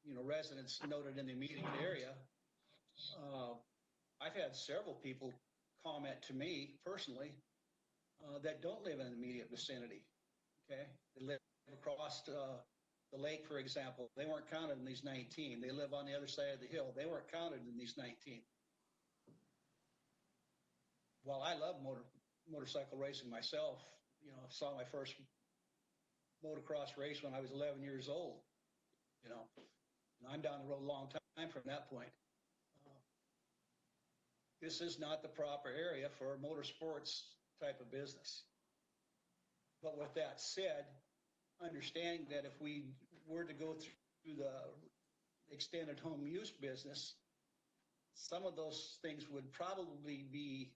you know, residents noted in the immediate area, I've had several people comment to me personally that don't live in the immediate vicinity. Okay, they live across the lake, for example. They weren't counted in these 19. They live on the other side of the hill. They weren't counted in these 19. Well, I love motorcycle racing myself. You know, I saw my first motocross race when I was 11 years old. You know, and I'm down the road a long time from that point. This is not the proper area for a motorsports type of business. But with that said, understanding that if we were to go through the extended home use business, some of those things would probably be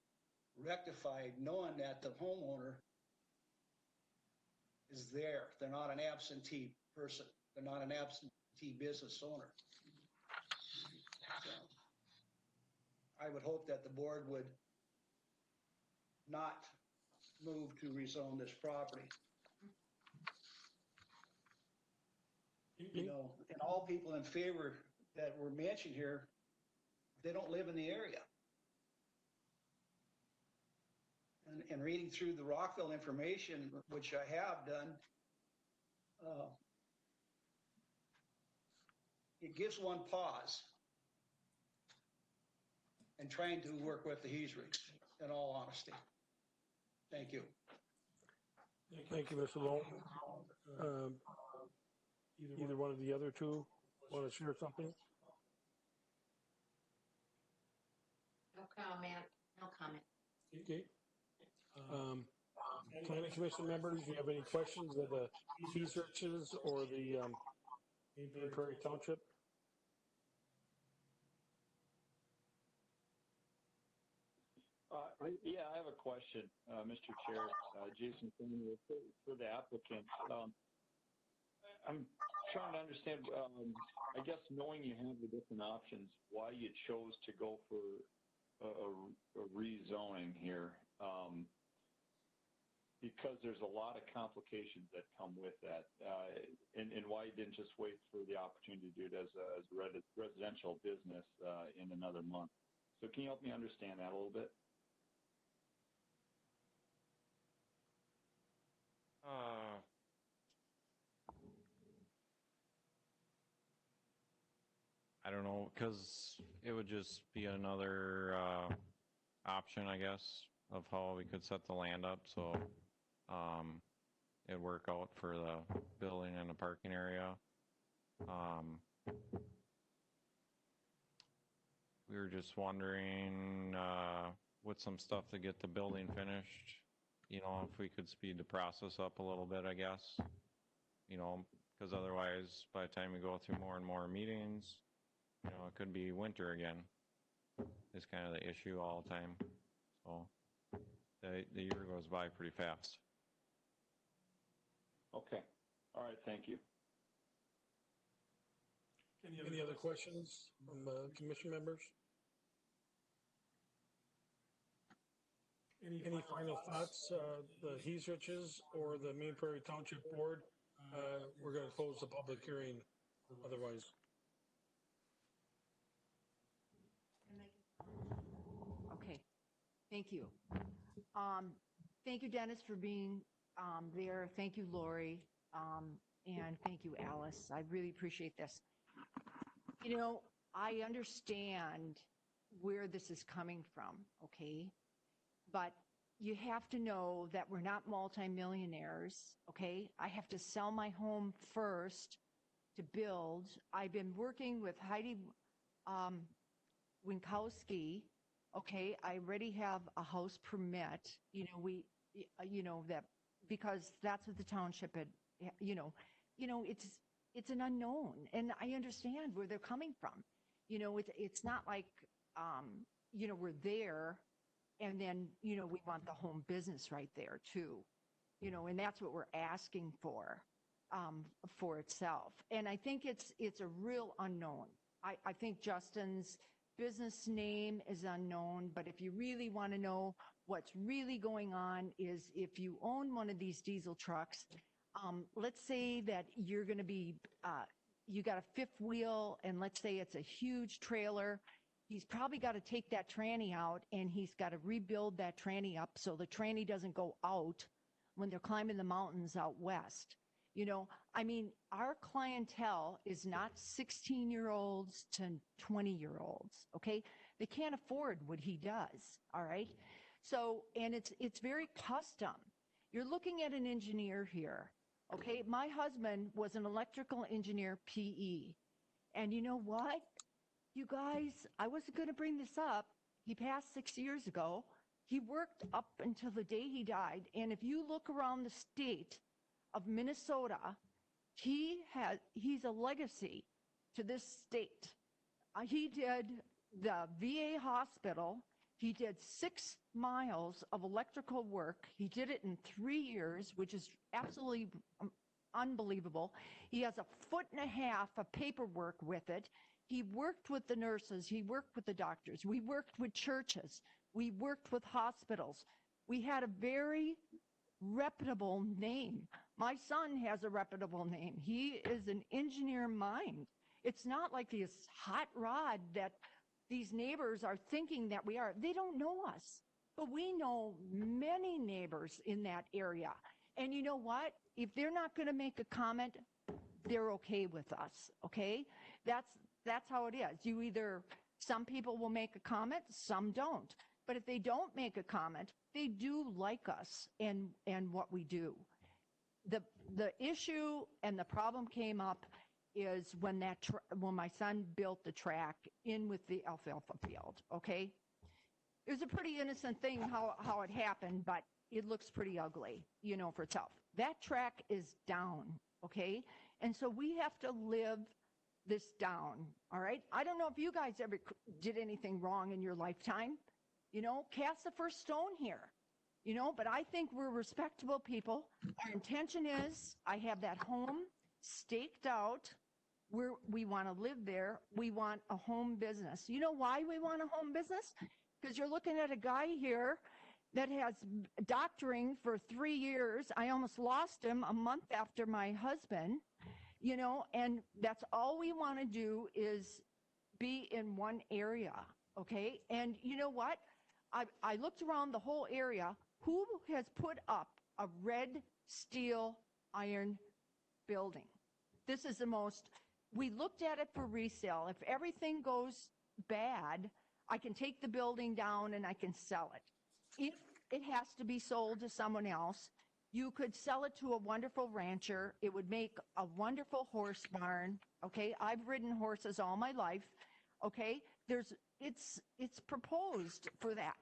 rectified, knowing that the homeowner is there. They're not an absentee person. They're not an absentee business owner. So I would hope that the board would not move to rezone this property. You know, and all people in favor that were mentioned here, they don't live in the area. And reading through the Rockville information, which I have done, it gives one pause in trying to work with the Heesrigs, in all honesty. Thank you. Thank you, Mr. Lowe. Either one of the other two want to share something? No comment. No comment. Okay. Planning Commission members, do you have any questions of the fee searches or the Main Prairie Township? Yeah, I have a question, Mr. Chair. Jason, for the applicant. I'm trying to understand, I guess knowing you have the different options, why you chose to go for a rezoning here. Because there's a lot of complications that come with that, and why you didn't just wait for the opportunity to do it as a residential business in another month. So can you help me understand that a little bit? I don't know, because it would just be another option, I guess, of how we could set the land up. So it'd work out for the building and the parking area. We were just wondering with some stuff to get the building finished, you know, if we could speed the process up a little bit, I guess, you know, because otherwise by the time we go through more and more meetings, you know, it could be winter again. It's kind of the issue all the time. So the year goes by pretty fast. Okay. All right. Thank you. Any other questions from commission members? Any final thoughts, the Heesriches or the Main Prairie Township Board? We're going to close the public hearing otherwise. Okay, thank you. Thank you, Dennis, for being there. Thank you, Lori. And thank you, Alice. I really appreciate this. You know, I understand where this is coming from, okay? But you have to know that we're not multimillionaires, okay? I have to sell my home first to build. I've been working with Heidi Winkowski. Okay, I already have a house permit. You know, that because that's what the township had. You know, it's an unknown, and I understand where they're coming from. You know, it's not like you know, we're there, and then you know we want the home business right there too. You know, and that's what we're asking for itself. And I think it's a real unknown. I think Justin's business name is unknown, but if you really want to know what's really going on is if you own one of these diesel trucks, let's say that you're going to be, you got a fifth wheel, and let's say it's a huge trailer. He's probably got to take that tranny out, and he's got to rebuild that tranny up so the tranny doesn't go out when they're climbing the mountains out west. You know, I mean, our clientele is not 16-year-olds to 20-year-olds, okay? They can't afford what he does, all right? So, and it's very custom. You're looking at an engineer here, okay? My husband was an electrical engineer, PE. And you know what? You guys, I wasn't going to bring this up. He passed 6 years ago. He worked up until the day he died. And if you look around the state of Minnesota, he's a legacy to this state. He did the VA hospital. He did 6 miles of electrical work. He did it in 3 years, which is absolutely unbelievable. He has 1.5 feet of paperwork with it. He worked with the nurses. He worked with the doctors. We worked with churches. We worked with hospitals. We had a very reputable name. My son has a reputable name. He is an engineer mind. It's not like this hot rod that these neighbors are thinking that we are. They don't know us, but we know many neighbors in that area. And you know what? If they're not going to make a comment, they're okay with us, okay? That's how it is. You either, some people will make a comment, some don't. But if they don't make a comment, they do like us and what we do. The issue and the problem came up is when when my son built the track in with the alfalfa field, okay? It was a pretty innocent thing how it happened, but it looks pretty ugly, you know, for itself. That track is down, okay? And so we have to live this down, all right? I don't know if you guys ever did anything wrong in your lifetime, you know, cast the first stone here, you know, but I think we're respectable people. Our intention is, I have that home staked out. We want to live there. We want a home business. You know why we want a home business? Because you're looking at a guy here that has doctoring for 3 years. I almost lost him a month after my husband, you know, and that's all we want to do is be in one area, okay? And you know what? I looked around the whole area. Who has put up a red steel iron building? This is the most, we looked at it for resale. If everything goes bad, I can take the building down and I can sell it. If it has to be sold to someone else, you could sell it to a wonderful rancher. It would make a wonderful horse barn, okay? I've ridden horses all my life, okay? It's proposed for that.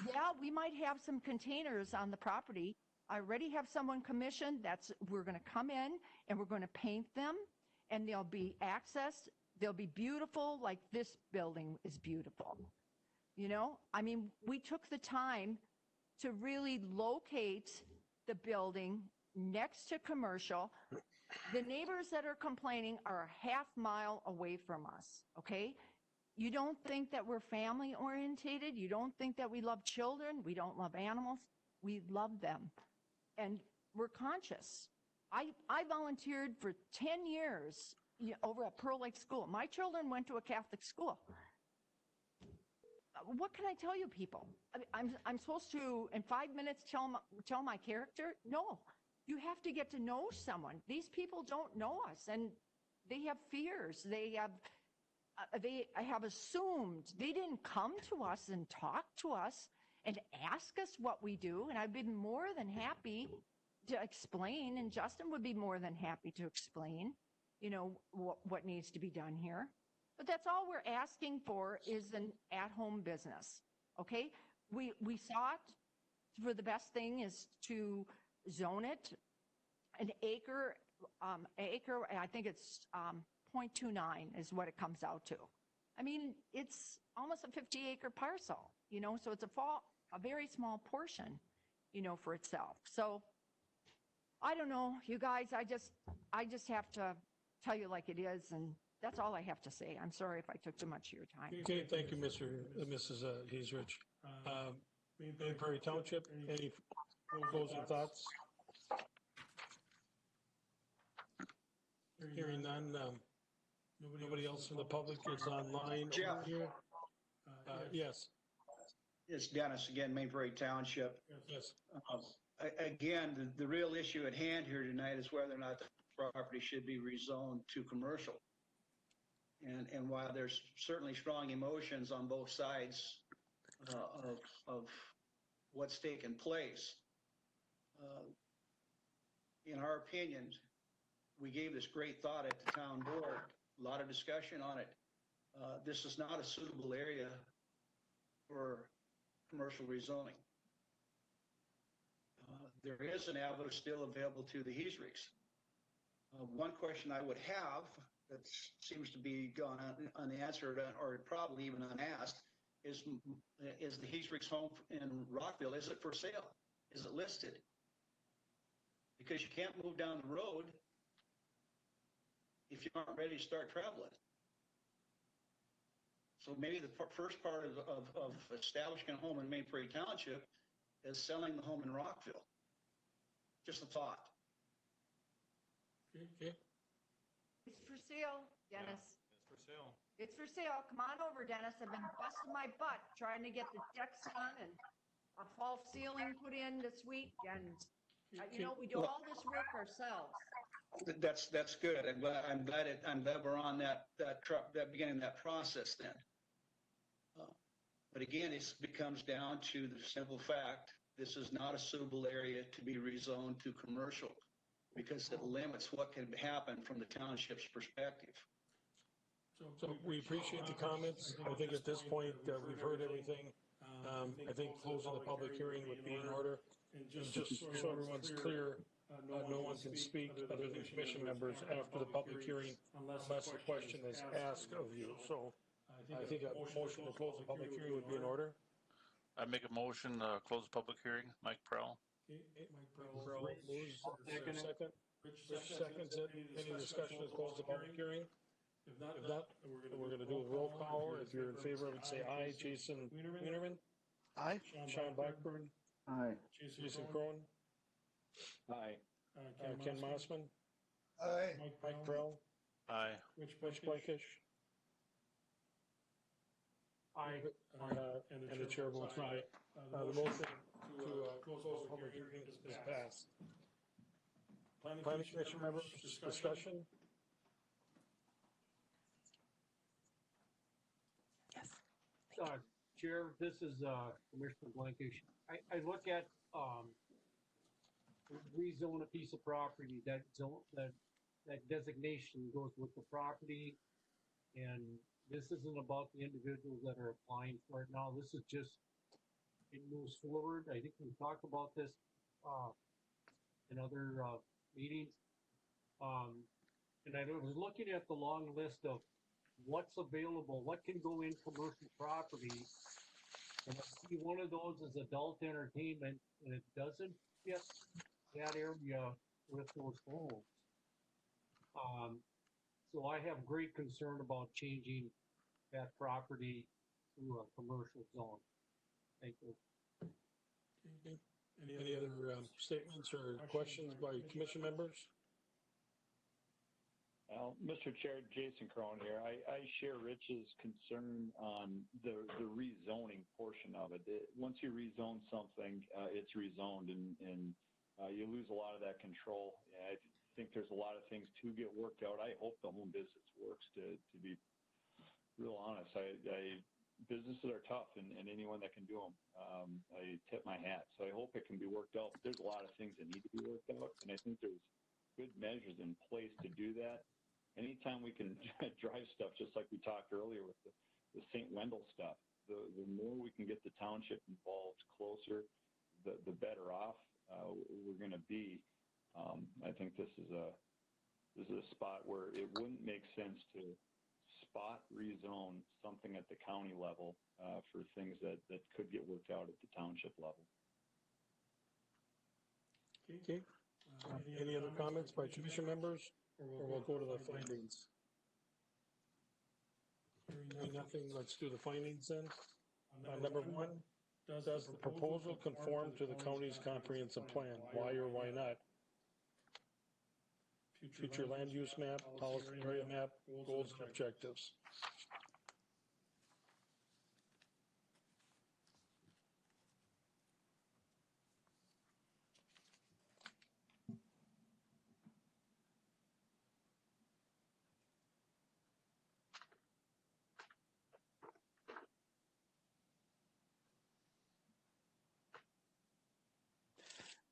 Yeah, we might have some containers on the property. I already have someone commissioned. We're going to come in and we're going to paint them, and they'll be accessed. They'll be beautiful, like this building is beautiful. You know, I mean, we took the time to really locate the building next to commercial. The neighbors that are complaining are a half mile away from us, okay? You don't think that we're family orientated? You don't think that we love children? We don't love animals? We love them. And we're conscious. I volunteered for 10 years over at Pearl Lake School. My children went to a Catholic school. What can I tell you people? I'm supposed to, in 5 minutes, tell my character? No. You have to get to know someone. These people don't know us, and they have fears. They have assumed. They didn't come to us and talk to us and ask us what we do, and I've been more than happy to explain, and Justin would be more than happy to explain, you know, what needs to be done here. But that's all we're asking for is an at-home business, okay? We sought for the best thing is to zone it an acre, I think it's 0.29 is what it comes out to. I mean, it's almost a 50-acre parcel, you know, so it's a very small portion, you know, for itself. So I don't know, you guys, I just have to tell you like it is, and that's all I have to say. I'm sorry if I took too much of your time. Okay, thank you, Mrs. Hazelrich. Main Prairie Township, any closing thoughts? Hearing none. Nobody else from the public is online. Jeff. Here. Yes. It's Dennis again, Main Prairie Township. Yes. Again, the real issue at hand here tonight is whether or not the property should be rezoned to commercial. And while there's certainly strong emotions on both sides of what's taken place, in our opinion, we gave this great thought at the town board, a lot of discussion on it. This is not a suitable area for commercial rezoning. There is an avenue still available to the Heesrichs. One question I would have that seems to be gone unanswered or probably even unasked is the Heesrich's home in Rockville, is it for sale? Is it listed? Because you can't move down the road if you aren't ready to start traveling. So maybe the first part of establishing a home in Main Prairie Township is selling the home in Rockville. Just a thought. Okay. It's for sale, Dennis. It's for sale. It's for sale. Come on over, Dennis. I've been busting my butt trying to get the decks done and a false ceiling put in this week. And, we do all this work ourselves. That's good. I'm glad we're on that beginning of that process then. But again, it becomes down to the simple fact, this is not a suitable area to be rezoned to commercial because it limits what can happen from the township's perspective. So we appreciate the comments. I think at this point, we've heard everything. I think closing the public hearing would be in order. And just so everyone's clear, no one can speak other than commission members after the public hearing unless the question is asked of you. So I think a motion to close the public hearing would be in order. I make a motion to close the public hearing. Mike Prell. Mike Prell moves. Second. Rich seconds it. Any discussion to close the public hearing? If not, we're going to do a roll call. If you're in favor of it, say aye. Jason Wienerman? Aye. Sean Blackburn? Aye. Jason Crone? Aye. Ken Mossman? Aye. Mike Prell? Aye. Rich Blankish? Aye. And the chair votes aye. The motion to close the public hearing is passed. Planning Commission members, discussion? Yes. Chair, this is Commissioner Blankish. I look at rezone a piece of property, that designation goes with the property, and this isn't about the individuals that are applying for it now. This is just, it moves forward. I think we talked about this in other meetings. And I was looking at the long list of what's available, what can go in commercial property. And I see one of those is adult entertainment, and it doesn't fit that area with those homes. So I have great concern about changing that property to a commercial zone. Thank you. Okay. Any other statements or questions by commission members? Well, Mr. Chair, Jason Crone here. I share Rich's concern on the rezoning portion of it. Once you rezone something, it's rezoned, and you lose a lot of that control. I think there's a lot of things to get worked out. I hope the home business works, to be real honest. Businesses are tough, and anyone that can do them, I tip my hat. So I hope it can be worked out. But there's a lot of things that need to be worked out, and I think there's good measures in place to do that. Anytime we can drive stuff, just like we talked earlier with the St. Wendell stuff, the more we can get the township involved closer, the better off we're going to be. I think this is a spot where it wouldn't make sense to spot rezone something at the county level for things that could get worked out at the township level. Okay. Any other comments by commission members? Or we'll go to the findings. Hearing nothing, let's do the findings then. Number one, does the proposal conform to the county's comprehensive plan? Why or why not? Future land use map, policy area map, goals and objectives.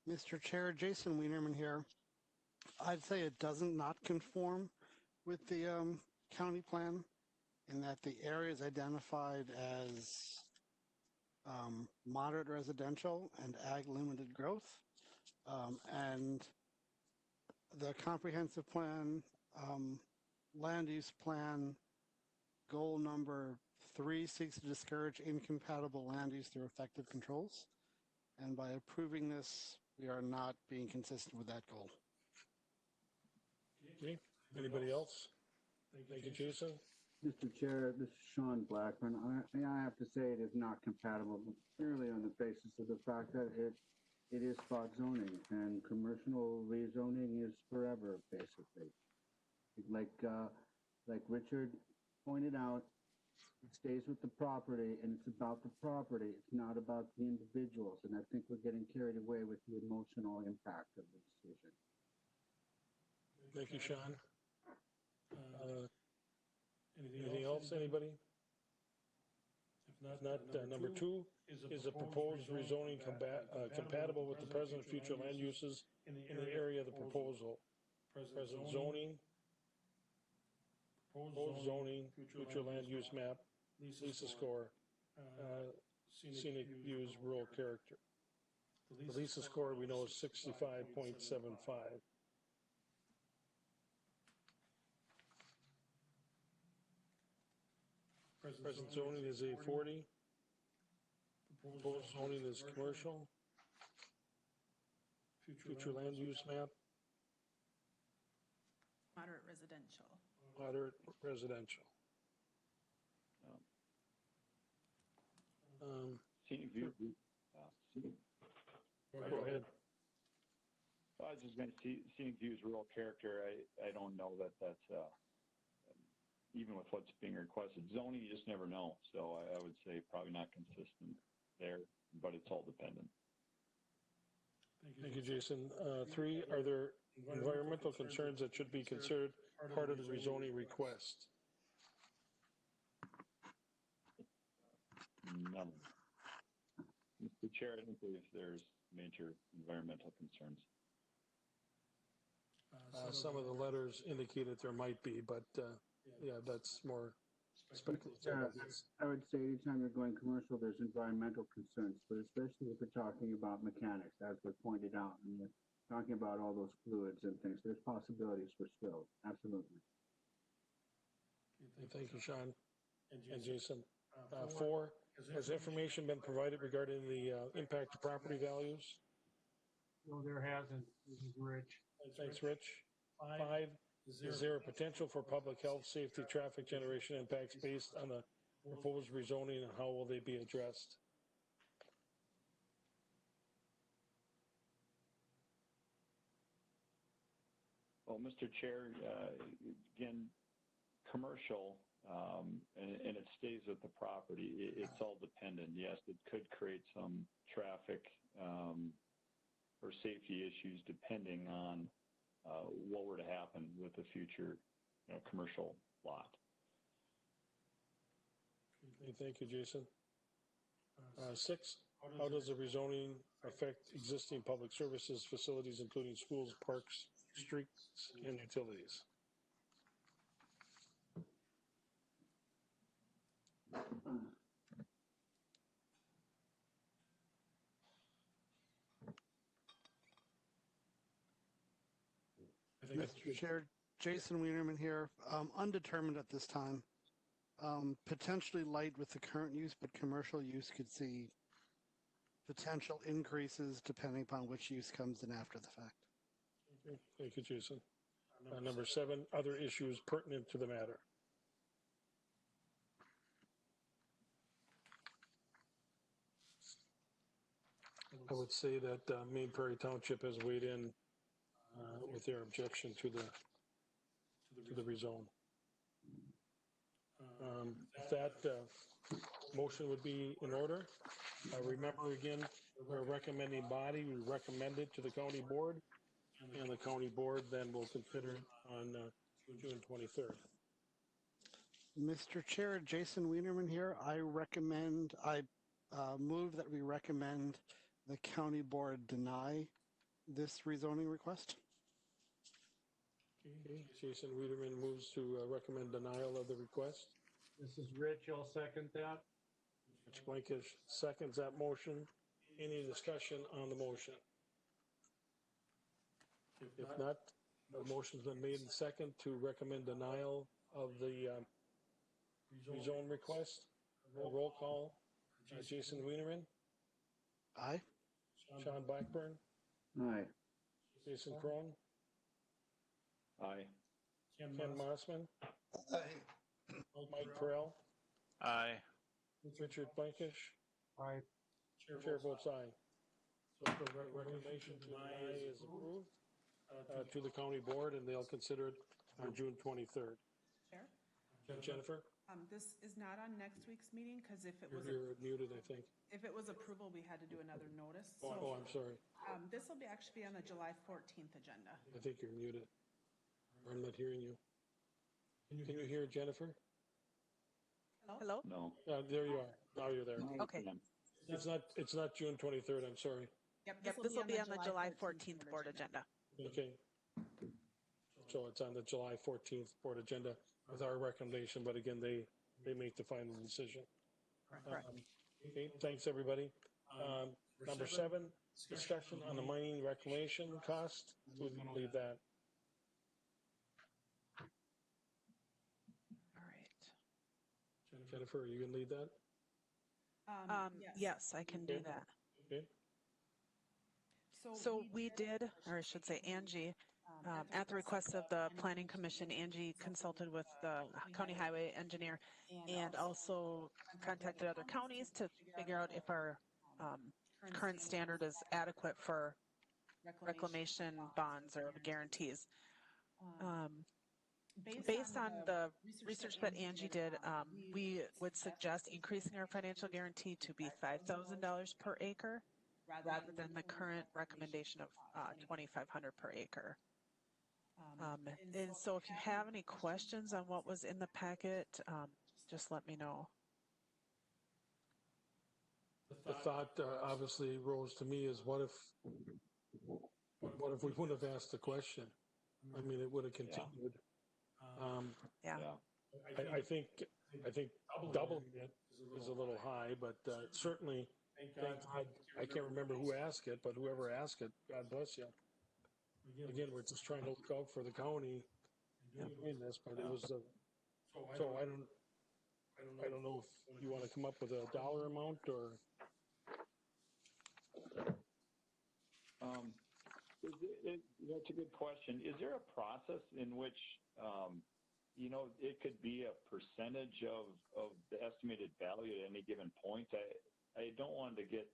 Mr. Chair, Jason Wienerman here. I'd say it doesn't not conform with the county plan in that the areas identified as moderate residential and ag limited growth, and the comprehensive plan, land use plan, goal number 3 seeks to discourage incompatible land use through effective controls. And by approving this, we are not being consistent with that goal. Okay, anybody else? Thank you, Jason. Mr. Chair, this is Sean Blackman. I have to say it is not compatible, purely on the basis of the fact that it is spot zoning, and commercial rezoning is forever, basically. Like Richard pointed out, it stays with the property, and it's about the property. It's not about the individuals, and I think we're getting carried away with the emotional impact of the decision. Thank you, Sean. Anything else, anybody? If not, number 2 is a proposed rezoning compatible with the present and future land uses in the area of the proposal. Present zoning, proposed zoning, future land use map, Lisa score, scenic views, rural character. The Lisa score we know is 65.75. Present zoning is A40. Proposed zoning is commercial. Future land use map, Moderate residential. moderate residential. Scenic view. Go ahead. I was just going to see scenic views, rural character. I don't know that that's even with what's being requested. Zoning, you just never know. So I would say probably not consistent there, but it's all dependent. Thank you, Jason. 3, are there environmental concerns that should be considered part of the rezoning request? None. Mr. Chair, I don't believe there's major environmental concerns. Some of the letters indicated there might be, but yeah, that's more speculative. I would say anytime you're going commercial, there's environmental concerns, but especially if we're talking about mechanics, as was pointed out, and we're talking about all those fluids and things, there's possibilities for spills, absolutely. Thank you, Sean and Jason. 4, has information been provided regarding the impact to property values? No, there hasn't. This is Rich. Thanks, Rich. 5, is there a potential for public health, safety, traffic generation impacts based on the proposed rezoning, and how will they be addressed? Well, Mr. Chair, again, commercial, and it stays with the property. It's all dependent. Yes, it could create some traffic or safety issues depending on what were to happen with the future commercial lot. Okay, thank you, Jason. 6, how does the rezoning affect existing public services facilities, including schools, parks, streets, and utilities? Mr. Chair, Jason Wienerman here. Undetermined at this time. Potentially light with the current use, but commercial use could see potential increases depending upon which use comes in after the fact. Okay, thank you, Jason. Number 7, other issues pertinent to the matter. I would say that Main Prairie Township has weighed in with their objection to the rezone. If that motion would be in order, remember again, we're a recommending body. We recommend it to the county board, and the county board then will consider it on June 23rd. Mr. Chair, Jason Wienerman here. I move that we recommend the county board deny this rezoning request. Okay, Jason Wienerman moves to recommend denial of the request. This is Rich. I'll second that. Rich Blankish seconds that motion. Any discussion on the motion? If not, the motion's been made and second to recommend denial of the rezone request. Roll call. Jason Wienerman, Aye. Sean Blackburn, Aye. Jason Crone, Aye. Ken Mossman, Aye. Mike Farrell, Aye. Richard Blankish. Aye. Chair votes aye. So the recommendation to deny is approved to the county board, and they'll consider it on June 23rd. Chair? Jennifer, This is not on next week's meeting, because if it was, you're muted, I think. if it was approval, we had to do another notice. Oh, I'm sorry. This will actually be on the July 14th agenda. I think you're muted. I'm not hearing you. Can you hear Jennifer? Hello? No. There you are. Now you're there. Okay. It's not June 23rd, I'm sorry. Yep, this will be on the July 14th board agenda. Okay. So it's on the July 14th board agenda with our recommendation, but again, they make the final decision. Correct. Okay, thanks, everybody. Number 7, discussion on the mining reclamation cost. We're going to leave that. All right. Jennifer, are you going to lead that? Yes, I can do that. Okay. So we did, or I should say Angie, at the request of the Planning Commission, Angie consulted with the county highway engineer and also contacted other counties to figure out if our current standard is adequate for reclamation bonds or guarantees. Based on the research that Angie did, we would suggest increasing our financial guarantee to be $5,000 per acre rather than the current recommendation of $2,500 per acre. And so if you have any questions on what was in the packet, just let me know. The thought obviously rose to me is what if we wouldn't have asked the question? I mean, it would have continued. Yeah. I think doubling it is a little high, but certainly, thank God, I can't remember who asked it, but whoever asked it, God bless you. Again, we're just trying to look out for the county in this, but it was so I don't know if you want to come up with a dollar amount or. That's a good question. Is there a process in which, it could be a percentage of the estimated value at any given point? I don't want to get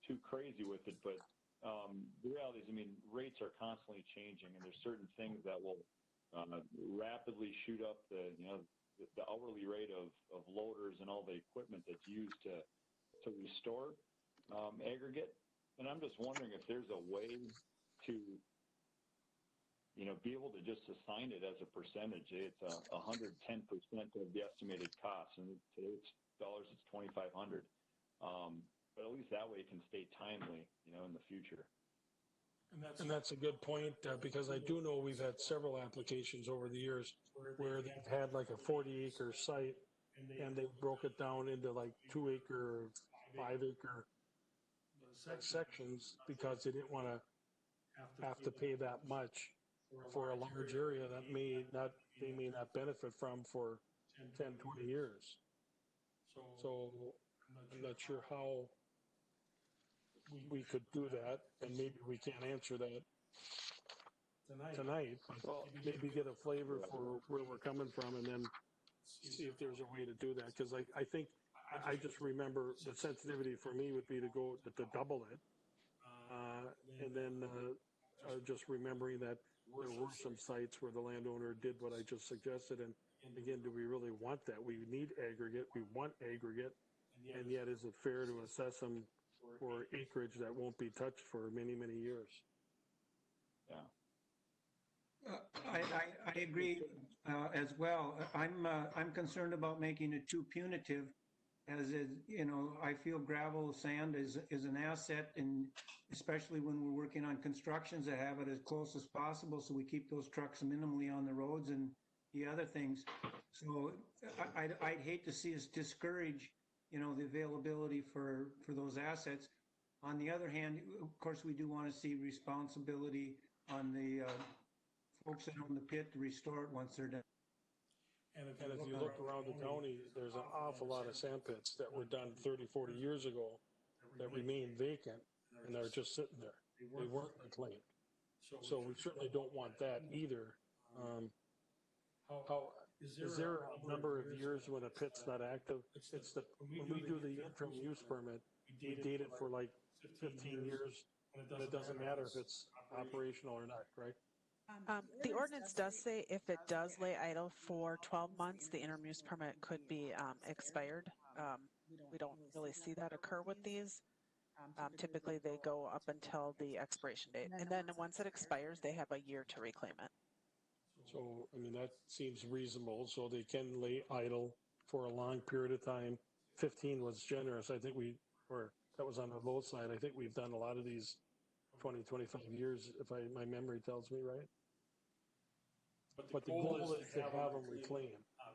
too crazy with it, but the reality is, rates are constantly changing, and there's certain things that will rapidly shoot up the hourly rate of loaders and all the equipment that's used to restore aggregate. And I'm just wondering if there's a way to be able to just assign it as a percentage. It's 110% of the estimated cost, and today it's dollars, it's 2,500. But at least that way it can stay timely, in the future. And that's a good point, because I do know we've had several applications over the years where they've had like a 40-acre site, and they broke it down into like 2-acre, 5-acre sections because they didn't want to have to pay that much for a large area that they may not benefit from for 10, 20 years. So I'm not sure how we could do that, and maybe we can't answer that tonight, but maybe get a flavor for where we're coming from and then see if there's a way to do that. Because I think I just remember the sensitivity for me would be to go to double it, and then just remembering that there were some sites where the landowner did what I just suggested. And again, do we really want that? We need aggregate. We want aggregate. And yet, is it fair to assess them for acreage that won't be touched for many, many years? Yeah. I agree as well. I'm concerned about making it too punitive, as is, I feel gravel, sand is an asset, and especially when we're working on constructions, that have it as close as possible so we keep those trucks minimally on the roads and the other things. So I'd hate to see us discourage, the availability for those assets. On the other hand, of course, we do want to see responsibility on the folks that own the pit to restore it once they're done. And if you look around the county, there's an awful lot of sand pits that were done 30, 40 years ago that remain vacant and they're just sitting there. They weren't reclaimed. So we certainly don't want that either. Is there a number of years when a pit's not active? It's the, when we do the interim use permit, we date it for like 15 years, and it doesn't matter if it's operational or not, right? The ordinance does say if it does lay idle for 12 months, the interim use permit could be expired. We don't really see that occur with these. Typically, they go up until the expiration date. And then once it expires, they have a year to reclaim it. So, I mean, that seems reasonable. So they can lay idle for a long period of time. 15 was generous. I think that was on the low side. I think we've done a lot of these 20, 25 years, if my memory tells me right. But the goal is to have them reclaimed,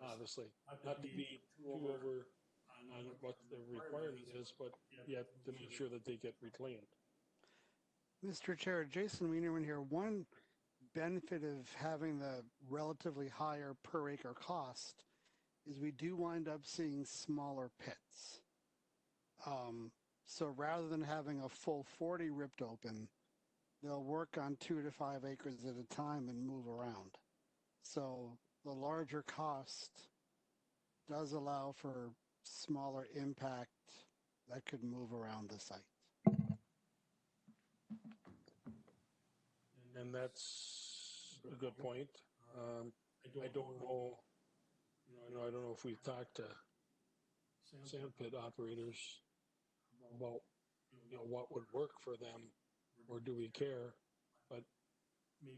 obviously, not to be too over on what the requirement is, but yet to make sure that they get reclaimed. Mr. Chair, Jason Wienerman here. One benefit of having the relatively higher per acre cost is we do wind up seeing smaller pits. So rather than having a full 40 ripped open, they'll work on 2 to 5 acres at a time and move around. So the larger cost does allow for smaller impact that could move around the site. And that's a good point. I don't know, I don't know if we've talked to sand pit operators about, what would work for them, or do we care? But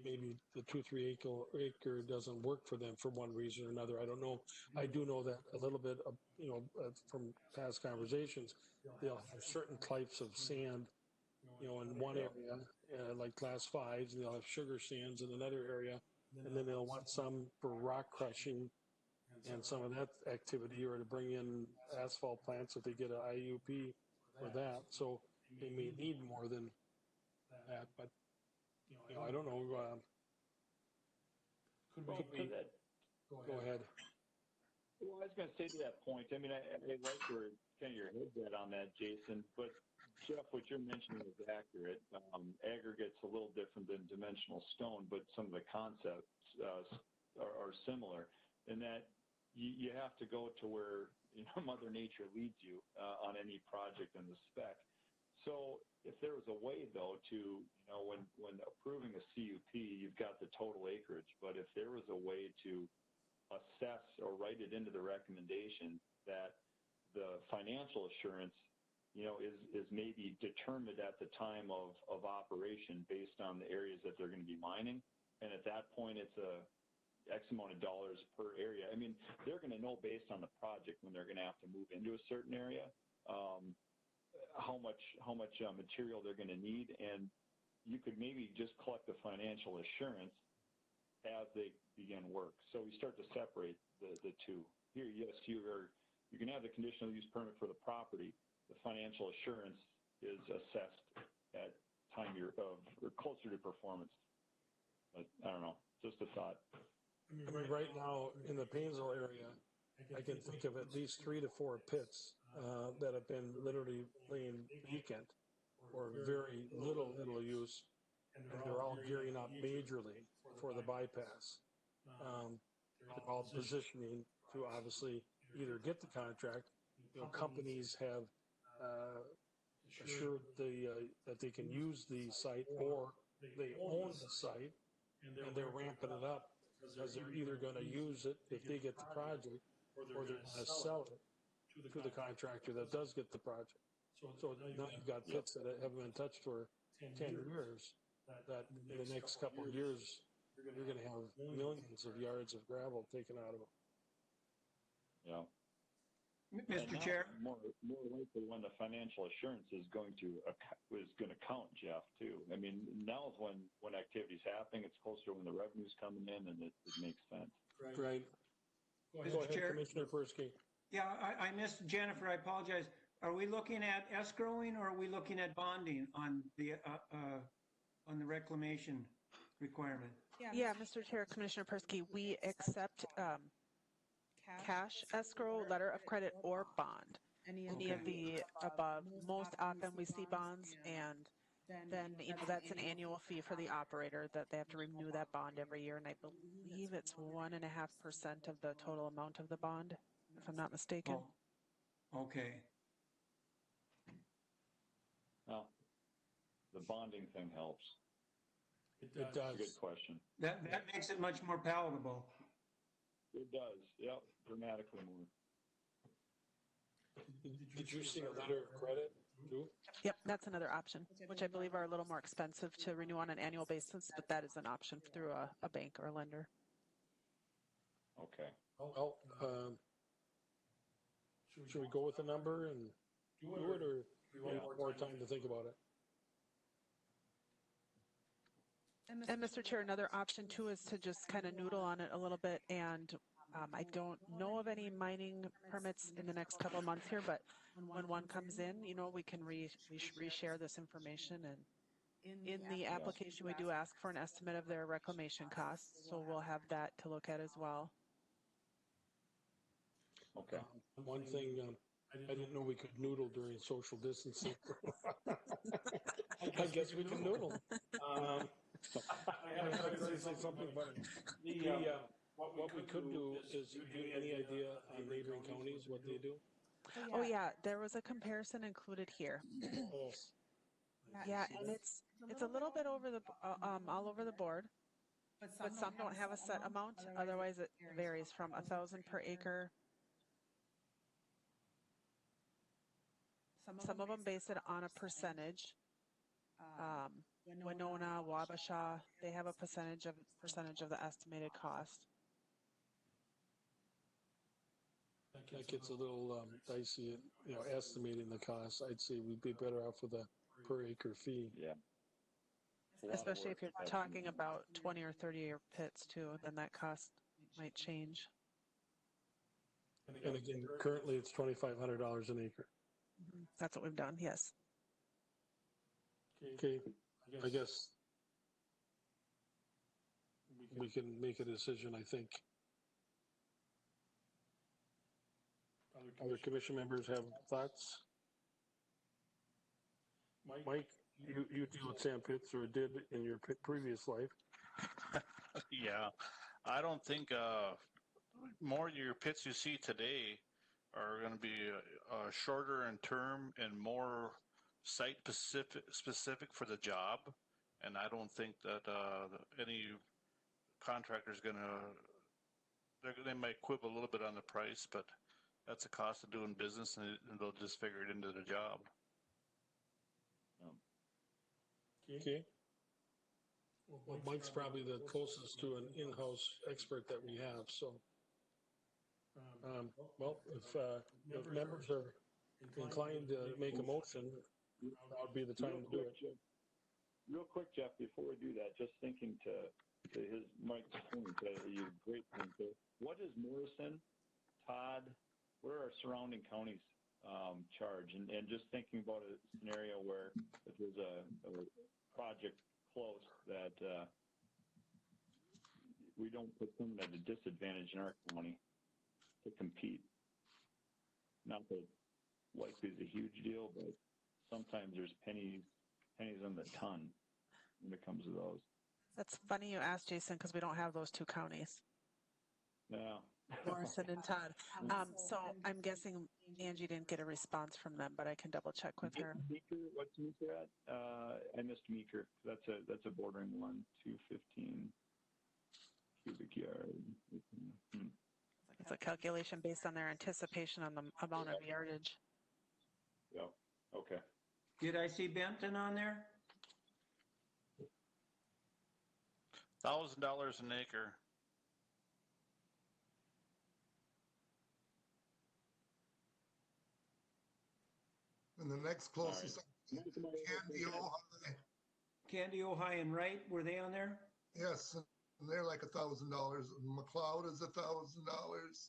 maybe the 2-3 acre doesn't work for them for one reason or another. I don't know. I do know that a little bit of, from past conversations, they'll have certain types of sand, in one area, like class 5s, and they'll have sugar sands in another area, and then they'll want some for rock crushing and some of that activity, or to bring in asphalt plants if they get an IUP for that. So they may need more than that, but I don't know. Could we? Go ahead. Well, I was going to say to that point, I mean, I like where kind of your head's at on that, Jason, but Jeff, what you're mentioning is accurate. Aggregate's a little different than dimensional stone, but some of the concepts are similar in that you have to go to where Mother Nature leads you on any project in the spec. So if there was a way, though, to, when approving a CUP, you've got the total acreage, but if there was a way to assess or write it into the recommendation that the financial assurance, is maybe determined at the time of operation based on the areas that they're going to be mining, and at that point it's a X amount of dollars per area. I mean, they're going to know based on the project when they're going to have to move into a certain area, how much material they're going to need, and you could maybe just collect the financial assurance as they begin work. So we start to separate the two. Here, yes, you can have the conditional use permit for the property. The financial assurance is assessed at time or closer to performance. But I don't know, just a thought. I mean, right now in the Painesville area, I can think of at least 3 to 4 pits that have been literally laying vacant or very little use, and they're all gearing up majorly for the bypass. They're all positioning to obviously either get the contract. Companies have assured that they can use the site, or they own the site and they're ramping it up because they're either going to use it if they get the project, or they're going to sell it to the contractor that does get the project. So now you've got pits that haven't been touched for 10 years, that in the next couple of years you're going to have millions of yards of gravel taken out of them. Yeah. Mr. Chair. More likely when the financial assurance is going to count, Jeff, too. I mean, now is when activity's happening. It's closer when the revenue's coming in, and it makes sense. Right. Go ahead, Chair. Commissioner Persky. Yeah, I missed Jennifer. I apologize. Are we looking at escrowing, or are we looking at bonding on the reclamation requirement? Yeah, Mr. Chair, Commissioner Persky, we accept cash escrow, letter of credit, or bond. Any of the above. Most often we see bonds, and then that's an annual fee for the operator that they have to renew that bond every year, and I believe it's 1.5% of the total amount of the bond, if I'm not mistaken. Oh, okay. Well, the bonding thing helps. It That's does. a good question. That makes it much more palatable. It does. Yep, dramatically more. Did you see a letter of credit too? Yep, that's another option, which I believe are a little more expensive to renew on an annual basis, but that is an option through a bank or a lender. Okay. Well, should we go with the number and do it, or you want more time to think about it? And Mr. Chair, another option too is to just kind of noodle on it a little bit. And I don't know of any mining permits in the next couple of months here, but when one comes in, we can reshare this information. And in the application, we do ask for an estimate of their reclamation costs. So we'll have that to look at as well. Okay. One thing, I didn't know we could noodle during social distancing. I guess we can noodle. I was going to say something, but what we could do is, do you have any idea on neighboring counties, what they do? Oh yeah, there was a comparison included here. Oh. Yeah, and it's a little bit over the all over the board, but some don't have a set amount. Otherwise, it varies from 1,000 per acre. Some of them base it on a percentage. Winona, Wabasha, they have a percentage of the estimated cost. That gets a little dicey, estimating the cost. I'd say we'd be better off with a per acre fee. Yeah. Especially if you're talking about 20 or 30 year pits too, then that cost might change. And again, currently it's $2,500 an acre. That's what we've done, yes. Okay, I guess we can make a decision, I think. Other commission members have thoughts? Mike, you deal with sand pits, or did in your previous life. Yeah, I don't think more of your pits you see today are going to be shorter in term and more site specific for the job. And I don't think that any contractor is going to, they might quibble a little bit on the price, but that's the cost of doing business, and they'll just figure it into the job. Okay. Well, Mike's probably the closest to an in-house expert that we have, so. Well, if members are inclined to make a motion, that would be the time to do it. Real quick, Jeff, before we do that, just thinking to his Mike's point, you great point there. What is Morrison, Todd, what are our surrounding counties charge? And just thinking about a scenario where if there's a project close that we don't put someone at a disadvantage in our county to compete. Not that likely is a huge deal, but sometimes there's pennies on the ton when it comes to those. That's funny you asked, Jason, because we don't have those two counties. Yeah. Morrison and Todd. So I'm guessing Angie didn't get a response from them, but I can double check with her. Meeker, what's Meeker at? I missed Meeker. That's a bordering one, 215 cubic yard. It's a calculation based on their anticipation on the amount of yardage. Yeah. Okay. Did I see Benton on there? $1,000 an acre. And the next closest, Candy, Ojai. Candy, Ojai, and Wright, were they on there? yes, and they're like $1,000. McLeod is $1,000.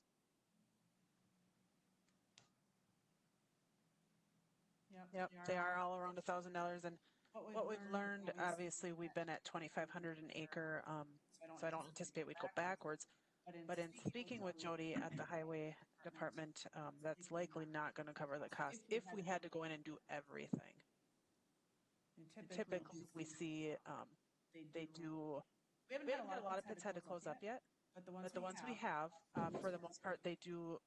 Yep, they are all around $1,000. And what we've learned, obviously, we've been at 2,500 an acre, so I don't anticipate we'd go backwards. But in speaking with Jody at the highway department, that's likely not going to cover the cost if we had to go in and do everything. And typically we see they do, we haven't had a lot of pits had to close up yet, but the ones we have, for the most part, they do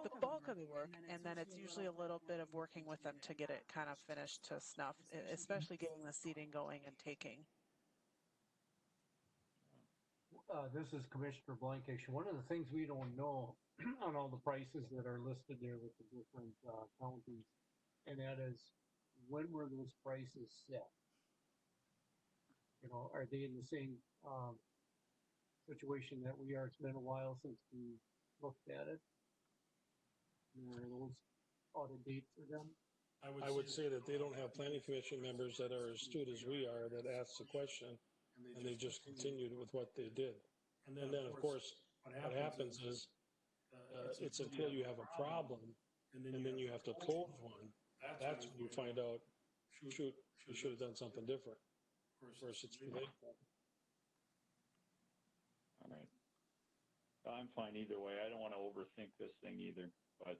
the bulk of the work, and then it's usually a little bit of working with them to get it kind of finished to snuff, especially getting the seating going and taking. This is Commissioner Blankish. One of the things we don't know on all the prices that are listed there with the different counties, and that is, when were those prices set? You know, are they in the same situation that we are? It's been a while since we looked at it. Are those out of date for them? I would say that they don't have planning commission members that are as astute as we are that ask the question, and they just continued with what they did. And then, of course, what happens is it's until you have a problem, and then you have to close one. That's when you find out, shoot, we should have done something different. Of course, it's too late. All right. I'm fine either way. I don't want to overthink this thing either, but.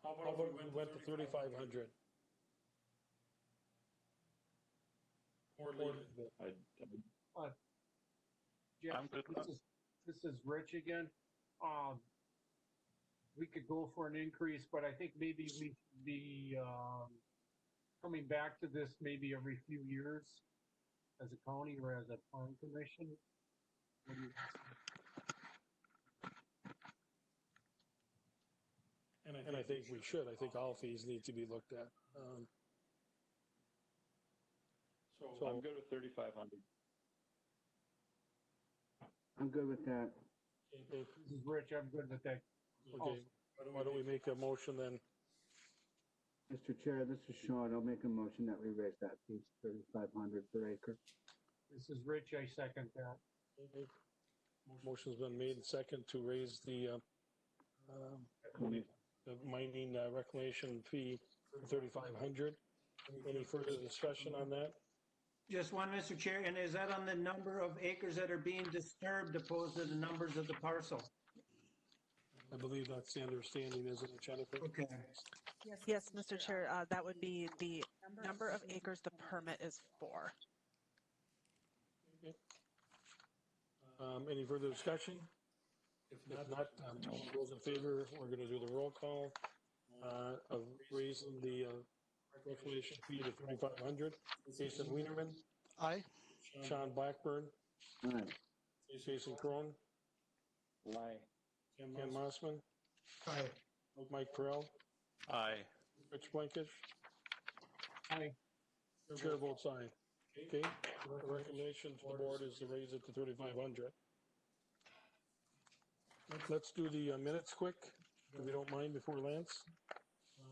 How about we went to 3,500? Or leave it? Jeff, I'm good. This is Rich again. We could go for an increase, but I think maybe we should be coming back to this maybe every few years as a county or as a plan commission. What do you And I think we should. I think all fees need to be looked at. So I'm good with 3,500. I'm good with that. This is Rich. I'm good with that. Okay. Why don't we make a motion then? Mr. Chair, this is Sean. I'll make a motion that we raise that fee to 3,500 per acre. This is Rich. I second that. Okay. Motion's been made and second to raise the mining reclamation fee to 3,500. Any further discussion on that? Just one, Mr. Chair, and is that on the number of acres that are being disturbed opposed to the numbers of the parcel? I believe that's the understanding, isn't it, Jennifer? Okay. Yes, Mr. Chair, that would be the number of acres the permit is for. Okay. Any further discussion? If not, all those in favor, we're going to do the roll call of raising the reclamation fee to 3,500. Jason Wienerman. Aye. Sean Blackburn. Aye. Jason Crone. Aye. Ken Mossman. Aye. Mike Perrell. Aye. Rich Blankish. Aye. Chair votes aye. Okay. The recommendation to the board is to raise it to 3,500. Let's do the minutes quick, if you don't mind, before Lance.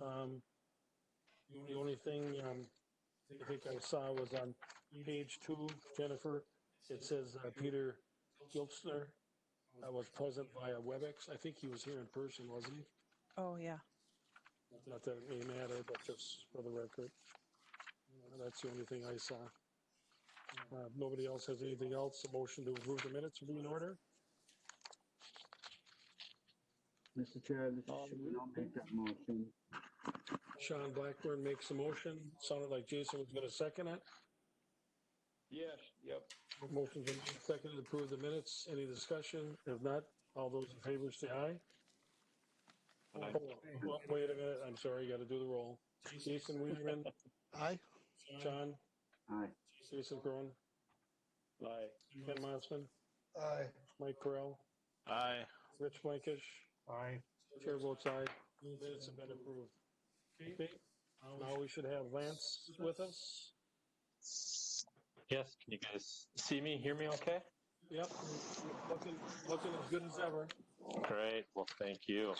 The only thing I think I saw was on page 2, Jennifer. It says Peter Giltzner was present via WebEx. I think he was here in person, wasn't he? Oh, yeah. Not that it may matter, but just for the record. That's the only thing I saw. If nobody else has anything else, a motion to approve the minutes will be in order. Mr. Chair, this is Sean. I'll make that motion. Sean Blackburn makes a motion. Sounded like Jason was going to second it. Yes, yep. Motion's been seconded to approve the minutes. Any discussion? If not, all those in favor say aye. Aye. Oh, wait a minute. I'm sorry. You got to do the roll. Jason Wienerman. Aye. Sean. Aye. Jason Crone. Aye. Ken Mossman. Aye. Mike Perrell. Aye. Rich Blankish. Aye. Chair votes aye. Minutes have been approved. Okay. Now we should have Lance with us. Yes, can you guys see me, hear me okay? Yep. Looking as good as ever. Great, well, thank you.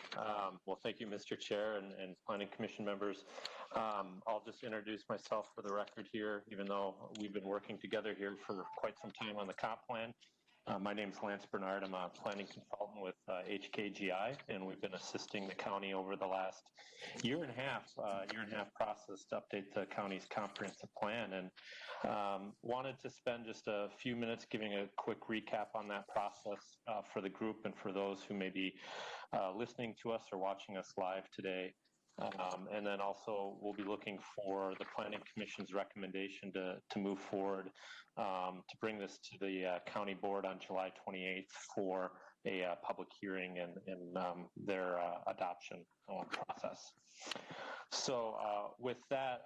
Well, thank you, Mr. Chair and Planning Commission members. I'll just introduce myself for the record here, even though we've been working together here for quite some time on the comp plan. My name's Lance Bernard. I'm a planning consultant with HKGI, and we've been assisting the county over the last year and a half process to update the county's comprehensive plan. And wanted to spend just a few minutes giving a quick recap on that process for the group and for those who may be listening to us or watching us live today. And then also we'll be looking for the Planning Commission's recommendation to move forward to bring this to the County Board on July 28th for a public hearing and their adoption process. So with that,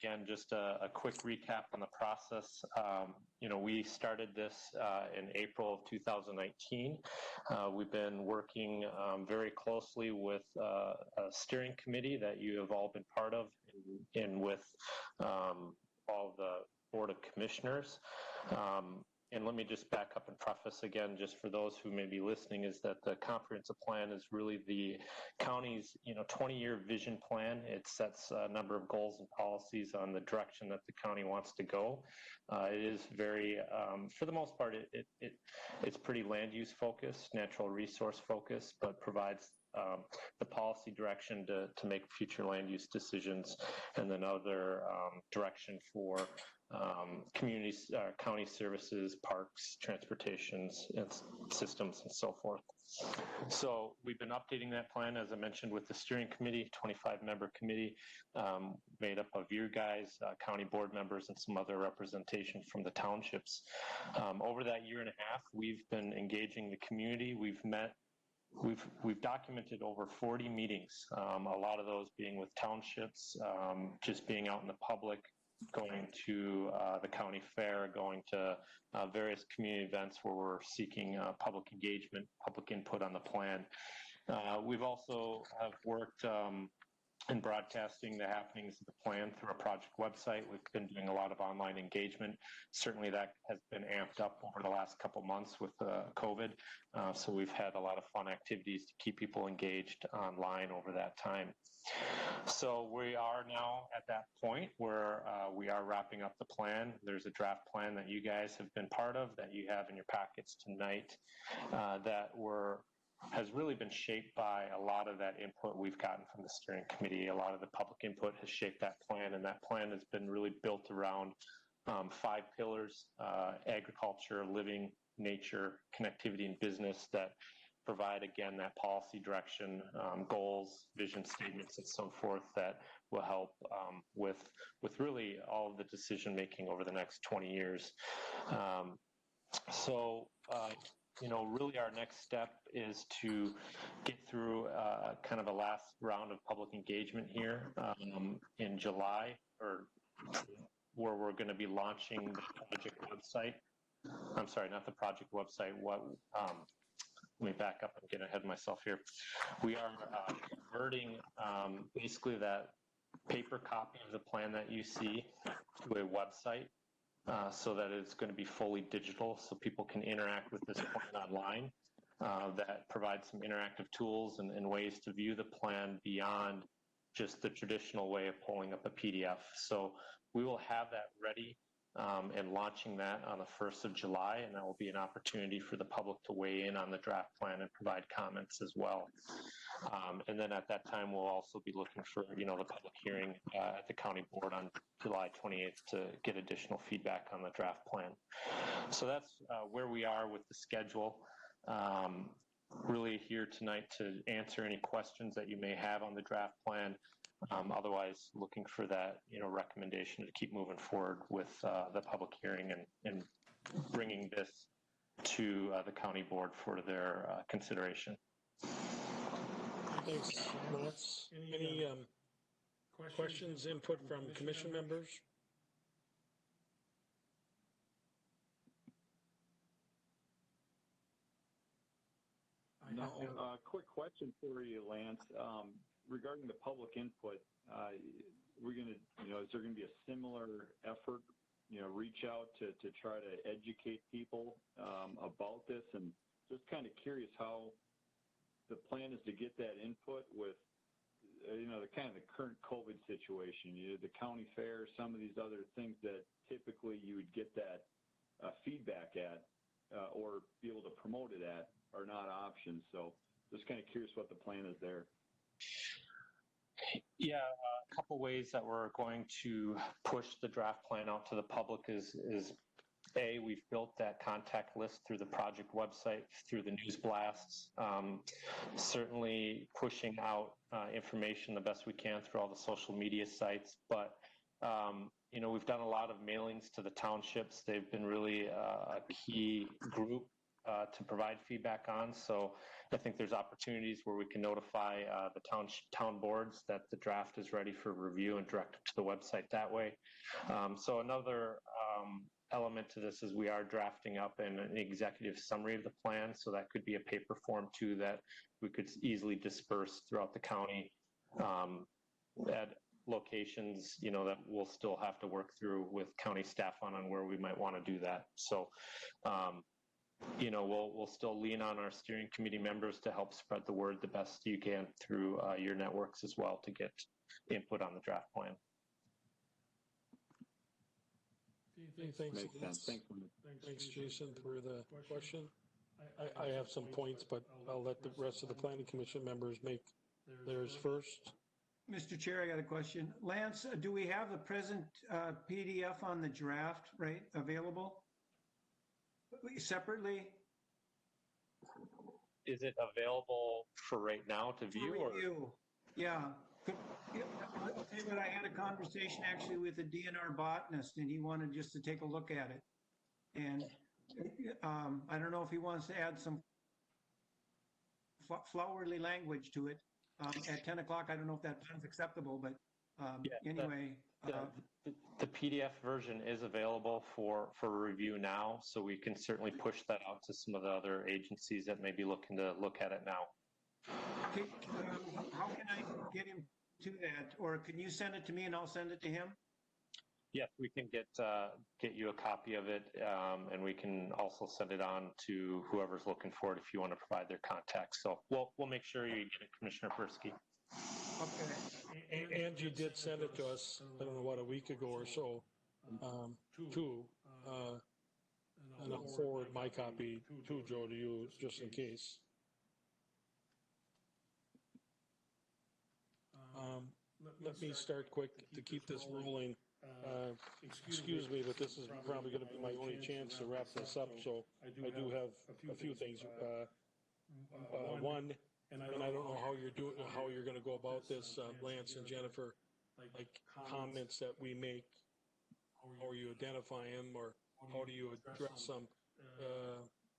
again, just a quick recap on the process. We started this in April of 2019. We've been working very closely with a steering committee that you have all been part of and with all the Board of Commissioners. And let me just back up and preface again, just for those who may be listening, is that the comprehensive plan is really the county's 20-year vision plan. It sets a number of goals and policies on the direction that the county wants to go. It is very, for the most part, it's pretty land use focused, natural resource focused, but provides the policy direction to make future land use decisions, and then other direction for communities, county services, parks, transportations, and systems, and so forth. So we've been updating that plan, as I mentioned, with the steering committee, 25-member committee made up of you guys, county board members, and some other representation from the townships. Over that year and a half, we've been engaging the community. We've documented over 40 meetings, a lot of those being with townships, just being out in the public, going to the county fair, going to various community events where we're seeking public engagement, public input on the plan. We've also have worked in broadcasting the happenings of the plan through a project website. We've been doing a lot of online engagement. Certainly that has been amped up over the last couple months with COVID. So we've had a lot of fun activities to keep people engaged online over that time. So we are now at that point where we are wrapping up the plan. There's a draft plan that you guys have been part of, that you have in your packets tonight, that has really been shaped by a lot of that input we've gotten from the steering committee. A lot of the public input has shaped that plan, and that plan has been really built around 5 pillars: agriculture, living, nature, connectivity, and business, that provide, again, that policy direction, goals, vision statements, and so forth, that will help with really all of the decision making over the next 20 years. Really our next step is to get through kind of a last round of public engagement here in July, where we're going to be launching the project website. I'm sorry, not the project website. Let me back up and get ahead of myself here. We are converting basically that paper copy of the plan that you see to a website, so that it's going to be fully digital, so people can interact with this plan online. That provides some interactive tools and ways to view the plan beyond just the traditional way of pulling up a PDF. So we will have that ready and launching that on the 1st of July, and that will be an opportunity for the public to weigh in on the draft plan and provide comments as well. And then at that time, we'll also be looking for, the public hearing at the county board on July 28th to get additional feedback on the draft plan. So that's where we are with the schedule. Really here tonight to answer any questions that you may have on the draft plan. Otherwise, looking for that, recommendation to keep moving forward with the public hearing and bringing this to the county board for their consideration. Thanks, Lance. Any questions, input from commission members? No. Quick question for you, Lance. Regarding the public input, we're going to, is there going to be a similar effort, reach out to try to educate people about this? And just kind of curious how the plan is to get that input with, the kind of the current COVID situation, the county fair, some of these other things that typically you would get that feedback at. or be able to promote it at are not options. So just kind of curious what the plan is there. Yeah, a couple ways that we're going to push the draft plan out to the public is A, we've built that contact list through the project website, through the news blasts, certainly pushing out information the best we can through all the social media sites. But, you know, we've done a lot of mailings to the townships. They've been really a key group to provide feedback on. So I think there's opportunities where we can notify the town boards that the draft is ready for review and direct it to the website that way. So another element to this is we are drafting up an executive summary of the plan. So that could be a paper form too that we could easily disperse throughout the county at locations, you know, that we'll still have to work through with county staff on where we might want to do that. So, you know, we'll still lean on our steering committee members to help spread the word the best you can through your networks as well to get input on the draft plan. Thanks, Jason, for the question. I have some points, but I'll let the rest of the planning commission members make theirs first. Mr. Chair, I got a question. Lance, do we have the present PDF on the draft, right, available separately? Is it available for right now to view? For review. Yeah. I'll tell you what, I had a conversation actually with a DNR botanist, and he wanted just to take a look at it. And I don't know if he wants to add some flowery language to it. At 10 o'clock, I don't know if that sounds acceptable, but anyway. The PDF version is available for review now, so we can certainly push that out to some of the other agencies that may be looking to look at it now. Okay, how can I get him to that? Or can you send it to me and I'll send it to him? Yes, we can get you a copy of it, and we can also send it on to whoever's looking for it if you want to provide their contact. So we'll make sure you get it, Commissioner Persky. Okay. Angie did send it to us, I don't know, what, a week ago or so, too. And I'll forward my copy to Joe to you just in case. Let me start quick to keep this rolling. Excuse me, but this is probably going to be my only chance to wrap this up, so I do have a few things. One, and I don't know how you're going to go about this, Lance and Jennifer, like comments that we make, how you identify them, or how do you address them.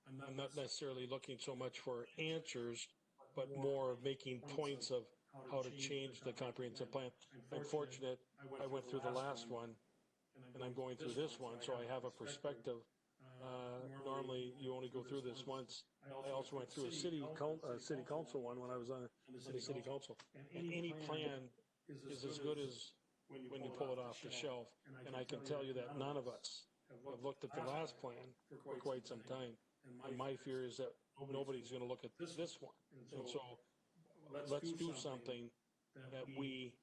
I'm not necessarily looking so much for answers, but more of making points of how to change the comprehensive plan. I'm fortunate I went through the last one, and I'm going through this one, so I have a perspective. Normally, you only go through this once. I also went through a city council one when I was on the city council. And any plan is as good as when you pull it off the shelf. And I can tell you that none of us have looked at the last plan for quite some time. And my fear is that nobody's going to look at this one. And so let's do something that we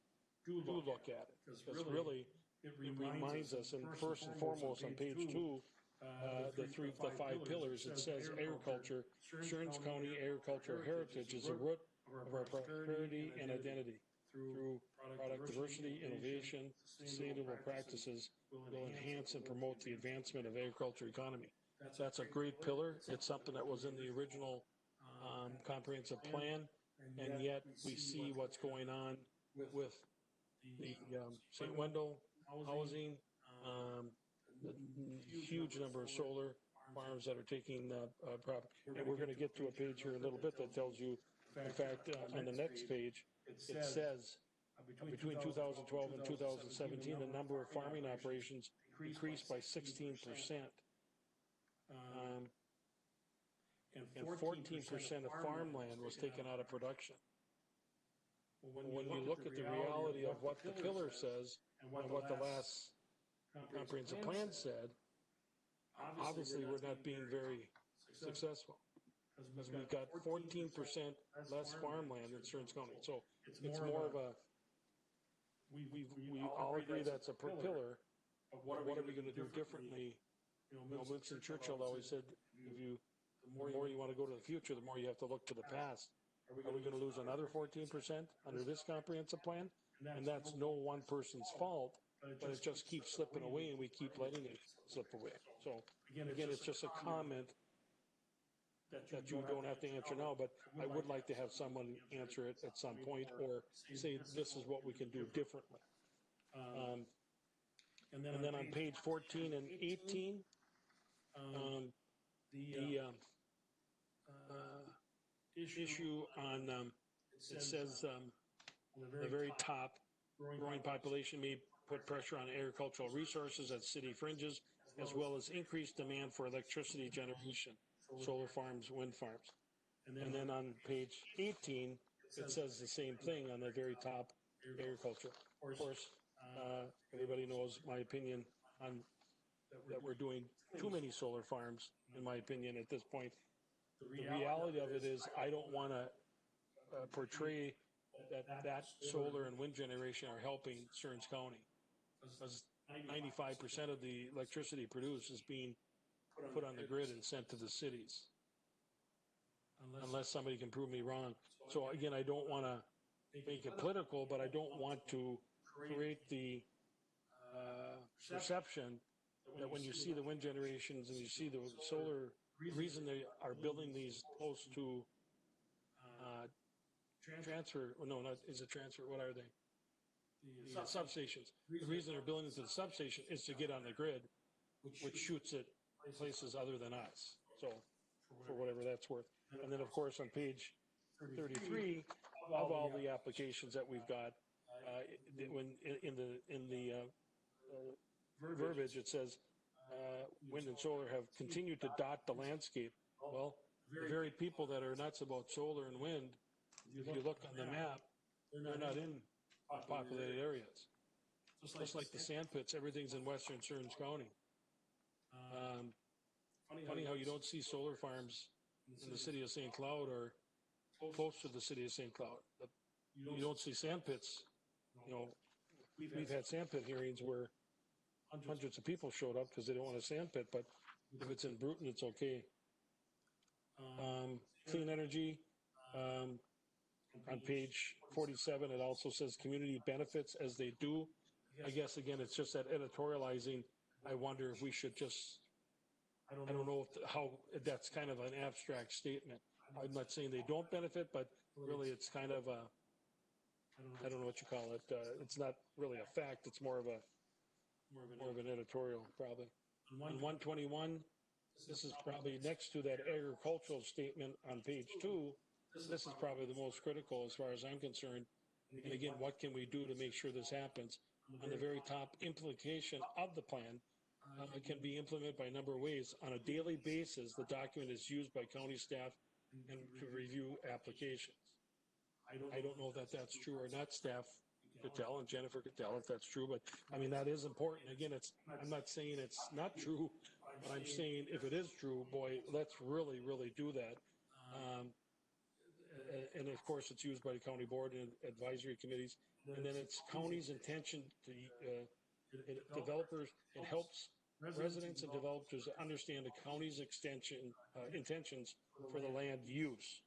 do look at it. Because really, it reminds us, and first and foremost on page 2, the 5 pillars, it says agriculture, Stearns County agricultural heritage is a root of our prosperity and identity. Through product diversity, innovation, sustainable practices will enhance and promote the advancement of agriculture economy. That's a great pillar. It's something that was in the original comprehensive plan, and yet we see what's going on with the St. Wendell housing, the huge number of solar farms that are taking property. And we're going to get to a page here in a little bit that tells you, in fact, on the next page, it says between 2012 and 2017, the number of farming operations increased by 16%. And 14% of farmland was taken out of production. When you look at the reality of what the pillar says and what the last comprehensive plan said, obviously we're not being very successful because we've got 14% less farmland in Stearns County. So it's more of a, we all agree that's a pillar, but what are we going to do differently Winston Churchill always said, the more you want to go to the future, the more you have to look to the past. Are we going to lose another 14% under this comprehensive plan? And that's no one person's fault, but it just keeps slipping away, and we keep letting it slip away. So again, it's just a comment that you don't have to answer now, but I would like to have someone answer it at some point, or say this is what we can do differently. And then on page 14 and 18, the issue on, it says on the very top, growing population may put pressure on agricultural resources at city fringes, as well as increased demand for electricity generation, solar farms, wind farms. And then on page 18, it says the same thing on the very top, agriculture. Of course, everybody knows my opinion on that we're doing too many solar farms, in my opinion, at this point. The reality of it is I don't want to portray that solar and wind generation are helping Stearns County, because 95% of the electricity produced is being put on the grid and sent to the cities, unless somebody can prove me wrong. So again, I don't want to make it political, but I don't want to create the perception that when you see the wind generations and you see the solar, the reason they are building these close to transfer, well, no, not is it transfer, what are they? The substations. The reason they're building to the substation is to get on the grid, which shoots it places other than us. So, for whatever that's worth. And then, of course, on page 33, of all the applications that we've got, when in the verbiage, it says wind and solar have continued to dot the landscape. Well, the very people that are nuts about solar and wind, if you look on the map, they're not in populated areas. Just like the sand pits, everything's in western Stearns County. Funny how you don't see solar farms in the city of St. Cloud or close to the city of St. Cloud. But you don't see sand pits. You know, we've had sand pit hearings where hundreds of people showed up because they don't want a sand pit, but if it's in Bruton, it's okay. Clean energy, on page 47, it also says community benefits as they do. I guess, again, it's just that editorializing. I wonder if we should just, I don't know how, that's kind of an abstract statement. I'm not saying they don't benefit, but really it's kind of a, I don't know what you call it. It's not really a fact. It's more of an editorial, probably. On 121, this is probably next to that agricultural statement on page 2. This is probably the most critical as far as I'm concerned. And again, what can we do to make sure this happens? On the very top, implication of the plan, it can be implemented by a number of ways. On a daily basis, the document is used by county staff and to review applications. I don't know that that's true or not. Staff could tell, and Jennifer could tell if that's true, but I mean, that is important. Again, I'm not saying it's not true, but I'm saying if it is true, boy, let's really, really do that. And of course, it's used by the county board and advisory committees. And then it's county's intention to developers. It helps residents and developers understand the county's intentions for the land use.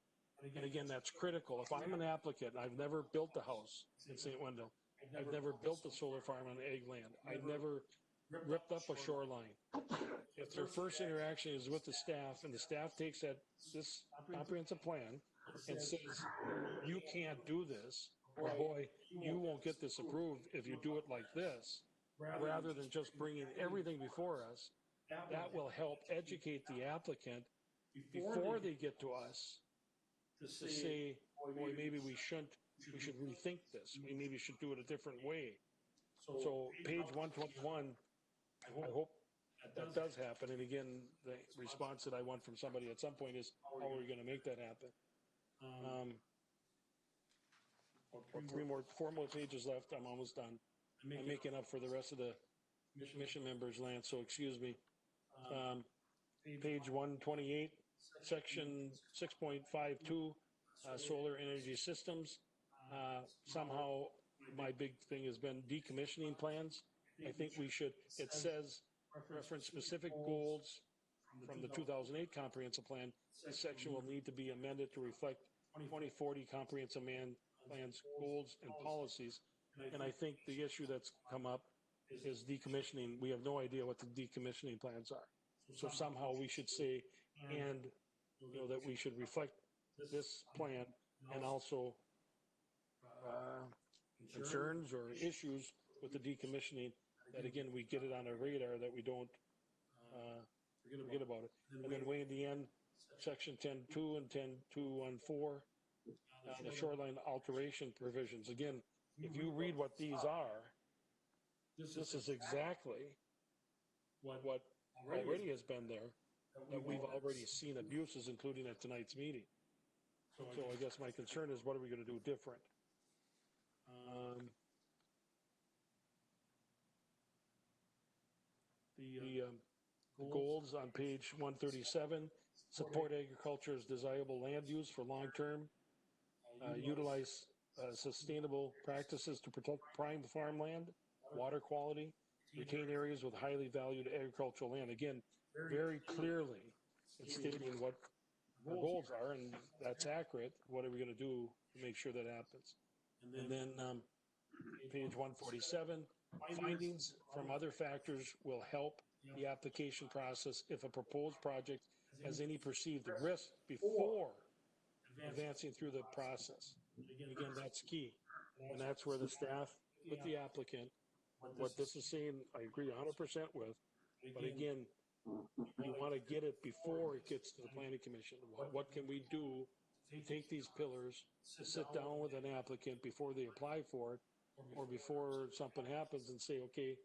And again, that's critical. If I'm an applicant, I've never built a house in St. Wendell. I've never built a solar farm on ag land. I've never ripped up a shoreline. If their first interaction is with the staff, and the staff takes this comprehensive plan and says, you can't do this, or boy, you won't get this approved if you do it like this, rather than just bringing everything before us, that will help educate the applicant before they get to us to say, boy, maybe we should rethink this. We maybe should do it a different way. So page 121, I hope that does happen. And again, the response that I want from somebody at some point is, how are we going to make that happen? Four more pages left. I'm almost done. I'm making up for the rest of the commission members' land, so excuse me. Page 128, section 6.52, solar energy systems. Somehow my big thing has been decommissioning plans. I think we should, it says reference specific goals from the 2008 comprehensive plan. This section will need to be amended to reflect 2040 comprehensive plan's goals and policies. And I think the issue that's come up is decommissioning. We have no idea what the decommissioning plans are. So somehow we should say, and that we should reflect this plan and also concerns or issues with the decommissioning, that again, we get it on our radar, that we don't forget about it. And then way in the end, section 10.2 and 10.214, the shoreline alteration provisions. Again, if you read what these are, this is exactly what already has been there, that we've already seen abuses, including at tonight's meeting. So I guess my concern is, what are we going to do different? The goals on page 137, support agriculture as desirable land use for long-term, utilize sustainable practices to protect prime farmland, water quality, retain areas with highly valued agricultural land. Again, very clearly, it's stating what our goals are, and that's accurate. What are we going to do to make sure that happens? And then page 147, findings from other factors will help the application process if a proposed project has any perceived risk before advancing through the process. Again, that's key. And that's where the staff with the applicant, what this is saying, I agree 100% with. But again, we want to get it before it gets to the planning commission. What can we do to take these pillars, to sit down with an applicant before they apply for it, or before something happens, and say, okay,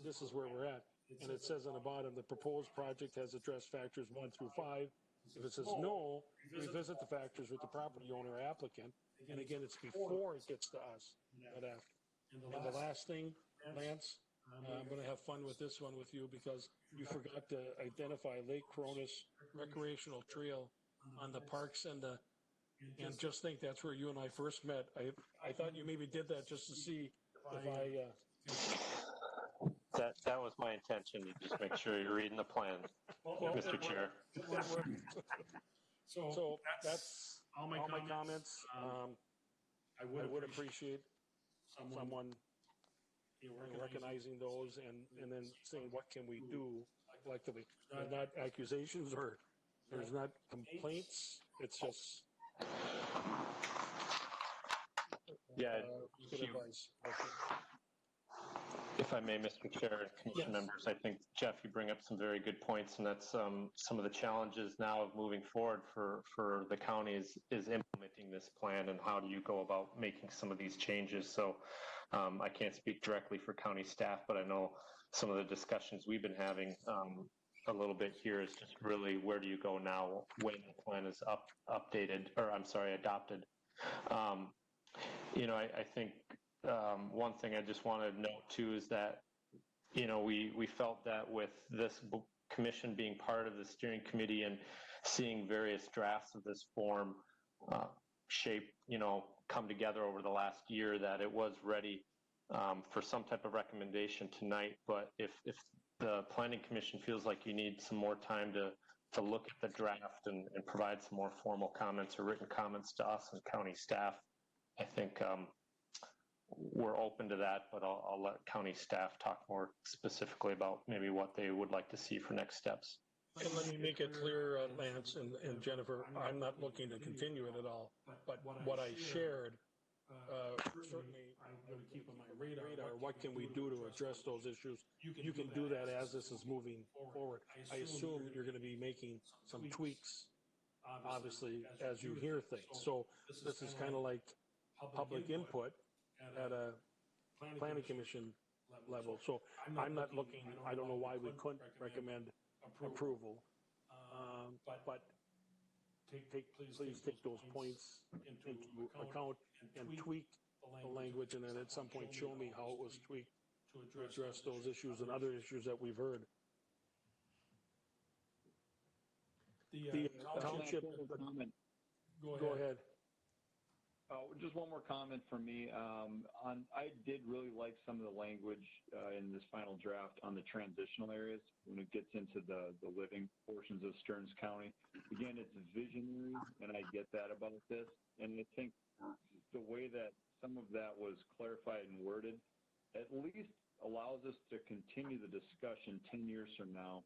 this is where we're at. And it says on the bottom, the proposed project has addressed factors 1 through 5. If it says no, revisit the factors with the property owner or applicant. And again, it's before it gets to us, not after. And the last thing, Lance, I'm going to have fun with this one with you, because you forgot to identify Lake Cronus Recreational Trail on the parks and just think that's where you and I first met. I thought you maybe did that just to see if I... That was my intention, to just make sure you're reading the plan, Mr. Chair. So that's all my comments. I would appreciate someone recognizing those and then saying, what can we do collectively? There's not accusations or there's not complaints. It's just good advice. If I may, Mr. Chair and Commission members, I think, Jeff, you bring up some very good points, and that's some of the challenges now of moving forward for the county is implementing this plan, and how do you go about making some of these changes. So I can't speak directly for county staff, but I know some of the discussions we've been having a little bit here is just really, where do you go now when the plan is adopted. I think one thing I just want to note too is that, we felt that with this commission being part of the steering committee and seeing various drafts of this form come together over the last year, that it was ready for some type of recommendation tonight. But if the planning commission feels like you need some more time to look at the draft and provide some more formal comments or written comments to us and county staff, I think we're open to that, but I'll let county staff talk more specifically about maybe what they would like to see for next steps. And let me make it clear, Lance and Jennifer, I'm not looking to continue it at all, but what I shared, certainly I'm going to keep on my radar. What can we do to address those issues? You can do that as this is moving forward. I assume you're going to be making some tweaks, obviously, as you hear things. So this is kind of like public input at a planning commission level. So I'm not looking, I don't know why we couldn't recommend approval, but please take those points into account and tweak the language, and then at some point show me how it was tweaked to address those issues and other issues that we've heard. The township, go ahead. Just one more comment from me. I did really like some of the language in this final draft on the transitional areas when it gets into the living portions of Stearns County. Again, it's visionary, and I get that about this. And I think the way that some of that was clarified and worded at least allows us to continue the discussion 10 years from now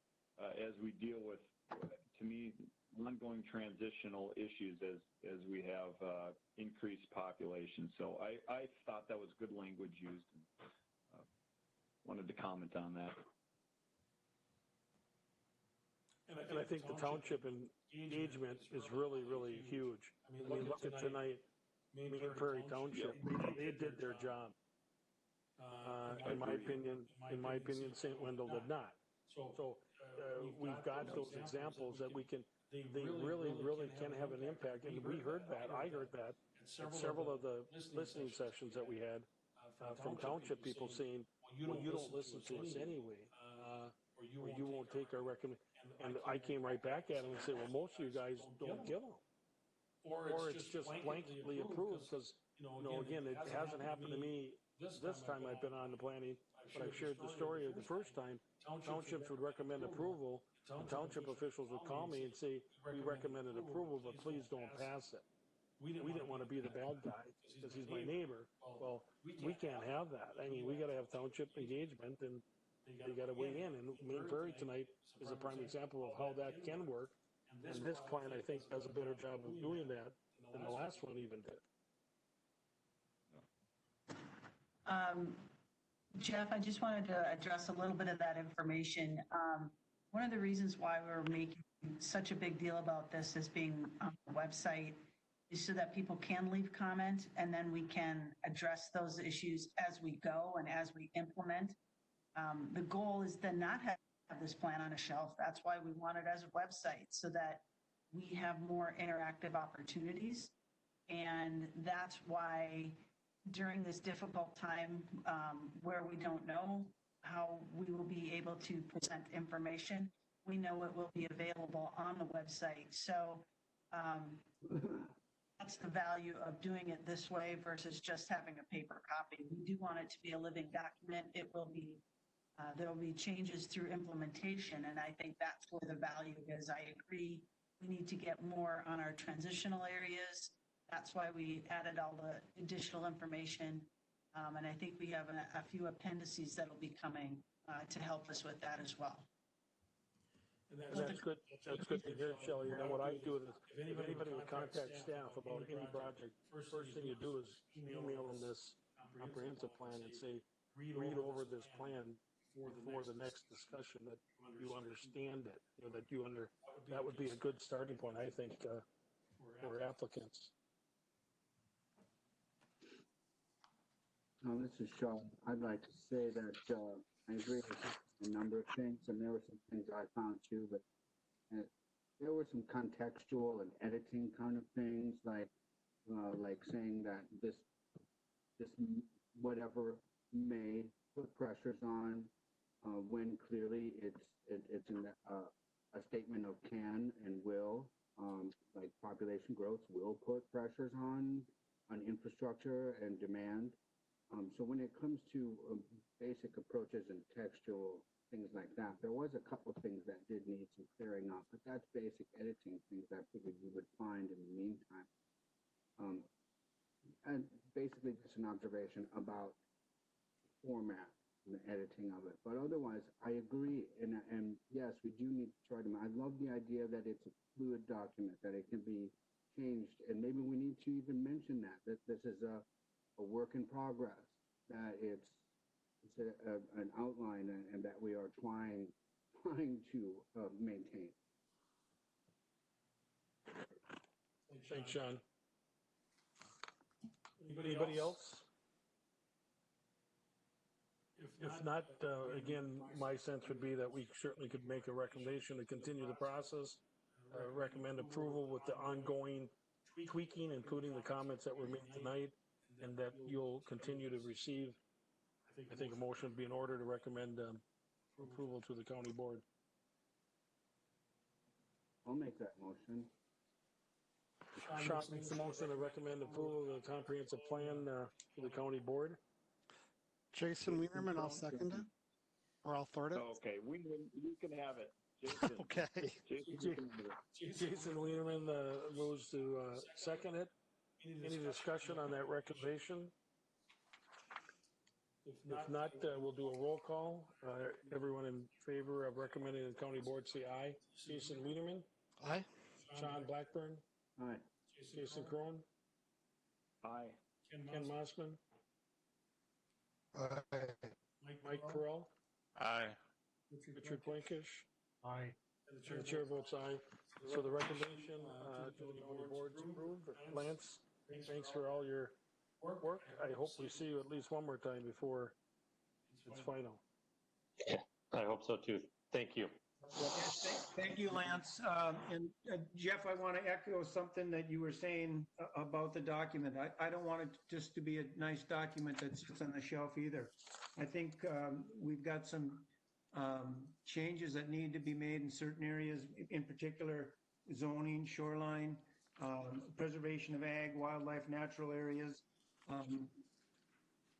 as we deal with, to me, ongoing transitional issues as we have increased population. So I thought that was good language used. And, wanted to comment on that. And I think the township engagement is really, really huge. I mean, look at tonight, Main Prairie Township, they did their job. In my opinion, St. Wendell did not. So we've got those examples that we can, they really, really can have an impact. And we heard that, I heard that at several of the listening sessions that we had from township people saying, well, you don't listen to us anyway, or you won't take our recommendation. And I came right back at them and said, well, most of you guys don't give them. Or it's just blankly approved because, again, it hasn't happened to me this time I've been on the planning, but I've shared the story of the first time. Townships would recommend approval. And township officials would call me and say, we recommended approval, but please don't pass it. We didn't want to be the bad guy because he's my neighbor. Well, we can't have that. I mean, we got to have township engagement, and they got to weigh in. And Main Prairie tonight is a prime example of how that can work. And this plan, I think, does a better job of doing that than the last one even did. Jeff, I just wanted to address a little bit of that information. One of the reasons why we're making such a big deal about this as being on the website is so that people can leave comment, and then we can address those issues as we go and as we implement. The goal is to not have this plan on a shelf. That's why we want it as a website, so that we have more interactive opportunities. And that's why during this difficult time where we don't know how we will be able to present information, we know it will be available on the website. So that's the value of doing it this way versus just having a paper copy. We do want it to be a living document. It will be, there will be changes through implementation, and I think that's where the value is. I agree, we need to get more on our transitional areas. That's why we added all the additional information. And I think we have a few appendices that will be coming to help us with that as well. And that's good. That's good to hear, Shelley. And then what I do is, if anybody would contact staff about any project, first thing you do is email them this comprehensive plan and say, read over this plan before the next discussion, that you understand it. That would be a good starting point, I think, for applicants. This is Sean. I'd like to say that I agree with a number of things, and there were some things I found too, but there were some contextual and editing kind of things, like saying that this whatever may put pressures on, when clearly it's a statement of can and will, like population growth will put pressures on infrastructure and demand. So when it comes to basic approaches and textual things like that, there was a couple things that did need some clearing up, but that's basic editing things I figured you would find in the meantime. And basically just an observation about format and the editing of it. But otherwise, I agree. And yes, we do need to try to, I love the idea that it's a fluid document, that it can be changed. And maybe we need to even mention that this is a work in progress, that it's an outline, and that we are trying to maintain. Thanks, Sean. Anybody else? If not, again, my sense would be that we certainly could make a recommendation to continue the process, recommend approval with the ongoing tweaking, including the comments that were made tonight, and that you'll continue to receive. I think a motion would be in order to recommend approval to the county board. I'll make that motion. Sean makes the motion to recommend approval of the comprehensive plan for the county board. Jason Wienerman, I'll second it, or I'll thwart it. Okay, you can have it. Jason. Okay. Jason, you can have it. Jason Wienerman moves to second it. Any discussion on that recommendation? If not, we'll do a roll call. Everyone in favor of recommending the county board, say aye. Jason Wienerman. Aye. Sean Blackburn. Aye. Jason Crone. Aye. Ken Mossman. Aye. Mike Corral. Aye. Richard Blankish. Aye. And the chair votes aye. So the recommendation to the county board to approve. Lance, thanks for all your work. I hope we see you at least one more time before it's final. Yeah, I hope so too. Thank you. Thank you, Lance. And Jeff, I want to echo something that you were saying about the document. I don't want it just to be a nice document that sits on the shelf either. I think we've got some changes that need to be made in certain areas, in particular zoning, shoreline, preservation of ag, wildlife, natural areas,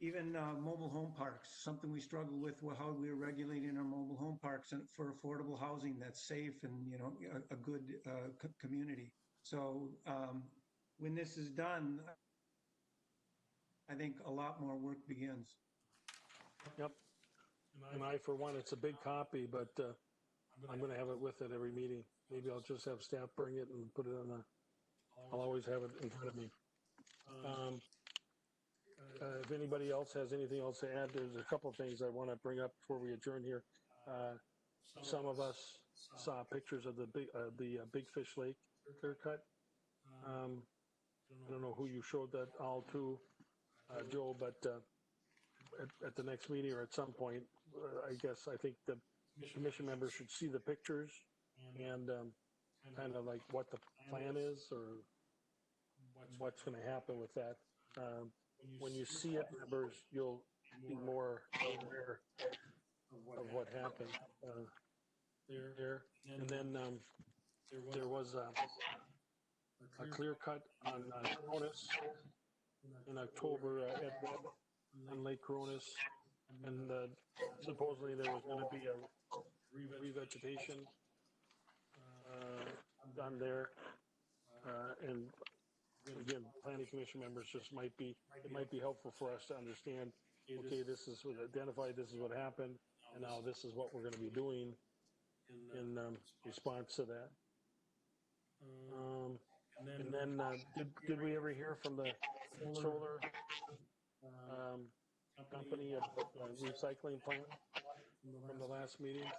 even mobile home parks, something we struggle with, how we're regulating our mobile home parks and for affordable housing that's safe and, you know, a good community. So when this is done, I think a lot more work begins. Yep. And I, for one, it's a big copy, but I'm going to have it with it every meeting. Maybe I'll just have staff bring it and put it on the, I'll always have it in front of me. If anybody else has anything else to add, there's a couple of things I want to bring up before we adjourn here. Some of us saw pictures of the Big Fish Lake clear cut. I don't know who you showed that all to, Joe, but at the next meeting or at some point, I think the commission members should see the pictures and kind of like what the plan is or what's going to happen with that. When you see it, members, you'll be more aware of what happened there. And then there was a clear cut on Cronus in October at on Lake Cronus, and supposedly there was going to be a revegetation done there, and again, planning commission members just might be helpful for us to understand, okay, this is what identified, this is what happened, and now this is what we're going to be doing in response to that. And then did we ever hear from the solar company about the recycling plant from the last meeting?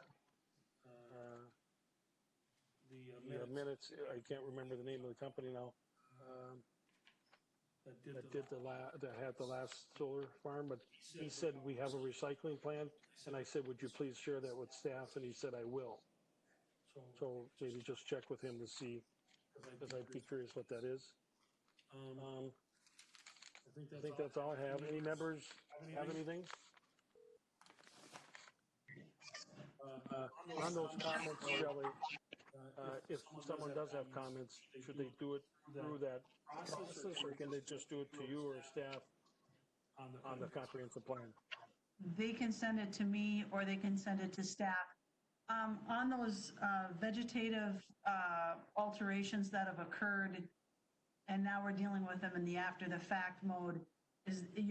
The minutes, I can't remember the name of the company now. That had the last solar farm, but he said we have a recycling plan, and I said, would you please share that with staff? And he said, I will. So maybe just check with him to see, because I'd be curious what that is. I think that's all I have. Any members have anything? On those comments, Shelley, if someone does have comments, should they do it through that process, or can they just do it to you or staff on the comprehensive plan? They can send it to me or they can send it to staff. On those vegetative alterations that have occurred, and now we're dealing with them in the after the fact mode,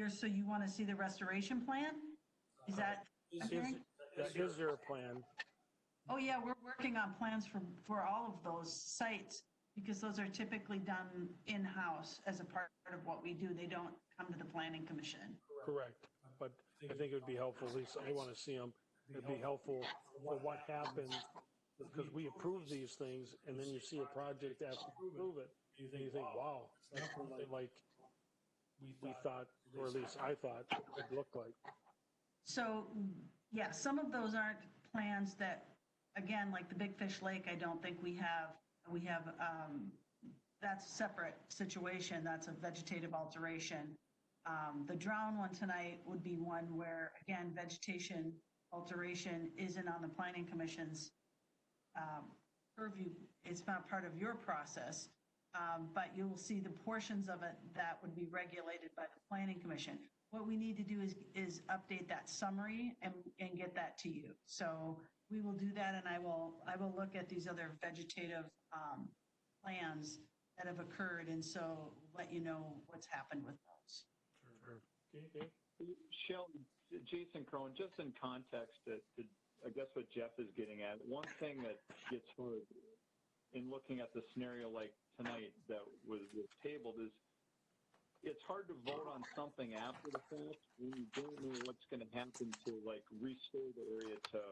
so you want to see the restoration plan? Is that? Is there a plan? Oh yeah, we're working on plans for all of those sites, because those are typically done in-house as a part of what we do. They don't come to the planning commission. Correct. But I think it would be helpful, at least I want to see them. It'd be helpful for what happens, because we approve these things, and then you see a project after you approve it, and you think, wow, that's like we thought, or at least I thought it would look like. So, yeah, some of those aren't plans that, again, like the Big Fish Lake, I don't think we have, that's a separate situation. That's a vegetative alteration. The drown one tonight would be one where, again, vegetation alteration isn't on the planning commission's purview. It's not part of your process. but you'll see the portions of it that would be regulated by the Planning Commission. What we need to do is update that summary and get that to you. So we will do that, and I will look at these other vegetative plans that have occurred, and so let you know what's happened with those. Shelley, Jason Crone, just in context to I guess what Jeff is getting at, one thing that gets hard in looking at the scenario like tonight that was tabled is it's hard to vote on something after the fact when you don't know what's going to happen to like restore the area to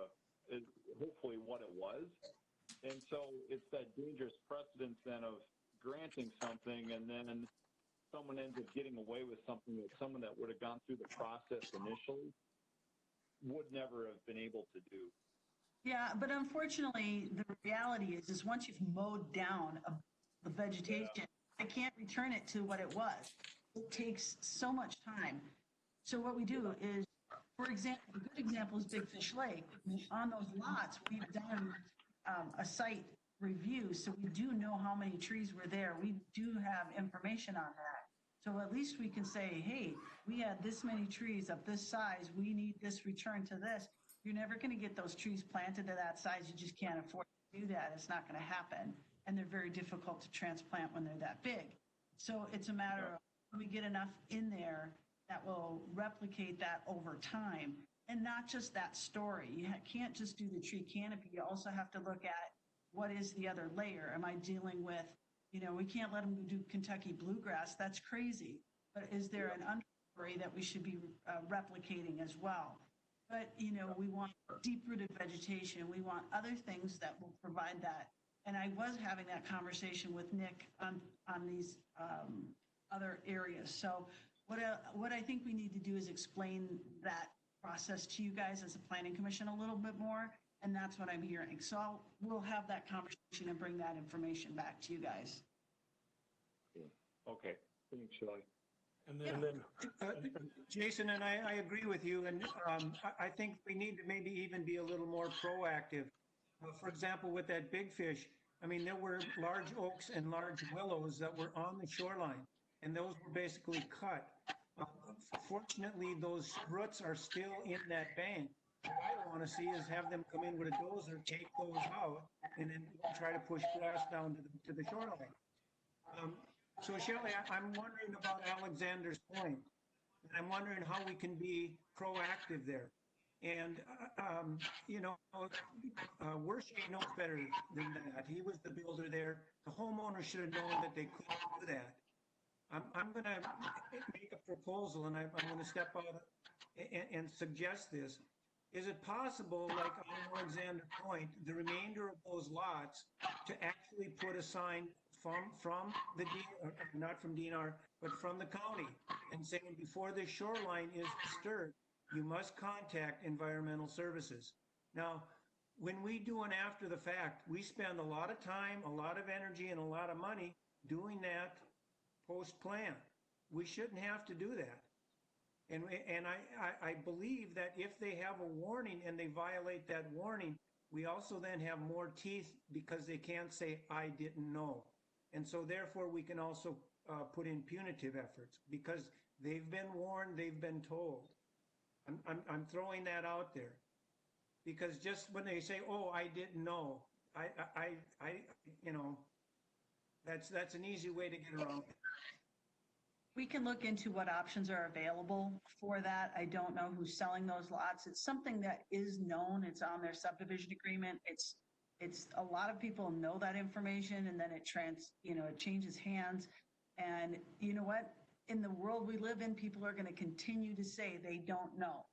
hopefully what it was. And so it's that dangerous precedence then of granting something and then someone ends up getting away with something that someone that would have gone through the process initially would never have been able to do. Yeah, but unfortunately, the reality is once you've mowed down the vegetation, I can't return it to what it was. It takes so much time. So what we do is, for example, a good example is Big Fish Lake. On those lots, we've done a site review, so we do know how many trees were there. We do have information on that. So at least we can say, hey, we had this many trees of this size. We need this return to this. You're never going to get those trees planted to that size. You just can't afford to do that. It's not going to happen. And they're very difficult to transplant when they're that big. So it's a matter of we get enough in there that will replicate that over time. And not just that story. You can't just do the tree canopy. You also have to look at what is the other layer. Am I dealing with, we can't let them do Kentucky bluegrass. That's crazy. But is there an understory that we should be replicating as well? But, we want deep-rooted vegetation. We want other things that will provide that. And I was having that conversation with Nick on these other areas. So what I think we need to do is explain that process to you guys as a planning commission a little bit more. And that's what I'm hearing. So we'll have that conversation and bring that information back to you guys. Okay. Thanks, Shelley. And then Jason and I agree with you, and I think we need to maybe even be a little more proactive. For example, with that Big Fish, I mean, there were large oaks and large willows that were on the shoreline, and those were basically cut. Fortunately, those roots are still in that bank. What I want to see is have them come in with a dozer, take those out, and then try to push grass down to the shoreline. So Shelley, I'm wondering about Alexander's point, and I'm wondering how we can be proactive there. And, Wershay knows better than that. He was the builder there. The homeowner should have known that they couldn't do that. I'm going to make a proposal, and I'm going to step out and suggest this. Is it possible, like on Alexander Point, the remainder of those lots to actually put a sign from the not from DNR, but from the county, and saying before the shoreline is disturbed, you must contact environmental services. Now, when we do an after the fact, we spend a lot of time, a lot of energy, and a lot of money doing that post-plan. We shouldn't have to do that. And I believe that if they have a warning and they violate that warning, we also then have more teeth because they can't say, I didn't know. And so therefore we can also put in punitive efforts because they've been warned, they've been told. I'm throwing that out there because just when they say, oh, I didn't know, that's an easy way to get around it. We can look into what options are available for that. I don't know who's selling those lots. It's something that is known. It's on their subdivision agreement. It's a lot of people know that information, and then it changes hands. And you know what? In the world we live in, people are going to continue to say they don't know.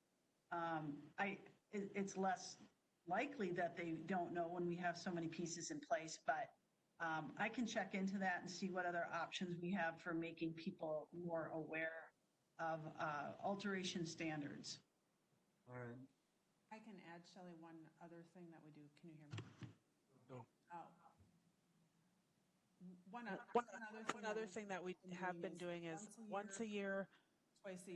It's less likely that they don't know when we have so many pieces in place, but I can check into that and see what other options we have for making people more aware of alteration standards. All right. I can add, Shelley, one other thing that we do. Can you hear me? No. Oh. One other thing that we have been doing is once a year,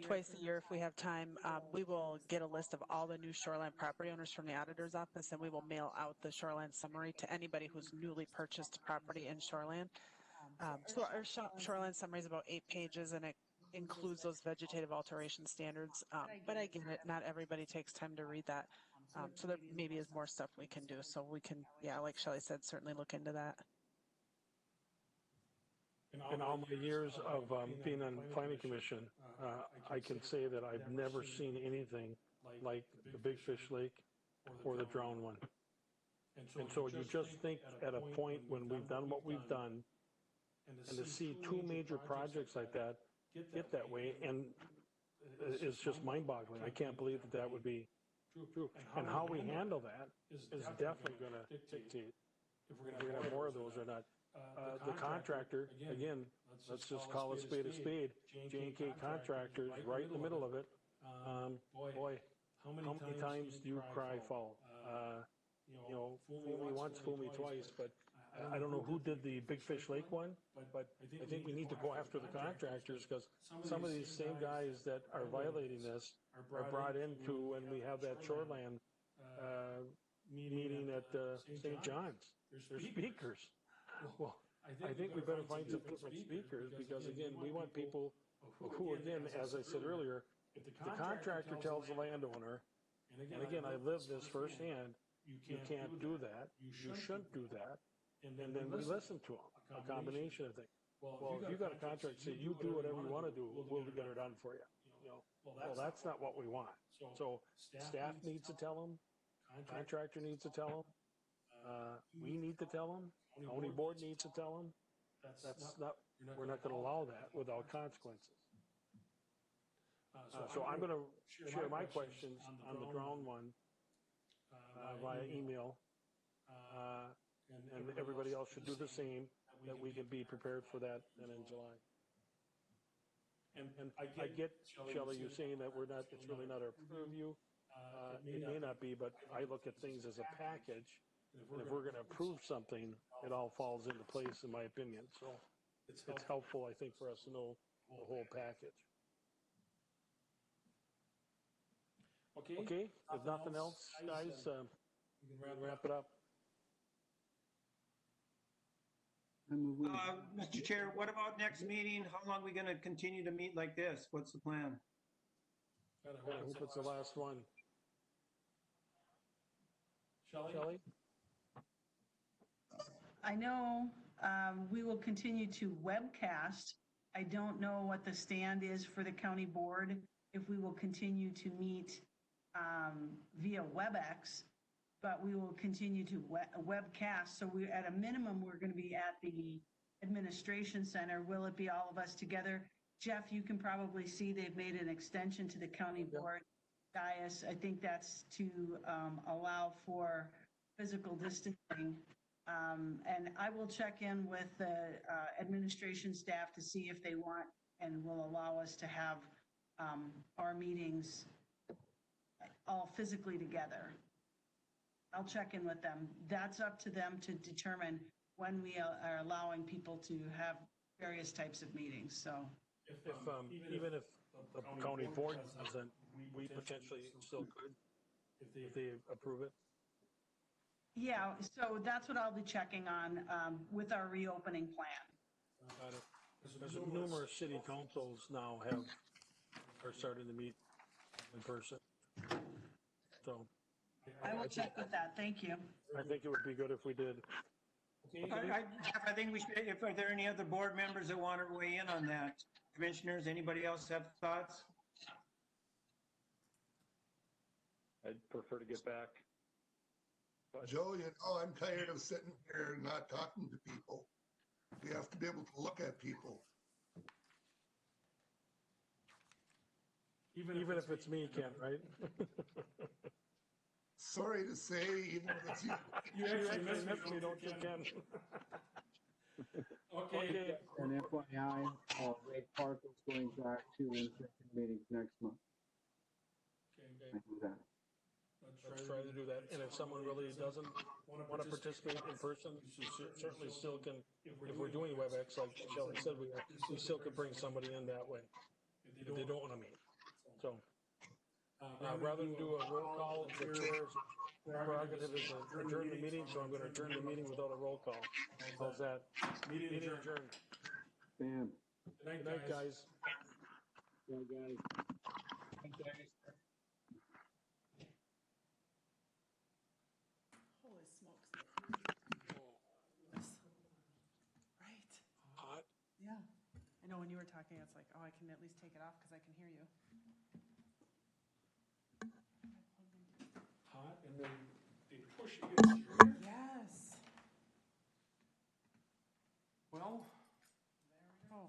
twice a year, if we have time, we will get a list of all the new shoreline property owners from the auditor's office, and we will mail out the shoreline summary to anybody who's newly purchased property in shoreline. So our shoreline summary is about 8 pages, and it includes those vegetative alteration standards. But I get it, not everybody takes time to read that. So there maybe is more stuff we can do. So we can, yeah, like Shelley said, certainly look into that. In all my years of being on planning commission, I can say that I've never seen anything like the Big Fish Lake or the Drown one. And so you just think at a point when we've done what we've done, and to see 2 major projects like that get that way, and it's just mind-boggling. I can't believe that that would be true. And how we handle that is definitely going to dictate if we're going to have more of those or not. The contractor, again, let's just call a spade a spade. J&K Contractors, right in the middle of it. Boy, how many times do you cry foul? You know, fool me once, fool me twice, but I don't know who did the Big Fish Lake one, but I think we need to go after the contractors, because some of these same guys that are violating this are brought into when we have that shoreland meeting at St. John's. They're speakers. Well, I think we better find some different speakers, because again, we want people who, again, as I said earlier, if the contractor tells the landowner, and again, I live this firsthand, you can't do that, you shouldn't do that, and then we listen to them, a combination of things. Well, if you got a contract, say you do whatever you want to do, we'll get it done for you. Well, that's not what we want. So staff needs to tell them, contractor needs to tell them, we need to tell them, county board needs to tell them. That's not, we're not going to allow that without consequences. So I'm going to share my questions on the Drown one via email, and everybody else should do the same, that we can be prepared for that then in July. And I get, Shelley, you saying that it's really not our purview. It may not be, but I look at things as a package. And if we're going to approve something, it all falls into place, in my opinion. So it's helpful, I think, for us to know the whole package. Okay, if nothing else, guys, we can wrap it up. Mr. Chair, what about next meeting? How long are we going to continue to meet like this? What's the plan? I hope it's the last one. Shelley? I know we will continue to webcast. I don't know what the stand is for the county board, if we will continue to meet via WebEx, but we will continue to webcast. So we, at a minimum, we're going to be at the administration center. Will it be all of us together? Jeff, you can probably see they've made an extension to the county board dais. I think that's to allow for physical distancing. And I will check in with the administration staff to see if they want and will allow us to have our meetings all physically together. I'll check in with them. That's up to them to determine when we are allowing people to have various types of meetings. So even if the county board doesn't, we potentially still could if they approve it. Yeah, so that's what I'll be checking on with our reopening plan. There's numerous city councils now are starting to meet in person. So I will check with that. Thank you. I think it would be good if we did. Jeff, I think we should, if are there any other board members that want to weigh in on that? Commissioners, anybody else have thoughts? I'd prefer to get back. Joe, you know, I'm tired of sitting here and not talking to people. We have to be able to look at people. Even if it's me, Ken, right? Sorry to say, even if it's you. You actually miss me, don't you, Ken? Okay. And FYI, Ray Park is going back to in-person meetings next month. I do that. Let's try to do that. And if someone really doesn't want to participate in person, you certainly still can, if we're doing WebEx, like Shelley said, we still could bring somebody in that way if they don't want to meet. So rather than do a roll call, the chair's prerogative is to adjourn the meeting, so I'm going to adjourn the meeting without a roll call. How's that? Meeting adjourned. Bam. Good night, guys. Bye, guys. Holy smokes. Right. Hot. Yeah. I know when you were talking, it's like, oh, I can at least take it off because I can hear you. Hot, and then they push against your ear. Yes. Well, There we go.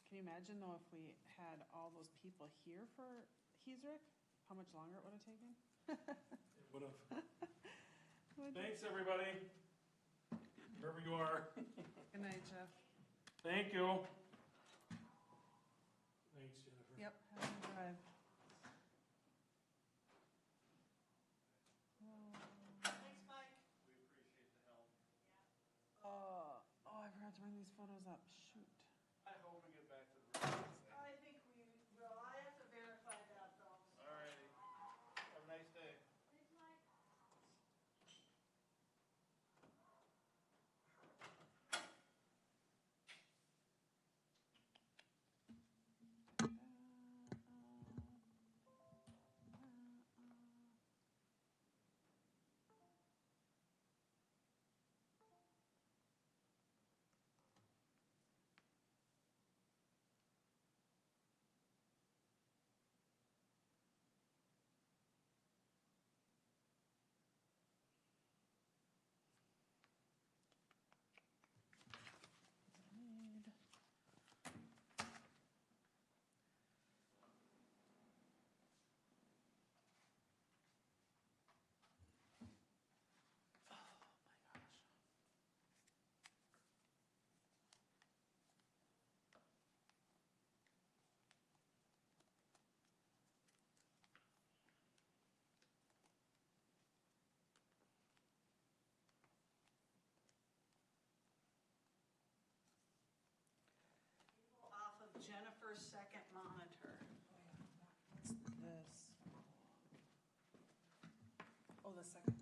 Can you imagine though if we had all those people here for Heesrick, how much longer it would have taken? it would have. Thanks, everybody. Wherever you are. Good night, Jeff. Thank you. Thanks, Jennifer. Yep, have a good drive. Thanks, Mike. Oh, I forgot to bring these photos up. Shoot. I hope we get back to the room. I think we will. I have to verify that though. All righty. Have a nice day. Off of Jennifer's second monitor. What's this? Oh, the second